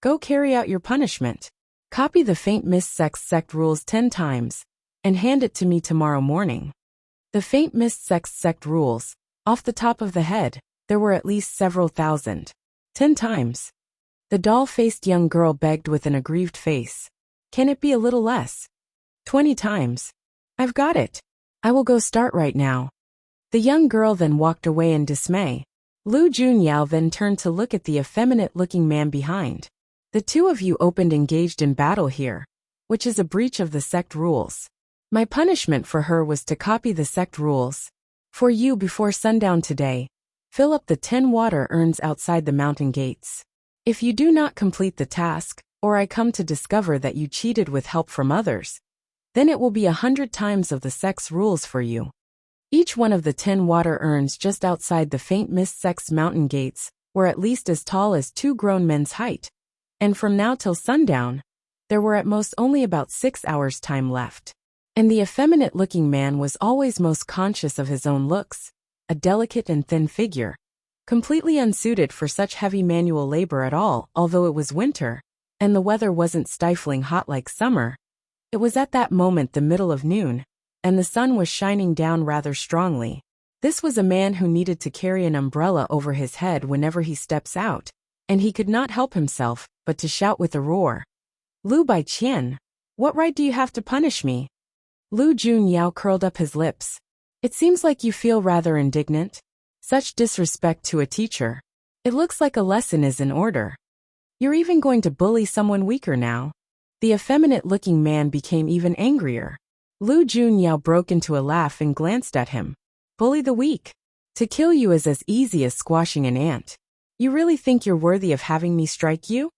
Go carry out your punishment. Copy the Faint Mist sect rules 10 times, and hand it to me tomorrow morning. The Faint Mist sect rules, off the top of the head, there were at least several thousand. 10 times. The doll-faced young girl begged with an aggrieved face. Can it be a little less? 20 times. I've got it. I will go start right now. The young girl then walked away in dismay. Lu Junyao then turned to look at the effeminate-looking man behind. The two of you opened engaged in battle here, which is a breach of the sect rules. My punishment for her was to copy the sect rules. For you before sundown today, fill up the 10 water urns outside the mountain gates. If you do not complete the task, or I come to discover that you cheated with help from others, then it will be 100 times of the sect's rules for you. Each one of the 10 water urns just outside the Faint Mist sect's mountain gates were at least as tall as 2 grown men's height, and from now till sundown, there were at most only about 6 hours' time left. And the effeminate-looking man was always most conscious of his own looks, a delicate and thin figure, completely unsuited for such heavy manual labor at all. Although it was winter, and the weather wasn't stifling hot like summer, it was at that moment the middle of noon, and the sun was shining down rather strongly. This was a man who needed to carry an umbrella over his head whenever he steps out, and he could not help himself but to shout with a roar. Lu Baiqian, what right do you have to punish me? Lu Junyao curled up his lips. It seems like you feel rather indignant. Such disrespect to a teacher. It looks like a lesson is in order. You're even going to bully someone weaker now. The effeminate-looking man became even angrier. Lu Junyao broke into a laugh and glanced at him. Bully the weak. To kill you is as easy as squashing an ant. You really think you're worthy of having me strike you?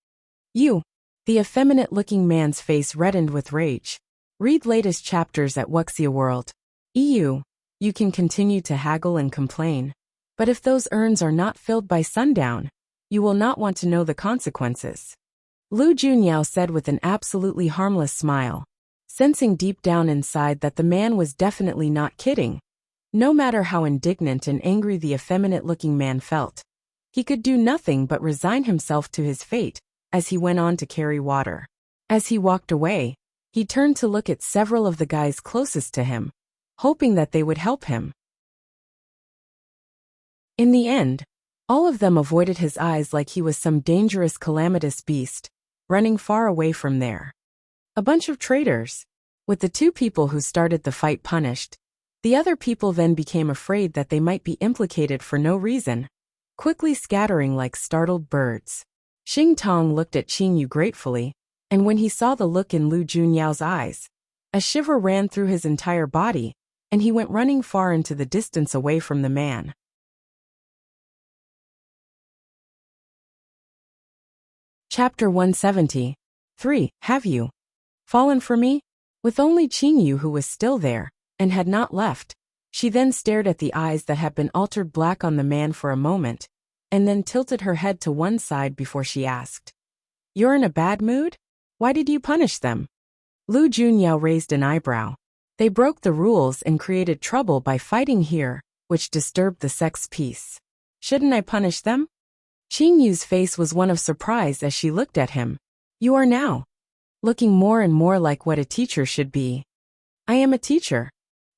You. The effeminate-looking man's face reddened with rage. Read latest chapters at Wuxia World. You can continue to haggle and complain, but if those urns are not filled by sundown, you will not want to know the consequences. Lu Junyao said with an absolutely harmless smile, sensing deep down inside that the man was definitely not kidding. No matter how indignant and angry the effeminate-looking man felt, he could do nothing but resign himself to his fate as he went on to carry water. As he walked away, he turned to look at several of the guys closest to him, hoping that they would help him. In the end, All of them avoided his eyes like he was some dangerous calamitous beast, running far away from there. A bunch of traitors. With the two people who started the fight punished, the other people then became afraid that they might be implicated for no reason, quickly scattering like startled birds. Xing Tong looked at Qing Yu gratefully, and when he saw the look in Lu Junyao's eyes, a shiver ran through his entire body, and he went running far into the distance away from the man. Chapter 170. 3. Have you fallen for me? With only Qing Yu who was still there, and had not left, she then stared at the eyes that had been altered black on the man for a moment, and then tilted her head to one side before she asked, "You're in a bad mood? Why did you punish them?" Lu Junyao raised an eyebrow. They broke the rules and created trouble by fighting here, which disturbed the sex peace. Shouldn't I punish them? Qing Yu's face was one of surprise as she looked at him. You are now looking more and more like what a teacher should be. I am a teacher.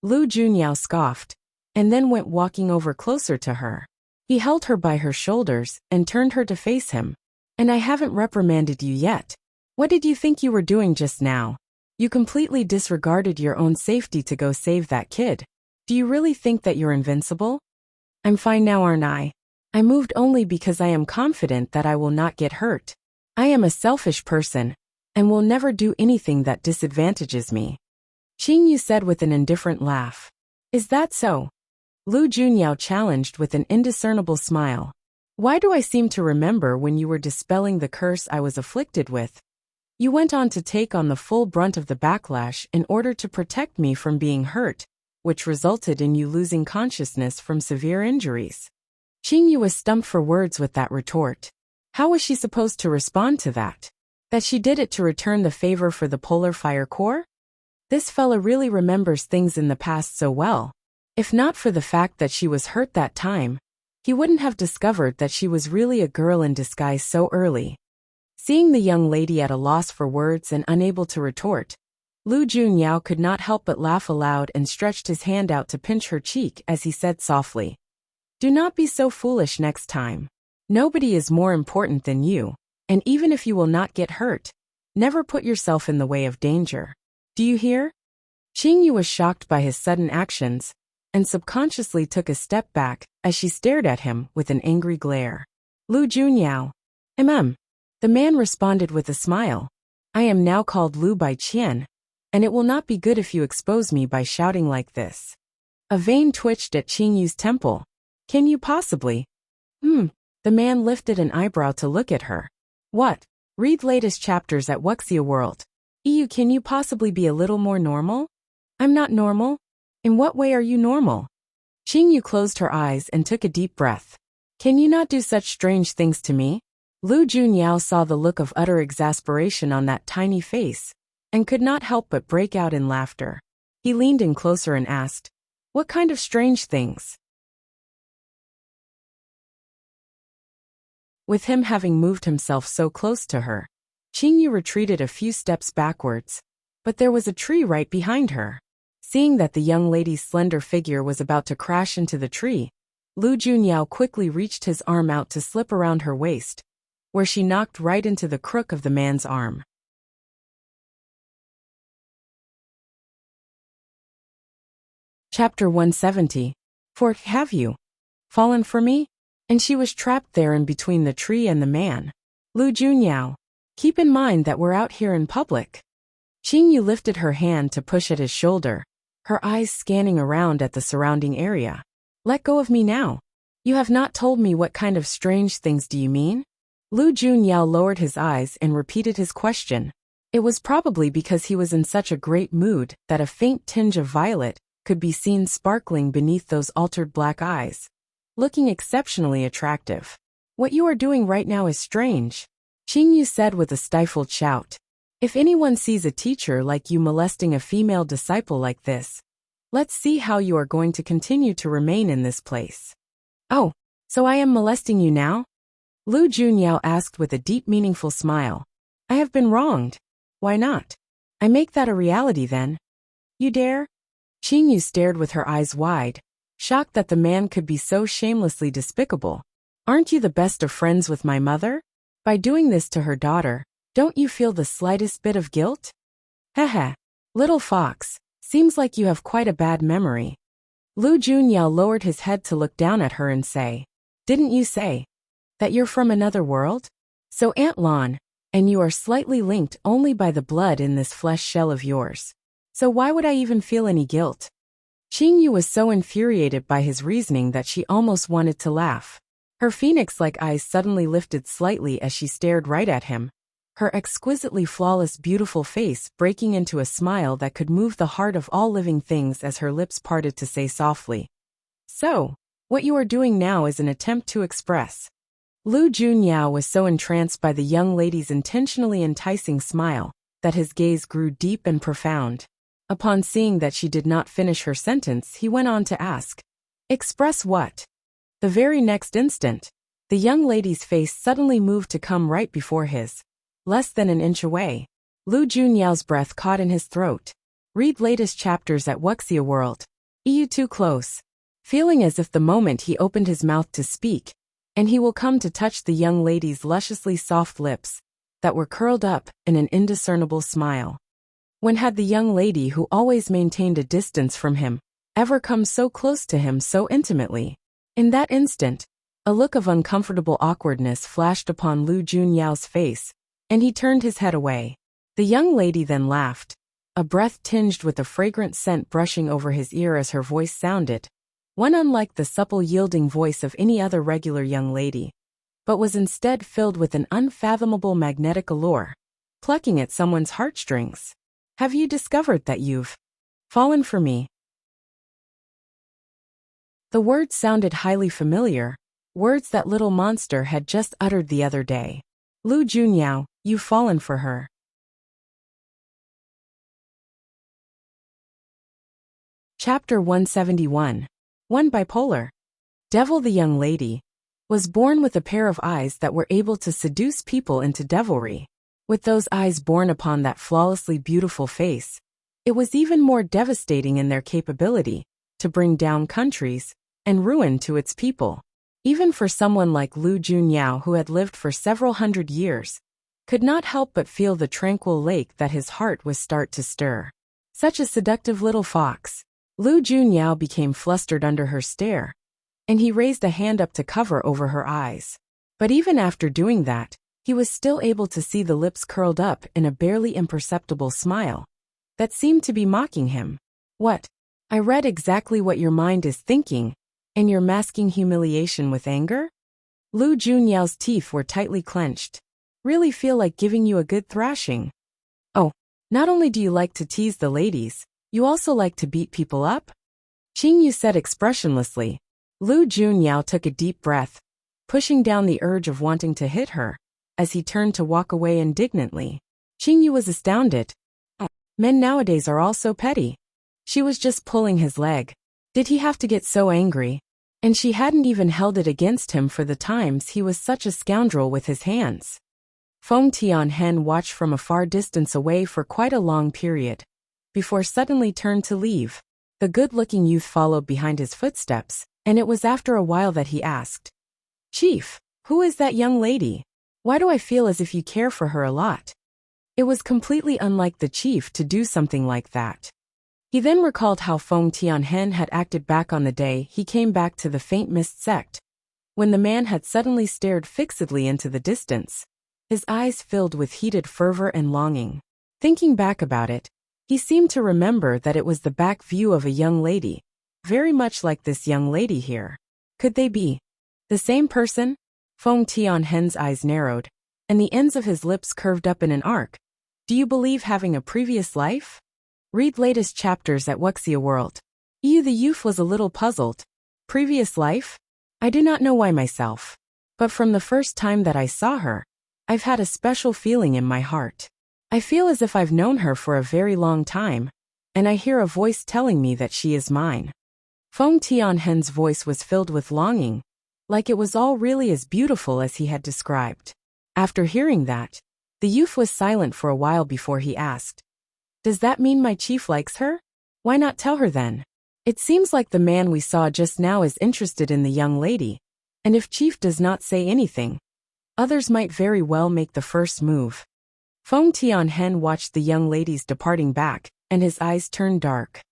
Lu Junyao scoffed, and then went walking over closer to her. He held her by her shoulders and turned her to face him. And I haven't reprimanded you yet. What did you think you were doing just now? You completely disregarded your own safety to go save that kid. Do you really think that you're invincible? I'm fine now, aren't I? I moved only because I am confident that I will not get hurt. I am a selfish person, and will never do anything that disadvantages me. Qing Yu said with an indifferent laugh. Is that so? Lu Junyao challenged with an indiscernible smile. Why do I seem to remember when you were dispelling the curse I was afflicted with? You went on to take on the full brunt of the backlash in order to protect me from being hurt, which resulted in you losing consciousness from severe injuries. Qing Yu was stumped for words with that retort. How was she supposed to respond to that? That she did it to return the favor for the Polar Fire Corps? This fella really remembers things in the past so well. If not for the fact that she was hurt that time, he wouldn't have discovered that she was really a girl in disguise so early. Seeing the young lady at a loss for words and unable to retort, Lu Junyao could not help but laugh aloud and stretched his hand out to pinch her cheek as he said softly, "Do not be so foolish next time. Nobody is more important than you, and even if you will not get hurt, never put yourself in the way of danger. Do you hear?" Qing Yu was shocked by his sudden actions, and subconsciously took a step back as she stared at him with an angry glare. Lu Junyao. The man responded with a smile. I am now called Lu by Qian, and it will not be good if you expose me by shouting like this. A vein twitched at Qing Yu's temple. Can you possibly? The man lifted an eyebrow to look at her. What? Read latest chapters at Wuxia World. EU, can you possibly be a little more normal? I'm not normal. In what way are you normal? Qing Yu closed her eyes and took a deep breath. Can you not do such strange things to me? Lu Junyao saw the look of utter exasperation on that tiny face, and could not help but break out in laughter. He leaned in closer and asked, What kind of strange things? With him having moved himself so close to her, Qing Yu retreated a few steps backwards, but there was a tree right behind her. Seeing that the young lady's slender figure was about to crash into the tree, Lu Junyao quickly reached his arm out to slip around her waist, where she knocked right into the crook of the man's arm. Chapter 170. For have you fallen for me? And she was trapped there in between the tree and the man. Lu Junyao, keep in mind that we're out here in public. Qing Yu lifted her hand to push at his shoulder, her eyes scanning around at the surrounding area. Let go of me now. You have not told me what kind of strange things do you mean? Lu Junyao lowered his eyes and repeated his question. It was probably because he was in such a great mood that a faint tinge of violet could be seen sparkling beneath those altered black eyes, looking exceptionally attractive. What you are doing right now is strange, Qing Yu said with a stifled shout. If anyone sees a teacher like you molesting a female disciple like this, let's see how you are going to continue to remain in this place. Oh, so I am molesting you now? Lu Junyao asked with a deep meaningful smile. I have been wronged. Why not? I make that a reality then. You dare? Qing Yu stared with her eyes wide, shocked that the man could be so shamelessly despicable. Aren't you the best of friends with my mother? By doing this to her daughter, don't you feel the slightest bit of guilt? Heh. Little fox, seems like you have quite a bad memory. Lu Junyao lowered his head to look down at her and say, didn't you say that you're from another world? So Aunt Lon, and you are slightly linked only by the blood in this flesh shell of yours. So why would I even feel any guilt? Qingyu was so infuriated by his reasoning that she almost wanted to laugh. Her phoenix-like eyes suddenly lifted slightly as she stared right at him, her exquisitely flawless beautiful face breaking into a smile that could move the heart of all living things as her lips parted to say softly, so, what you are doing now is an attempt to express. Lu Junyao was so entranced by the young lady's intentionally enticing smile that his gaze grew deep and profound. Upon seeing that she did not finish her sentence, he went on to ask, express what? The very next instant, the young lady's face suddenly moved to come right before his. Less than an inch away. Lu Junyao's breath caught in his throat. Read latest chapters at Wuxia World. EU too close. Feeling as if the moment he opened his mouth to speak, and he will come to touch the young lady's lusciously soft lips, that were curled up in an indiscernible smile. When had the young lady who always maintained a distance from him, ever come so close to him so intimately? In that instant, a look of uncomfortable awkwardness flashed upon Lu Junyao's face, and he turned his head away. The young lady then laughed, a breath tinged with a fragrant scent brushing over his ear as her voice sounded, one unlike the supple yielding voice of any other regular young lady, but was instead filled with an unfathomable magnetic allure, plucking at someone's heartstrings. Have you discovered that you've fallen for me? The words sounded highly familiar, words that little monster had just uttered the other day. Lu Junyao, you've fallen for her. Chapter 171. One bipolar. Devil. The young lady was born with a pair of eyes that were able to seduce people into devilry. With those eyes born upon that flawlessly beautiful face, it was even more devastating in their capability to bring down countries and ruin to its people. Even for someone like Lu Junyao, who had lived for several hundred years, could not help but feel the tranquil lake that his heart was start to stir. Such a seductive little fox. Lu Junyao became flustered under her stare, and he raised a hand up to cover over her eyes. But even after doing that, he was still able to see the lips curled up in a barely imperceptible smile that seemed to be mocking him. What? I read exactly what your mind is thinking, and you're masking humiliation with anger? Lu Junyao's teeth were tightly clenched. Really feel like giving you a good thrashing. Oh, not only do you like to tease the ladies, you also like to beat people up? Qingyu said expressionlessly. Lu Junyao took a deep breath, pushing down the urge of wanting to hit her, as he turned to walk away indignantly. Qingyu was astounded. Oh, men nowadays are all so petty. She was just pulling his leg. Did he have to get so angry? And she hadn't even held it against him for the times he was such a scoundrel with his hands. Feng Tianhen watched from a far distance away for quite a long period, before suddenly turned to leave. The good-looking youth followed behind his footsteps, and it was after a while that he asked, Chief, who is that young lady? Why do I feel as if you care for her a lot? It was completely unlike the chief to do something like that. He then recalled how Feng Tianhen had acted back on the day he came back to the Faint Mist sect, when the man had suddenly stared fixedly into the distance, his eyes filled with heated fervor and longing. Thinking back about it, he seemed to remember that it was the back view of a young lady, very much like this young lady here. Could they be the same person? Feng Tianhen's eyes narrowed, and the ends of his lips curved up in an arc. Do you believe having a previous life? Read latest chapters at Wuxia World. The youth was a little puzzled. Previous life? I do not know why myself. But from the first time that I saw her, I've had a special feeling in my heart. I feel as if I've known her for a very long time, and I hear a voice telling me that she is mine. Feng Tianhen's voice was filled with longing, like it was all really as beautiful as he had described. After hearing that, the youth was silent for a while before he asked, Does that mean my chief likes her? Why not tell her then? It seems like the man we saw just now is interested in the young lady, And if Chief does not say anything, others might very well make the first move. Feng Tianhen watched the young ladies departing back, and his eyes turned dark.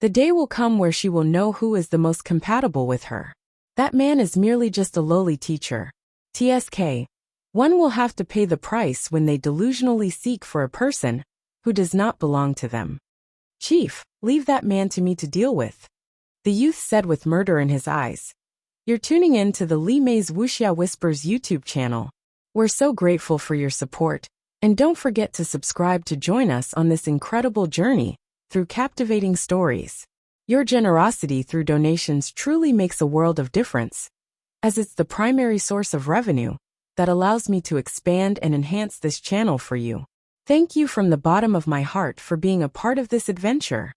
The day will come where she will know who is the most compatible with her. That man is merely just a lowly teacher. TSK. One will have to pay the price when they delusionally seek for a person who does not belong to them. Chief, leave that man to me to deal with, the youth said with murder in his eyes. You're tuning in to the Li Mei's Wuxia Whispers YouTube channel. We're so grateful for your support, and don't forget to subscribe to join us on this incredible journey through captivating stories. Your generosity through donations truly makes a world of difference, as it's the primary source of revenue that allows me to expand and enhance this channel for you. Thank you from the bottom of my heart for being a part of this adventure.